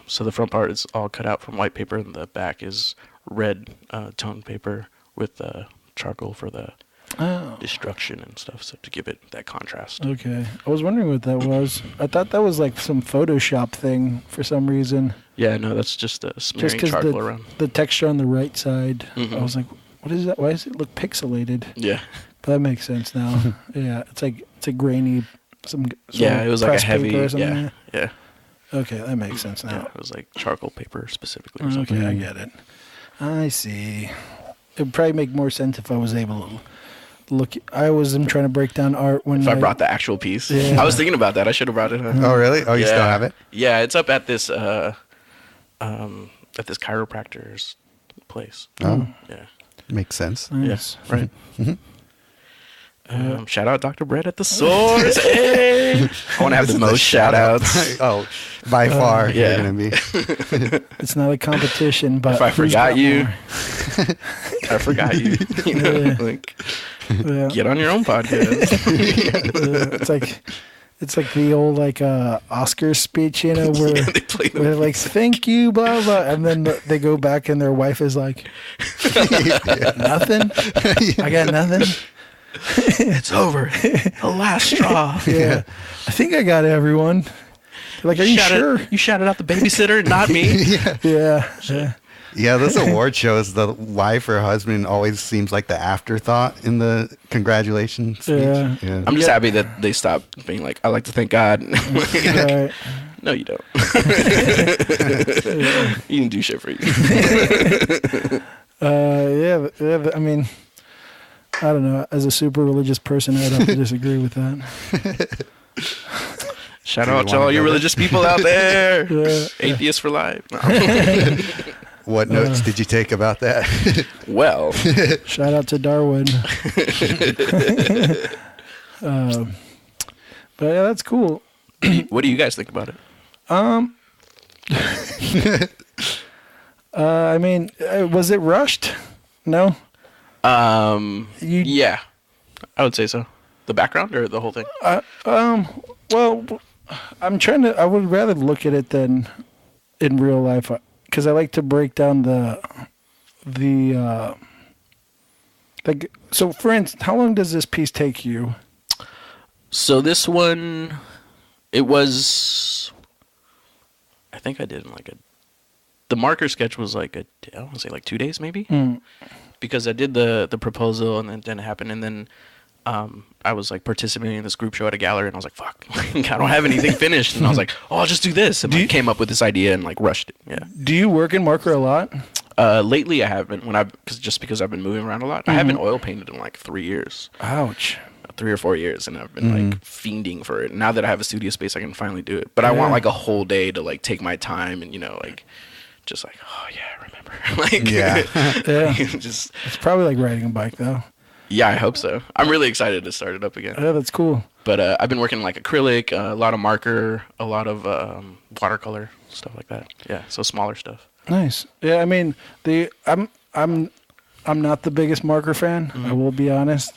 Speaker 1: So the front part is all cut out from white paper, and the back is red toned paper with charcoal for the destruction and stuff, so to give it that contrast.
Speaker 3: Okay. I was wondering what that was. I thought that was like some Photoshop thing for some reason.
Speaker 1: Yeah, no, that's just smearing charcoal around.
Speaker 3: The texture on the right side, I was like, what is that? Why does it look pixelated?
Speaker 1: Yeah.
Speaker 3: But that makes sense now. Yeah, it's a grainy,
Speaker 1: it was like a heavy, yeah.
Speaker 3: Okay, that makes sense now.
Speaker 1: Yeah, it was like charcoal paper specifically. Or
Speaker 3: Okay, I get it. I see. It would probably make more sense if I was able to look. I was trying to break down art when
Speaker 1: I brought the actual piece.
Speaker 3: Yeah.
Speaker 1: I was thinking about that. I should have brought it.
Speaker 2: Oh, really? Oh, you still have it?
Speaker 1: Yeah, it's up at this chiropractor's place.
Speaker 2: Oh,
Speaker 1: yeah,
Speaker 2: makes sense.
Speaker 3: Nice.
Speaker 1: Yeah, right. Shout out Dr. Brett at the Source. Hey! I want to have the most shout outs.
Speaker 2: Oh, by far,
Speaker 1: yeah.
Speaker 2: you're going to be.
Speaker 3: It's not a competition, but
Speaker 1: if I forgot you,
Speaker 3: more?
Speaker 1: I forgot you. You know, like, get on your own podcast.
Speaker 3: It's like the old Oscar speech, you know, where they're like, "Thank you, blah blah," and then they go back and their wife is like, "Nothing. I got nothing."
Speaker 1: It's over. The last straw.
Speaker 3: Yeah. I think I got everyone. They're like, are you sure?
Speaker 1: You shouted out the babysitter, not me.
Speaker 3: Yeah.
Speaker 2: Yeah, this award shows the wife or husband always seems like the afterthought in the congratulations speech.
Speaker 3: Yeah.
Speaker 1: I'm just happy that they stopped being like, I like to thank God.
Speaker 3: Right.
Speaker 1: No, you don't. You didn't do shit for you.
Speaker 3: Yeah, I mean, I don't know. As a super religious person, I'd have to disagree with that.
Speaker 1: Shout out to all you religious people out there. Atheists for life. No.
Speaker 2: What notes did you take about that?
Speaker 1: Well.
Speaker 3: Shout out to Darwin. But yeah, that's cool.
Speaker 1: What do you guys think about it?
Speaker 3: I mean, was it rushed? No?
Speaker 1: Yeah, I would say so. The background or the whole thing?
Speaker 3: Well, I would rather look at it than in real life, because I like to break down like, so for instance, how long does this piece take you?
Speaker 1: So this one, it was, I think I did in like the marker sketch was like I want to say like 2 days maybe, because I did the proposal and then it didn't happen, and then I was like participating in this group show at a gallery, and I was like, fuck, I don't have anything finished, and I was like, oh, I'll just do this, and came up with this idea and like rushed it. Yeah.
Speaker 3: Do you work in marker a lot?
Speaker 1: Lately I haven't, because I've been moving around a lot. I haven't oil painted in like 3 years.
Speaker 3: Ouch.
Speaker 1: 3 or 4 years, and I've been like fiending for it. Now that I have a studio space, I can finally do it. But I want like a whole day to like take my time and like just like, oh yeah, I remember. Like
Speaker 3: yeah.
Speaker 1: Just
Speaker 3: it's probably like riding a bike though.
Speaker 1: Yeah, I hope so. I'm really excited to start it up again.
Speaker 3: Yeah, that's cool. But
Speaker 1: I've been working like acrylic, a lot of marker, a lot of watercolor, stuff like that. Yeah, so smaller stuff.
Speaker 3: Nice. Yeah, I mean, I'm not the biggest marker fan. I will be honest.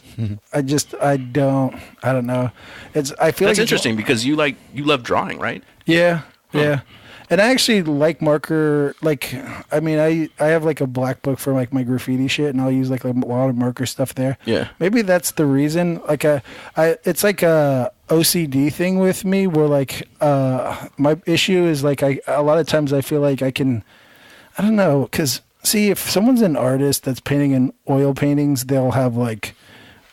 Speaker 3: I don't know. I feel
Speaker 1: that's
Speaker 3: like
Speaker 1: interesting because you love drawing, right?
Speaker 3: Yeah. Yeah. And I actually like marker. Like, I mean, I have like a black book for like my graffiti shit, and I'll use like a lot of marker stuff there.
Speaker 1: Yeah.
Speaker 3: Maybe that's the reason. Like, it's like a OCD thing with me, where like my issue is like a lot of times I feel like I don't know, because see, if someone's an artist that's painting in oil paintings, they'll have like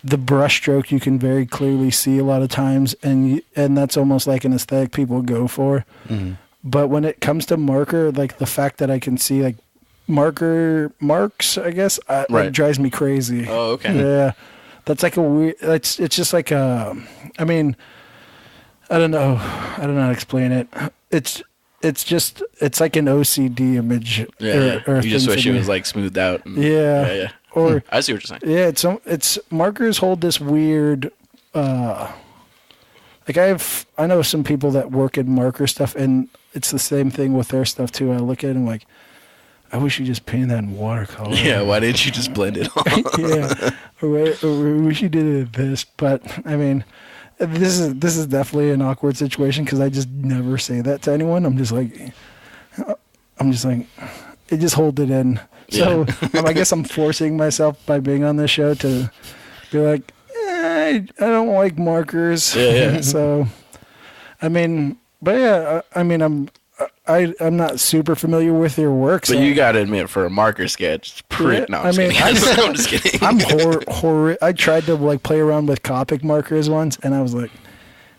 Speaker 3: the brush stroke you can very clearly see a lot of times, and that's almost like an aesthetic people go for. But when it comes to marker, like the fact that I can see like marker marks, I guess, it drives me crazy.
Speaker 1: Oh, okay.
Speaker 3: Yeah. That's like a weird, it's just like I mean, I don't know how to explain it. It's like an OCD image.
Speaker 1: Yeah.
Speaker 3: Or
Speaker 1: you just wish it was like smoothed out.
Speaker 3: Yeah. Or
Speaker 1: I see what you're saying.
Speaker 3: Yeah. It's markers hold this weird, like I know some people that work in marker stuff, and it's the same thing with their stuff too. I look at it and I'm like, I wish you just painted that in watercolor.
Speaker 1: Yeah, why didn't you just blend it all?
Speaker 3: Yeah, or I wish you did it at this. But I mean, this is definitely an awkward situation because I just never say that to anyone. I'm just like, it just hold it in. So I guess I'm forcing myself by being on this show to be like, I don't like markers.
Speaker 1: Yeah.
Speaker 3: So, I mean, but yeah, I mean, I'm not super familiar with your work.
Speaker 1: But you got to admit, for a marker sketch, it's pretty.
Speaker 3: Yeah,
Speaker 1: no, I'm just kidding.
Speaker 3: I'm horror. I tried to like play around with Copic markers once, and I was like,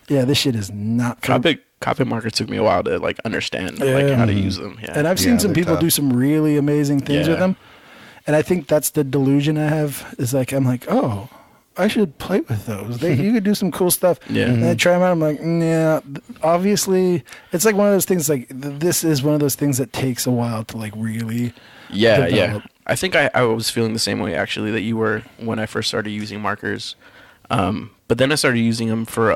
Speaker 3: yeah, this shit is not fun.
Speaker 1: Copic markers took me a while to like understand like how to use them. Yeah.
Speaker 3: And I've seen some people do some really amazing things with them, and I think that's the delusion I have. Is like I'm like, oh, I should play with those. You could do some cool stuff.
Speaker 1: Yeah.
Speaker 3: And I try them out. I'm like, yeah. Obviously, it's like one of those things. Like this is one of those things that takes a while to like really.
Speaker 1: Yeah,
Speaker 3: develop.
Speaker 1: yeah. I think I was feeling the same way actually that you were when I first started using markers. But then I started using them for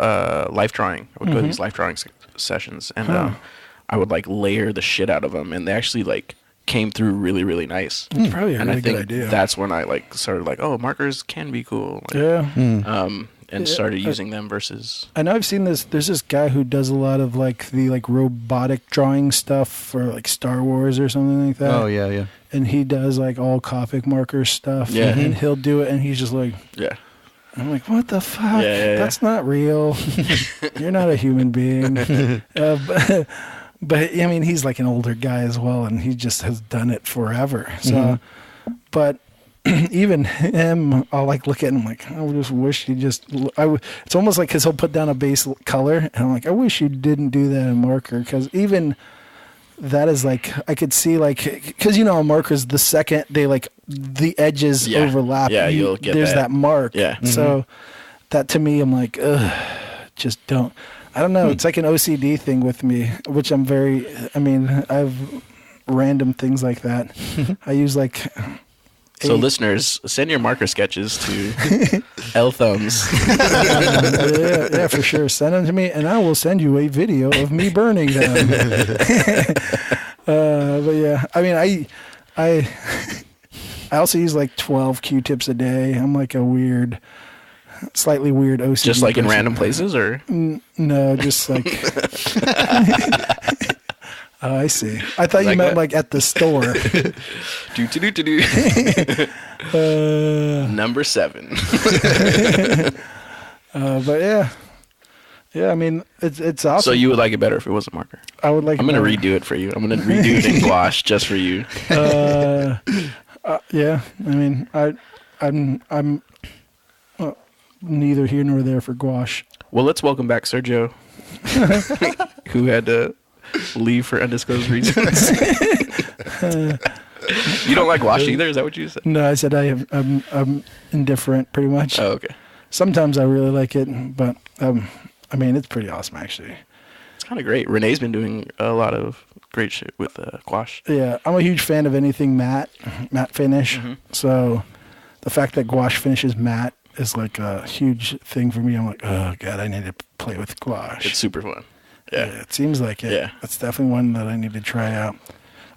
Speaker 1: life drawing. I would go to these life drawing sessions, and I would like layer the shit out of them, and they actually like came through really, really nice.
Speaker 3: It's probably a
Speaker 1: and
Speaker 3: really
Speaker 1: I think
Speaker 3: good idea.
Speaker 1: that's when I like started like, oh, markers can be cool. Like, and started using them versus.
Speaker 3: I know I've seen this. There's this guy who does a lot of like the like robotic drawing stuff for like Star Wars or something like that.
Speaker 2: Oh yeah.
Speaker 3: And he does like all Copic marker stuff.
Speaker 1: Yeah.
Speaker 3: And he'll do it, and he's just like,
Speaker 1: yeah.
Speaker 3: I'm like, what the fuck?
Speaker 1: Yeah.
Speaker 3: That's not real. You're not a human being. But I mean, he's like an older guy as well, and he just has done it forever. So, but even him, I'll like look at him like, I just wish he just. It's almost like because he'll put down a base color, and I'm like, I wish you didn't do that in marker, because even that is like I could see like because markers the second they like the edges overlap,
Speaker 1: you'll get
Speaker 3: there's that mark.
Speaker 1: Yeah.
Speaker 3: So that to me, I'm like, ugh, just don't. I don't know. It's like an OCD thing with me, which I have random things like that. I use like.
Speaker 1: So listeners, send your marker sketches to L Thumbs.
Speaker 3: Yeah, for sure. Send them to me, and I will send you a video of me burning them. But yeah, I mean, I also use like 12 Q-tips a day. I'm like a slightly weird OCD.
Speaker 1: Just like
Speaker 3: person.
Speaker 1: in random places, or
Speaker 3: no, just like Oh, I see. I thought you meant like at the store.
Speaker 1: Number 7.
Speaker 3: But yeah. Yeah, I mean, it's awesome.
Speaker 1: So you would like it better if it wasn't marker?
Speaker 3: I would like.
Speaker 1: I'm gonna redo it for you. I'm gonna redo it in gouache just for you.
Speaker 3: Yeah, I mean, I'm neither here nor there for gouache.
Speaker 1: Well, let's welcome back Sergio, who had to leave for undisclosed reasons. You don't like gouache either? Is that what you said?
Speaker 3: No, I said I'm indifferent, pretty much.
Speaker 1: Oh, okay.
Speaker 3: Sometimes I really like it, but I mean, it's pretty awesome, actually.
Speaker 1: It's kind of great. Renee's been doing a lot of great shit with gouache.
Speaker 3: Yeah, I'm a huge fan of anything matte finish. Mm-hmm. So the fact that gouache finishes matte is like a huge thing for me. I'm like, oh, God, I need to play with gouache.
Speaker 1: It's super fun. Yeah,
Speaker 3: it seems like it.
Speaker 1: Yeah.
Speaker 3: It's definitely one that I need to try out.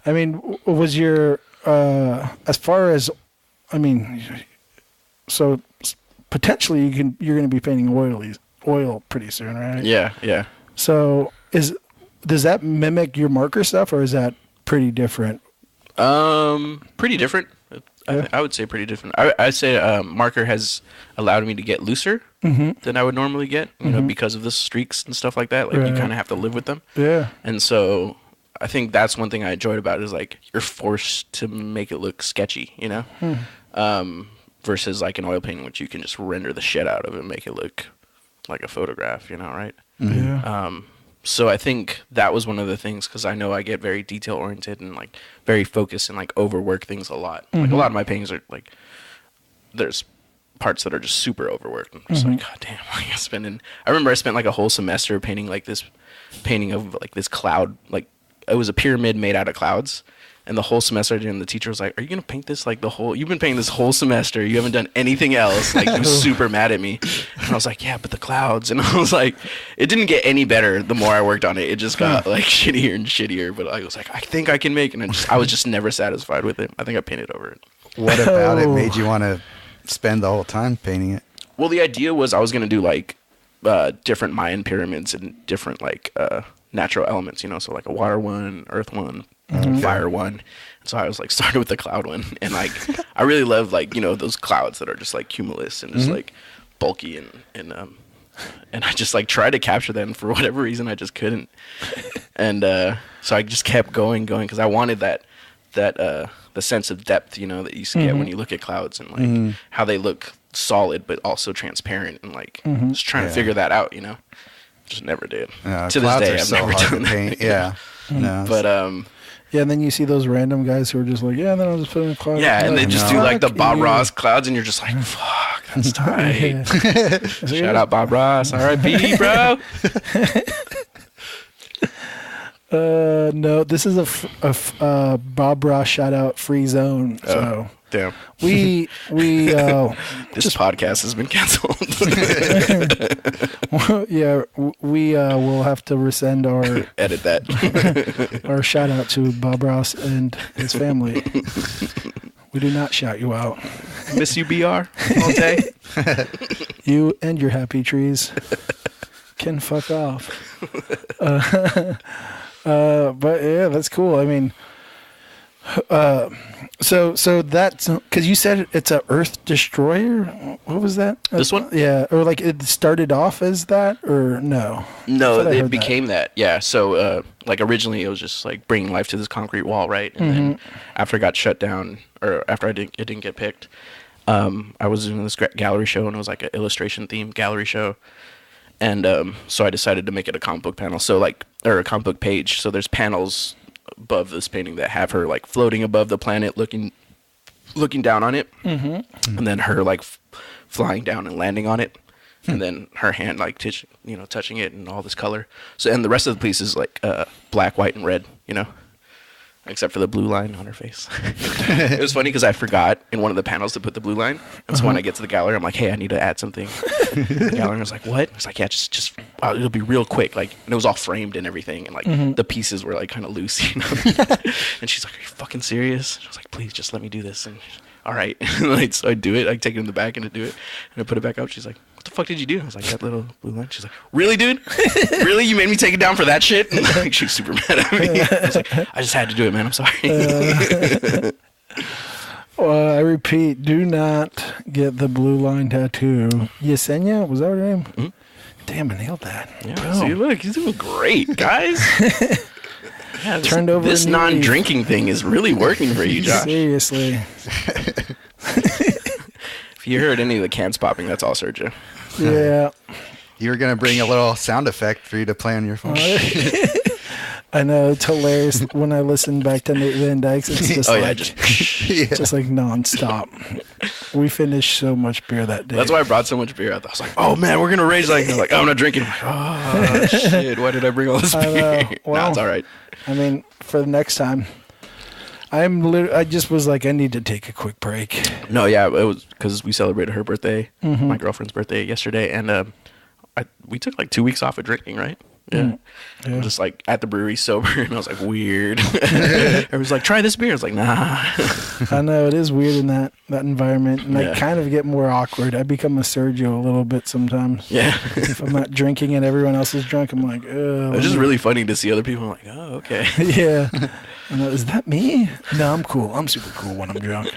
Speaker 3: I mean, was your, as far as, I mean, so potentially you're going to be painting oil pretty soon, right?
Speaker 1: Yeah, yeah.
Speaker 3: So does that mimic your marker stuff, or is that pretty different?
Speaker 1: Pretty different. Yeah. I would say pretty different. I'd say marker has allowed me to get looser than I would normally get, you know, because of the streaks and stuff like that. Like you kind of have to live with them.
Speaker 3: Yeah.
Speaker 1: And so I think that's one thing I enjoyed about it is like you're forced to make it look sketchy, you know, versus like an oil painting, which you can just render the shit out of and make it look like a photograph, you know, right?
Speaker 3: Yeah.
Speaker 1: So I think that was one of the things, because I know I get very detail oriented and like very focused and like overwork things a lot. Like a lot of my paintings are like, there's parts that are just super overworked. I'm just like, God damn, I remember I spent like a whole semester painting like this painting of like this cloud, like it was a pyramid made out of clouds. And the whole semester, and the teacher was like, "Are you gonna paint this like you've been painting this whole semester? You haven't done anything else." Like, he was super mad at me, and I was like, "Yeah, but the clouds." And I was like, it didn't get any better the more I worked on it. It just got like shittier and shittier. But I was like, I think I can make, and I was just never satisfied with it. I think I painted over it.
Speaker 2: What about it made you want to spend the whole time painting it?
Speaker 1: Well, the idea was I was gonna do like different Mayan pyramids and different like natural elements, you know, so like a water one, earth one. Fire one. So I was like started with the cloud one, and like I really love like, you know, those clouds that are just like cumulus and just like bulky and I just like tried to capture them. For whatever reason I just couldn't, and so I just kept going because I wanted that the sense of depth, you know, that you get when you look at clouds, and like how they look solid but also transparent, and like just trying to figure that out, you know. Just never did. To this day I've never done that.
Speaker 2: Yeah. No.
Speaker 1: But
Speaker 3: yeah, and then you see those random guys who are just like, yeah, and then I'll just put in a cloud.
Speaker 1: Yeah, and they just do like the Bob Ross clouds, and you're just like, fuck, that's tight. Shout out Bob Ross, R.I.P., bro.
Speaker 3: No, this is a Bob Ross shout out free zone. So
Speaker 1: damn,
Speaker 3: we
Speaker 1: this podcast has been canceled.
Speaker 3: Yeah, we will have to rescind our
Speaker 1: edit that
Speaker 3: our shout out to Bob Ross and his family. We do not shout you out.
Speaker 1: Miss you, BR, all day.
Speaker 3: You and your happy trees can fuck off. But yeah, that's cool. I mean, so that's because you said it's a Earth Destroyer. What was that?
Speaker 1: This one?
Speaker 3: Yeah, or like it started off as that, or no?
Speaker 1: No, it became that. Yeah. So like originally it was just like bringing life to this concrete wall, right? And then after it got shut down, or after it didn't get picked, I was doing this gallery show, and it was like an illustration themed gallery show. And so I decided to make it a comic book panel, or a comic book page. So there's panels above this painting that have her like floating above the planet, looking down on it, and then her like flying down and landing on it, and then her hand like touching it, and all this color. So, and the rest of the piece is like black, white, and red, you know, except for the blue line on her face. It was funny because I forgot in one of the panels to put the blue line. And so when I get to the gallery, I'm like, hey, I need to add something. The gallery was like, what? I was like, yeah, just it'll be real quick. Like, and it was all framed and everything. And like the pieces were like kind of loose, you know? And she's like, are you fucking serious? I was like, please just let me do this. And all right. Like, so I do it. I take it in the back and I do it. And I put it back up. She's like, what the fuck did you do? I was like, that little blue line. She's like, really, dude? Really? You made me take it down for that shit? And like, she's super mad at me. I was like, I just had to do it, man. I'm sorry.
Speaker 3: Well, I repeat, do not get the blue line tattoo. Yesenia, was that her name? Mm-hmm. Damn, I nailed that.
Speaker 1: Yeah, see, look, he's doing great, guys. Yeah,
Speaker 3: Turned over.
Speaker 1: This non-drinking thing is really working for you, Josh.
Speaker 3: Seriously.
Speaker 1: If you heard any of the cans popping, that's all Sergio.
Speaker 3: Yeah.
Speaker 2: You were going to bring a little sound effect for you to play on your phone.
Speaker 3: I know, it's hilarious when I listen back to Nate Van Dyke's. It's just just like nonstop. We finished so much beer that day.
Speaker 1: That's why I brought so much beer. I was like, oh man, we're gonna rage. Like, oh, I'm not drinking. I'm like, oh shit, why did I bring all this beer?
Speaker 3: Well,
Speaker 1: nah, it's all right.
Speaker 3: I mean, for the next time, I just was like, I need to take a quick break.
Speaker 1: No, yeah, it was because we celebrated her birthday, my girlfriend's birthday yesterday, and we took like 2 weeks off of drinking, right? Yeah. I'm just like at the brewery sober, and I was like, weird. Everyone's like, try this beer. I was like, nah.
Speaker 3: I know, it is weird in that environment, and I kind of get more awkward. I become a Sergio a little bit sometimes.
Speaker 1: Yeah.
Speaker 3: If I'm not drinking and everyone else is drunk, I'm like, oh.
Speaker 1: It's just really funny to see other people. I'm like, oh, okay.
Speaker 3: Yeah. And is that me? No, I'm cool. I'm super cool when I'm drunk.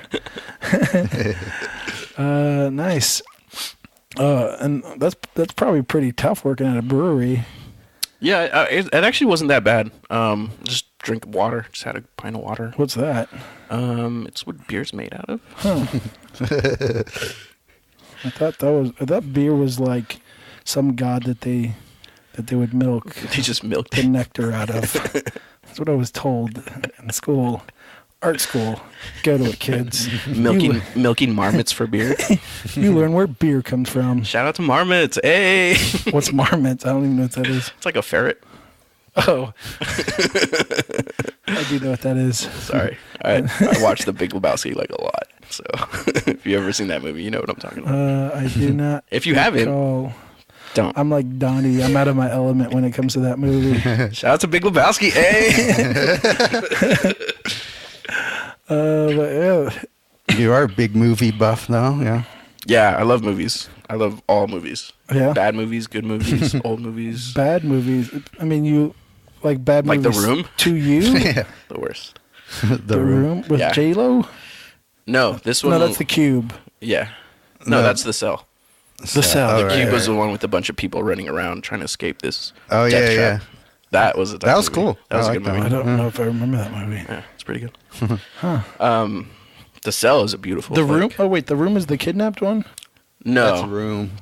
Speaker 3: Nice. And that's probably pretty tough working at a brewery.
Speaker 1: Yeah, it actually wasn't that bad. Just drink water. Just had a pint of water.
Speaker 3: What's that?
Speaker 1: It's what beer's made out of.
Speaker 3: Huh. I thought beer was like some god that they would milk.
Speaker 1: They just milked
Speaker 3: the nectar out of. That's what I was told in school. Art school. Go to it, kids.
Speaker 1: Milking marmots for beer.
Speaker 3: You learn where beer comes from.
Speaker 1: Shout out to marmots. Hey.
Speaker 3: What's marmots? I don't even know what that is.
Speaker 1: It's like a ferret.
Speaker 3: Oh. I do know what that is.
Speaker 1: Sorry. I watched The Big Lebowski like a lot. So if you've ever seen that movie, you know what I'm talking about.
Speaker 3: I do not.
Speaker 1: If you haven't, don't.
Speaker 3: I'm like Donnie. I'm out of my element when it comes to that movie.
Speaker 1: Shout out to Big Lebowski. Hey.
Speaker 3: But yeah.
Speaker 2: You are a big movie buff, though. Yeah.
Speaker 1: Yeah, I love movies. I love all movies.
Speaker 3: Yeah.
Speaker 1: Bad movies, good movies, old movies.
Speaker 3: Bad movies. I mean, you like bad movies.
Speaker 1: Like The Room?
Speaker 3: To you?
Speaker 1: Yeah. The worst.
Speaker 3: The Room with J-Lo?
Speaker 1: No, this one.
Speaker 3: No, that's The Cube.
Speaker 1: Yeah. No, that's The Cell.
Speaker 3: The Cell.
Speaker 1: The Cube was the one with a bunch of people running around trying to escape this.
Speaker 2: Oh,
Speaker 1: death trap. That was
Speaker 2: that was cool.
Speaker 1: That was a good movie.
Speaker 3: I don't know if I remember that movie.
Speaker 1: Yeah, it's pretty good.
Speaker 3: Huh.
Speaker 1: The Cell is a beautiful.
Speaker 3: The Room? Oh wait, The Room is the kidnapped one?
Speaker 1: No,
Speaker 2: that's Room.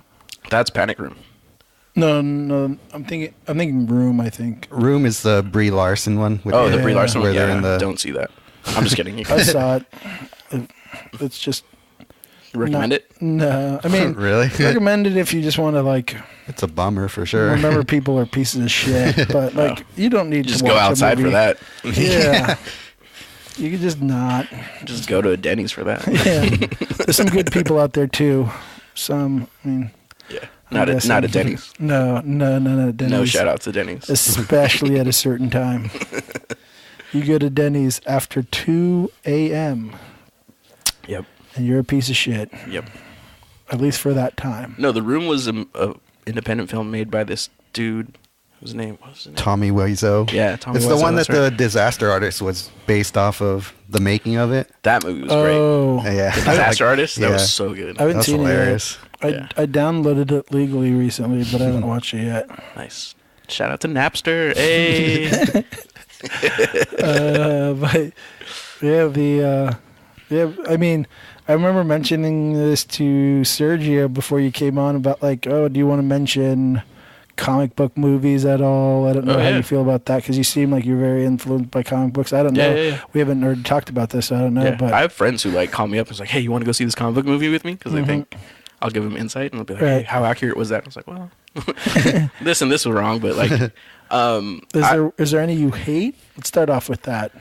Speaker 1: That's Panic Room.
Speaker 3: No. I'm thinking Room. I think
Speaker 2: Room is the Brie Larson one.
Speaker 1: With the Brie Larson one.
Speaker 2: Where they're in the.
Speaker 1: Don't see that. I'm just kidding.
Speaker 3: I saw it. It's just.
Speaker 1: Recommend it?
Speaker 3: No, I mean,
Speaker 2: really?
Speaker 3: Recommend it if you just want to like.
Speaker 2: It's a bummer for sure.
Speaker 3: Remember, people are pieces of shit, but like you don't need
Speaker 1: just
Speaker 3: to
Speaker 1: go
Speaker 3: watch
Speaker 1: outside
Speaker 3: a movie.
Speaker 1: for that.
Speaker 3: Yeah. You could just not.
Speaker 1: Just go to a Denny's for that.
Speaker 3: Yeah, there's some good people out there too. Some, I mean.
Speaker 1: Yeah. Not a Denny's.
Speaker 3: No, Denny's.
Speaker 1: No shout out to Denny's.
Speaker 3: Especially at a certain time. You go to Denny's after 2 a.m.
Speaker 1: Yep.
Speaker 3: And you're a piece of shit.
Speaker 1: Yep.
Speaker 3: At least for that time.
Speaker 1: No, The Room was a independent film made by this dude. What was his name?
Speaker 2: Tommy Wiseau.
Speaker 1: Yeah, Tommy Wiseau.
Speaker 2: It's the one that the Disaster Artist was based off of the making of it.
Speaker 1: That movie was
Speaker 2: great. Yeah.
Speaker 1: The Disaster Artist? That was so good.
Speaker 3: I haven't seen
Speaker 2: hilarious.
Speaker 3: it yet. I downloaded it legally recently, but I haven't watched it yet.
Speaker 1: Nice. Shout out to Napster. Hey.
Speaker 3: But yeah, I mean, I remember mentioning this to Sergio before you came on about like, oh, do you want to mention comic book movies at all? I don't know how you feel about that because you seem like you're very influenced by comic books. I don't know.
Speaker 1: Yeah.
Speaker 3: We haven't already talked about this, so I don't know.
Speaker 1: Yeah.
Speaker 3: But
Speaker 1: I have friends who like call me up and it's like, hey, you want to go see this comic book movie with me? Because they think I'll give them insight and they'll be like, hey, how accurate was that? I was like, well, this and this was wrong, but like,
Speaker 3: is there any you hate? Let's start off with that.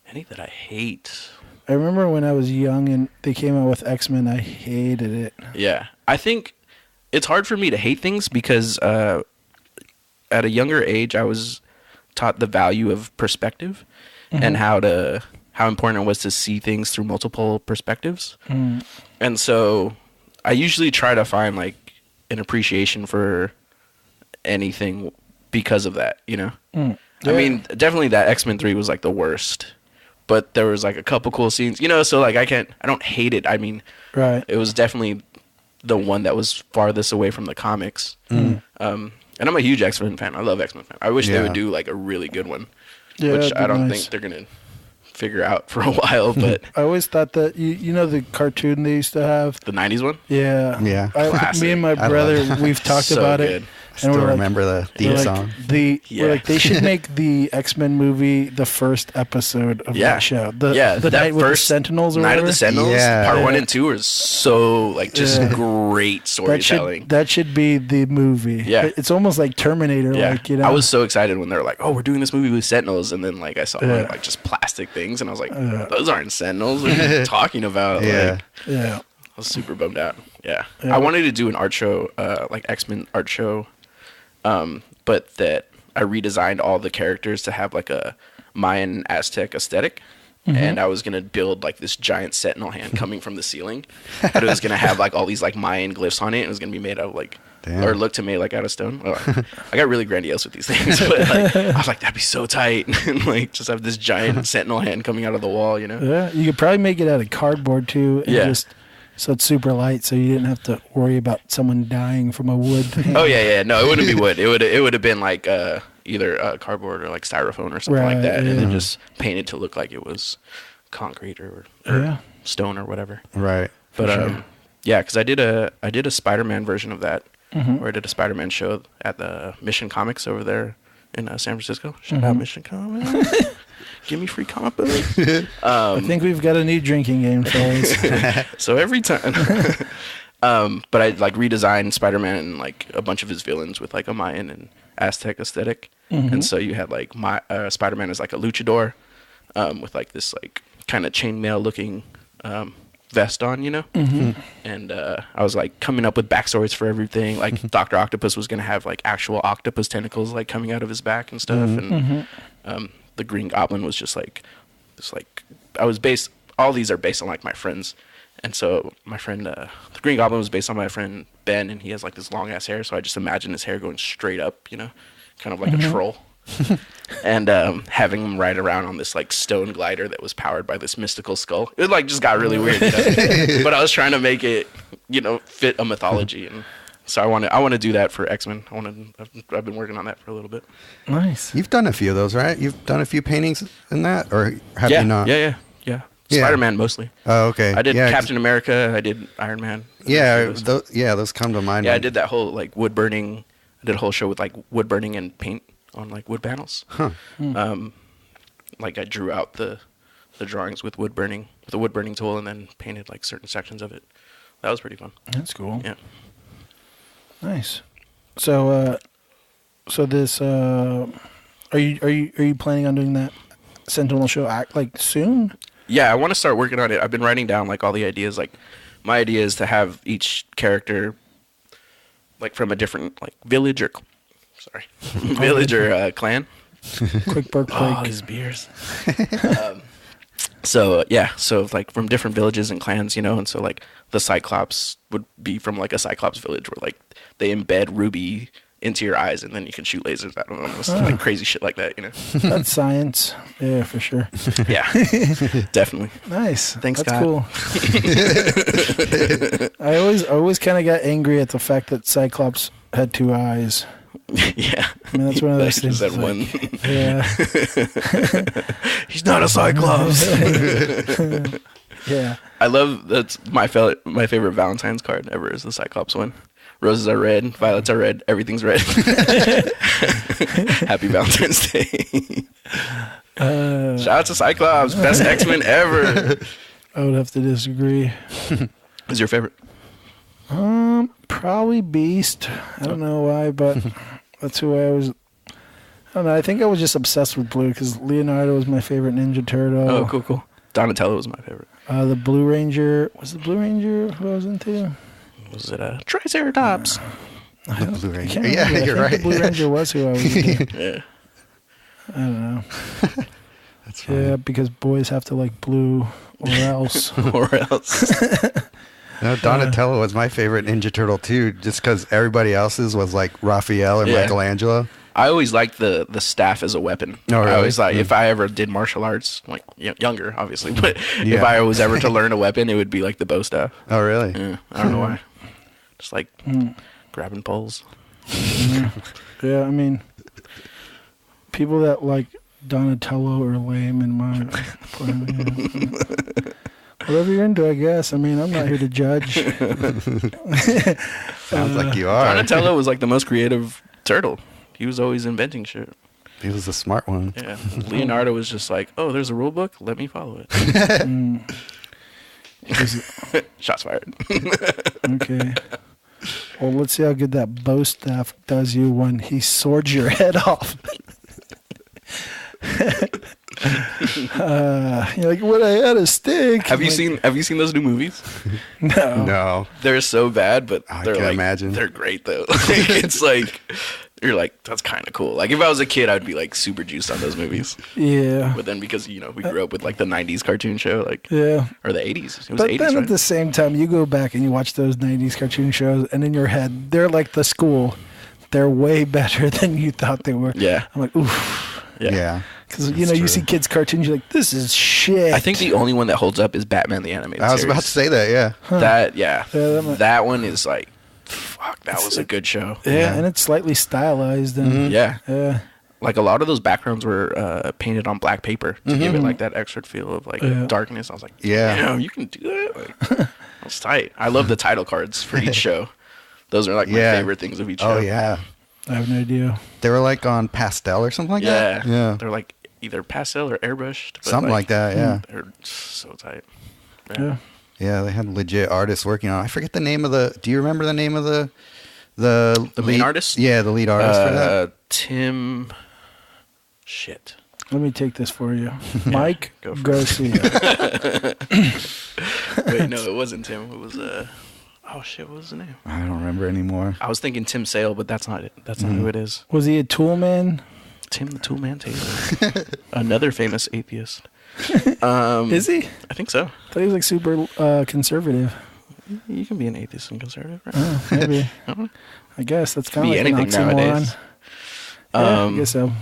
Speaker 1: Any that I hate.
Speaker 3: I remember when I was young and they came out with X-Men, I hated it.
Speaker 1: Yeah. I think it's hard for me to hate things because at a younger age I was taught the value of perspective and how important it was to see things through multiple perspectives. And so I usually try to find like an appreciation for anything because of that, you know. Yeah. I mean, definitely that X-Men 3 was like the worst, but there was like a couple cool scenes, you know. So like I don't hate it. I mean,
Speaker 3: right.
Speaker 1: It was definitely the one that was farthest away from the comics. And I'm a huge X-Men fan. I love X-Men fan. I wish they would do like a really good one, which I don't think they're gonna figure out for a while. But
Speaker 3: I always thought that you know the cartoon they used to have,
Speaker 1: the 90s one.
Speaker 2: Yeah.
Speaker 3: Me and my brother, we've talked about it.
Speaker 2: Still remember the theme song.
Speaker 3: We're like, they should make the X-Men movie the first episode of that show. The night with the Sentinels or
Speaker 1: Night
Speaker 3: whatever.
Speaker 1: of the Sentinels, part 1 and 2 are so like just great storytelling.
Speaker 3: That should be the movie.
Speaker 1: Yeah.
Speaker 3: It's almost like Terminator.
Speaker 1: Yeah.
Speaker 3: Like, you know?
Speaker 1: I was so excited when they were like, "Oh, we're doing this movie with Sentinels," and then like I saw like just plastic things, and I was like, "Those aren't Sentinels. What are you talking about?"
Speaker 3: Yeah.
Speaker 1: I was super bummed out. Yeah. I wanted to do an art show, like X-Men art show. But that I redesigned all the characters to have like a Mayan Aztec aesthetic. And I was going to build like this giant sentinel hand coming from the ceiling. But it was going to have like all these like Mayan glyphs on it. And it was going to be made out of like, or look to me like out of stone. Well, I got really grandiose with these things. But like, I was like, that'd be so tight. And like just have this giant sentinel hand coming out of the wall, you know?
Speaker 3: Yeah, you could probably make it out of cardboard too. And just so it's super light, so you didn't have to worry about someone dying from a wood hand.
Speaker 1: Oh yeah. No, it wouldn't be wood. It would have been like either cardboard or like styrofoam or something like that, and then just painted to look like it was concrete or stone or whatever.
Speaker 2: Right.
Speaker 1: But because I did a Spider-Man version of that, where I did a Spider-Man show at the Mission Comics over there in San Francisco. Shout out Mission Comics. Give me free comic books.
Speaker 3: I think we've got a new drinking game, fellas.
Speaker 1: So every time. But I like redesigned Spider-Man and like a bunch of his villains with like a Mayan and Aztec aesthetic. And so you had like Spider-Man is like a luchador with like this like kind of chainmail looking vest on, you know? And I was like coming up with backstories for everything. Like Dr. Octopus was going to have like actual octopus tentacles like coming out of his back and stuff. And the Green Goblin was just like this like all these are based on like my friends. And so my friend, the Green Goblin was based on my friend Ben, and he has like this long ass hair. So I just imagine his hair going straight up, you know, kind of like a troll. And having him ride around on this like stone glider that was powered by this mystical skull. It like just got really weird, you know? But I was trying to make it, you know, fit a mythology, and so I want to do that for X-Men. I've been working on that for a little bit.
Speaker 3: Nice.
Speaker 2: You've done a few of those, right? You've done a few paintings in that, or have you not?
Speaker 1: Yeah. Spider-Man mostly.
Speaker 2: Oh, okay.
Speaker 1: I did Captain America. I did Iron Man.
Speaker 2: Those come to mind.
Speaker 1: Yeah, I did that whole like wood burning. I did a whole show with like wood burning and paint on like wood panels. Like I drew out the drawings with a wood burning tool, and then painted like certain sections of it. That was pretty fun.
Speaker 3: That's cool.
Speaker 1: Yeah.
Speaker 3: Nice. So this are you planning on doing that Sentinel show like soon?
Speaker 1: Yeah, I want to start working on it. I've been writing down like all the ideas. Like my idea is to have each character like from a different like village or clan.
Speaker 3: Quick burp.
Speaker 1: Oh, these beers. So like from different villages and clans, you know, and so like the Cyclops would be from like a Cyclops village where like they embed Ruby into your eyes and then you can shoot lasers out of them, like crazy shit like that, you know.
Speaker 3: That's science. Yeah, for sure.
Speaker 1: Yeah, definitely.
Speaker 3: Nice.
Speaker 1: Thanks,
Speaker 3: That's
Speaker 1: God.
Speaker 3: Cool. I always kind of got angry at the fact that Cyclops had two eyes.
Speaker 1: Yeah,
Speaker 3: I mean, that's one of those things.
Speaker 1: That one.
Speaker 3: Yeah.
Speaker 1: He's not a Cyclops.
Speaker 3: Yeah.
Speaker 1: I love that's my favorite Valentine's card ever is the Cyclops one. Roses are red, violets are red, everything's red. Happy Valentine's Day. Shout out to Cyclops, best X-Men ever.
Speaker 3: I would have to disagree.
Speaker 1: Who's your favorite?
Speaker 3: Probably Beast. I don't know why, but that's who I was. I don't know. I think I was just obsessed with blue because Leonardo was my favorite Ninja Turtle.
Speaker 1: Oh, cool. Donatello was my favorite.
Speaker 3: The Blue Ranger. Was the Blue Ranger who I was into?
Speaker 1: Was it a Triceratops?
Speaker 2: The Blue Ranger.
Speaker 3: Yeah,
Speaker 2: you're right.
Speaker 3: The Blue Ranger was who I was into.
Speaker 1: Yeah.
Speaker 3: I don't know.
Speaker 2: That's funny.
Speaker 3: Yeah, because boys have to like blue or else.
Speaker 1: Or else.
Speaker 2: No, Donatello was my favorite Ninja Turtle too, just because everybody else's was like Raphael or Michelangelo.
Speaker 1: I always liked the staff as a weapon.
Speaker 2: Oh, really?
Speaker 1: I always like if I ever did martial arts, like younger, obviously, but if I was ever to learn a weapon, it would be like the bow staff.
Speaker 2: Oh, really?
Speaker 1: Yeah, I don't know why. Just like grabbing poles.
Speaker 3: Yeah, I mean, people that like Donatello are lame in my opinion. Whatever you're into, I guess. I mean, I'm not here to judge.
Speaker 2: Sounds like you are.
Speaker 1: Donatello was like the most creative turtle. He was always inventing shit.
Speaker 2: He was the smart one.
Speaker 1: Yeah. Leonardo was just like, oh, there's a rule book. Let me follow it. Shots fired.
Speaker 3: Okay. Well, let's see how good that bow staff does you when he swords your head off. You're like, what? I had a stick.
Speaker 1: Have you seen those new movies?
Speaker 2: No.
Speaker 1: They're so bad, but
Speaker 2: I
Speaker 1: they're
Speaker 2: can
Speaker 1: like
Speaker 2: imagine.
Speaker 1: they're great though. It's like you're like, that's kind of cool. Like if I was a kid, I'd be like super juiced on those movies.
Speaker 3: Yeah.
Speaker 1: But then because we grew up with like the '90s cartoon show, like or the '80s. It was
Speaker 3: but
Speaker 1: 80s,
Speaker 3: then
Speaker 1: right?
Speaker 3: at the same time, you go back and you watch those '90s cartoon shows, and in your head, they're like the school. They're way better than you thought they were.
Speaker 1: Yeah.
Speaker 3: I'm like, oof.
Speaker 2: Yeah.
Speaker 3: Because you see kids' cartoons, you're like, this is shit.
Speaker 1: I think the only one that holds up is Batman the Animated
Speaker 2: I was
Speaker 1: Series.
Speaker 2: about to say that, yeah.
Speaker 3: Huh.
Speaker 1: That one is like, fuck, that was a good show.
Speaker 3: Yeah, and it's slightly stylized. And
Speaker 1: Yeah. Like a lot of those backgrounds were painted on black paper to give it like that extra feel of like darkness. I was like, damn, you can do that? Like, that's tight. I love the title cards for each show. Those are like my favorite things of each show.
Speaker 2: Oh, yeah.
Speaker 3: I have no idea.
Speaker 2: They were like on pastel or something like that?
Speaker 1: Yeah. They're like either pastel or airbrushed. But
Speaker 2: something like that, yeah.
Speaker 1: They're so tight.
Speaker 3: Yeah.
Speaker 2: Yeah, they had legit artists working on it. I forget the name of do you remember the name of the
Speaker 1: main artist?
Speaker 2: Yeah, the lead artist for that.
Speaker 1: Tim. Shit.
Speaker 3: Let me take this for you. Mike Garcia.
Speaker 1: Wait, no, it wasn't Tim. It was oh shit, what was the name?
Speaker 2: I don't remember anymore.
Speaker 1: I was thinking Tim Sale, but that's not it. That's not who it is.
Speaker 3: Was he a tool man?
Speaker 1: Tim the Toolman Taylor. Another famous atheist.
Speaker 3: Is he?
Speaker 1: I think so.
Speaker 3: I thought he was like super conservative.
Speaker 1: You can be an atheist and conservative, right?
Speaker 3: Oh, maybe. I guess that's kind of like
Speaker 1: anything
Speaker 3: an oxymoron.
Speaker 1: nowadays.
Speaker 3: Yeah, I guess so.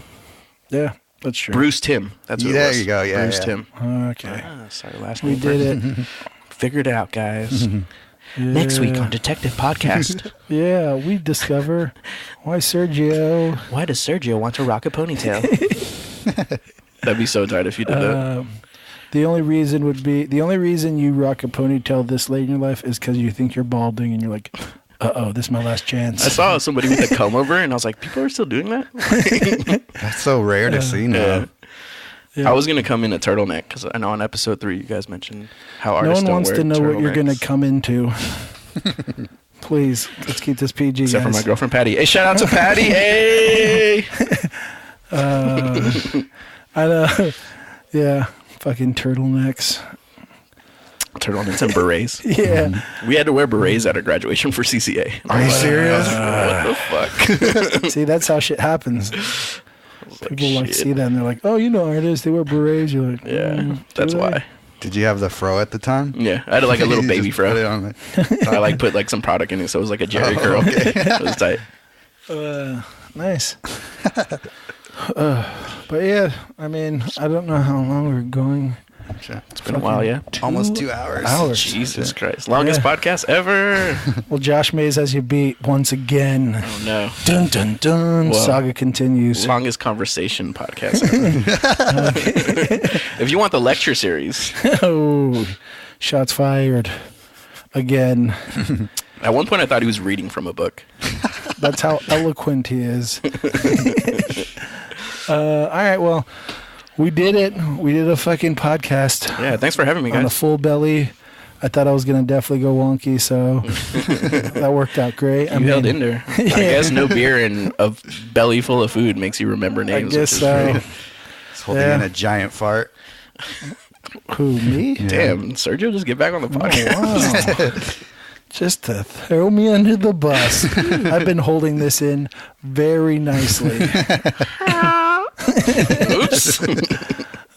Speaker 3: Yeah, that's true.
Speaker 1: Bruce Timm. That's who it was.
Speaker 2: There you go. Yeah,
Speaker 1: Bruce Timm.
Speaker 3: Okay.
Speaker 1: Sorry, last
Speaker 3: We
Speaker 1: name
Speaker 3: did
Speaker 1: first.
Speaker 3: it.
Speaker 1: Figured it out, guys.
Speaker 3: Yeah.
Speaker 1: Next week on Detective Podcast.
Speaker 3: Yeah, we discover why Sergio.
Speaker 1: Why does Sergio want to rock a ponytail? That'd be so tight if you did that.
Speaker 3: The only reason you rock a ponytail this late in your life is because you think you're balding and you're like, this is my last chance.
Speaker 1: I saw somebody with a comb over and I was like, people are still doing that?
Speaker 2: That's so rare to see now.
Speaker 3: Yeah.
Speaker 1: I was going to come in a turtleneck because I know on episode 3 you guys mentioned how artists
Speaker 3: no one wants
Speaker 1: don't wear
Speaker 3: to know what you're going to
Speaker 1: turtlenecks.
Speaker 3: come into. Please, let's keep this PG,
Speaker 1: Except
Speaker 3: guys.
Speaker 1: for my girlfriend Patty. Hey, shout out to Patty. Hey!
Speaker 3: I know. Yeah, fucking turtlenecks.
Speaker 1: Turtlenecks and berets.
Speaker 3: Yeah.
Speaker 1: We had to wear berets at our graduation for CCA.
Speaker 2: Are you serious?
Speaker 1: What the fuck?
Speaker 3: See, that's how shit happens. People like see that and they're like, oh, artists, they wear berets. You're like,
Speaker 1: that's
Speaker 3: do they?
Speaker 1: why.
Speaker 2: Did you have the fro at the time?
Speaker 1: Yeah, I had like a little
Speaker 2: You
Speaker 1: baby
Speaker 2: just put it
Speaker 1: fro.
Speaker 2: on there.
Speaker 1: I like put like some product in it, so it was like a Jerry curl.
Speaker 2: okay.
Speaker 1: It was tight.
Speaker 3: Nice. But yeah, I mean, I don't know how long we're going.
Speaker 1: It's been a while, yeah.
Speaker 2: Almost 2 hours.
Speaker 1: Jesus Christ. Longest podcast ever.
Speaker 3: Well, Josh Mays has you beat once again.
Speaker 1: Oh, no.
Speaker 3: Dun, dun, dun.
Speaker 1: Well,
Speaker 3: Saga continues.
Speaker 1: Longest conversation podcast ever. If you want the lecture series.
Speaker 3: Oh, shots fired. Again.
Speaker 1: At one point, I thought he was reading from a book.
Speaker 3: That's how eloquent he is. All right, well, we did it. We did a fucking podcast.
Speaker 1: Yeah, thanks for having me,
Speaker 3: On a
Speaker 1: guys.
Speaker 3: full belly. I thought I was going to definitely go wonky, so that worked out great.
Speaker 1: You held in there. I guess no beer and a belly full of food makes you remember names.
Speaker 3: I guess so.
Speaker 2: He's holding in a giant fart.
Speaker 3: Who, me?
Speaker 1: Damn, Sergio, just get back on the podcast.
Speaker 3: Oh, wow. Just to throw me under the bus. I've been holding this in very nicely.
Speaker 1: Oops.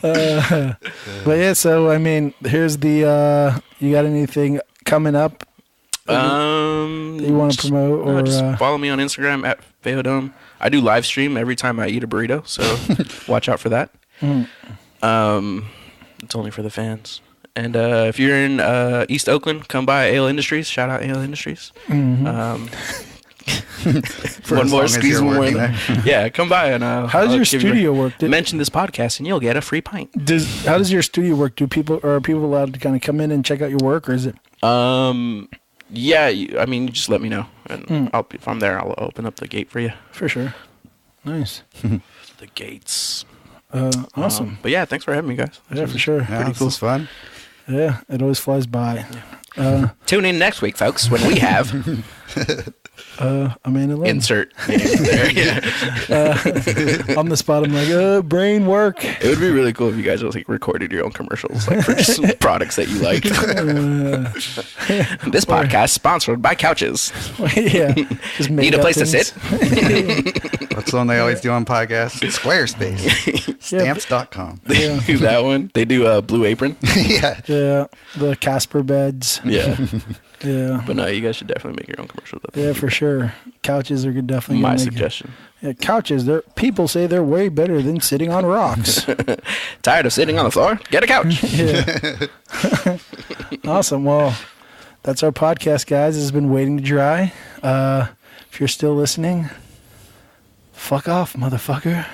Speaker 3: But yeah, so I mean, here's the. You got anything coming up that you want to promote? Or
Speaker 1: just follow me on Instagram at Feodome. I do live stream every time I eat a burrito, so watch out for that. It's only for the fans. And if you're in East Oakland, come by Ale Industries. Shout out Ale Industries. One more, squeeze one more. Yeah, come by and
Speaker 3: how does your studio work?
Speaker 1: Mention this podcast and you'll get a free pint.
Speaker 3: How does your studio work? Are people allowed to kind of come in and check out your work, or is it?
Speaker 1: Yeah, I mean, you just let me know, and if I'm there, I'll open up the gate for you.
Speaker 3: For sure. Nice.
Speaker 1: The gates.
Speaker 3: Awesome.
Speaker 1: But yeah, thanks for having me, guys.
Speaker 3: Yeah, for sure.
Speaker 2: Yeah,
Speaker 3: pretty cool.
Speaker 2: This was fun.
Speaker 3: Yeah, it always flies by.
Speaker 1: Tune in next week, folks, when we have
Speaker 3: Amanda Lynn.
Speaker 1: Insert there. Yeah.
Speaker 3: On the spot, I'm like, brain work.
Speaker 1: It would be really cool if you guys just like recorded your own commercials, like for just products that you liked. This podcast sponsored by couches.
Speaker 3: Yeah. Just
Speaker 1: need a place to sit.
Speaker 2: That's the one they always do on podcasts. Squarespace. Stamps.com.
Speaker 1: They do that one. They do Blue Apron.
Speaker 2: Yeah.
Speaker 3: Yeah. The Casper beds.
Speaker 1: Yeah.
Speaker 3: Yeah.
Speaker 1: But no, you guys should definitely make your own commercials.
Speaker 3: Yeah, for sure. Couches are definitely
Speaker 1: my suggestion.
Speaker 3: Yeah, couches. People say they're way better than sitting on rocks.
Speaker 1: Tired of sitting on the floor? Get a couch.
Speaker 3: Yeah. Awesome. Well, that's our podcast, guys. It's been waiting to dry. If you're still listening, fuck off, motherfucker.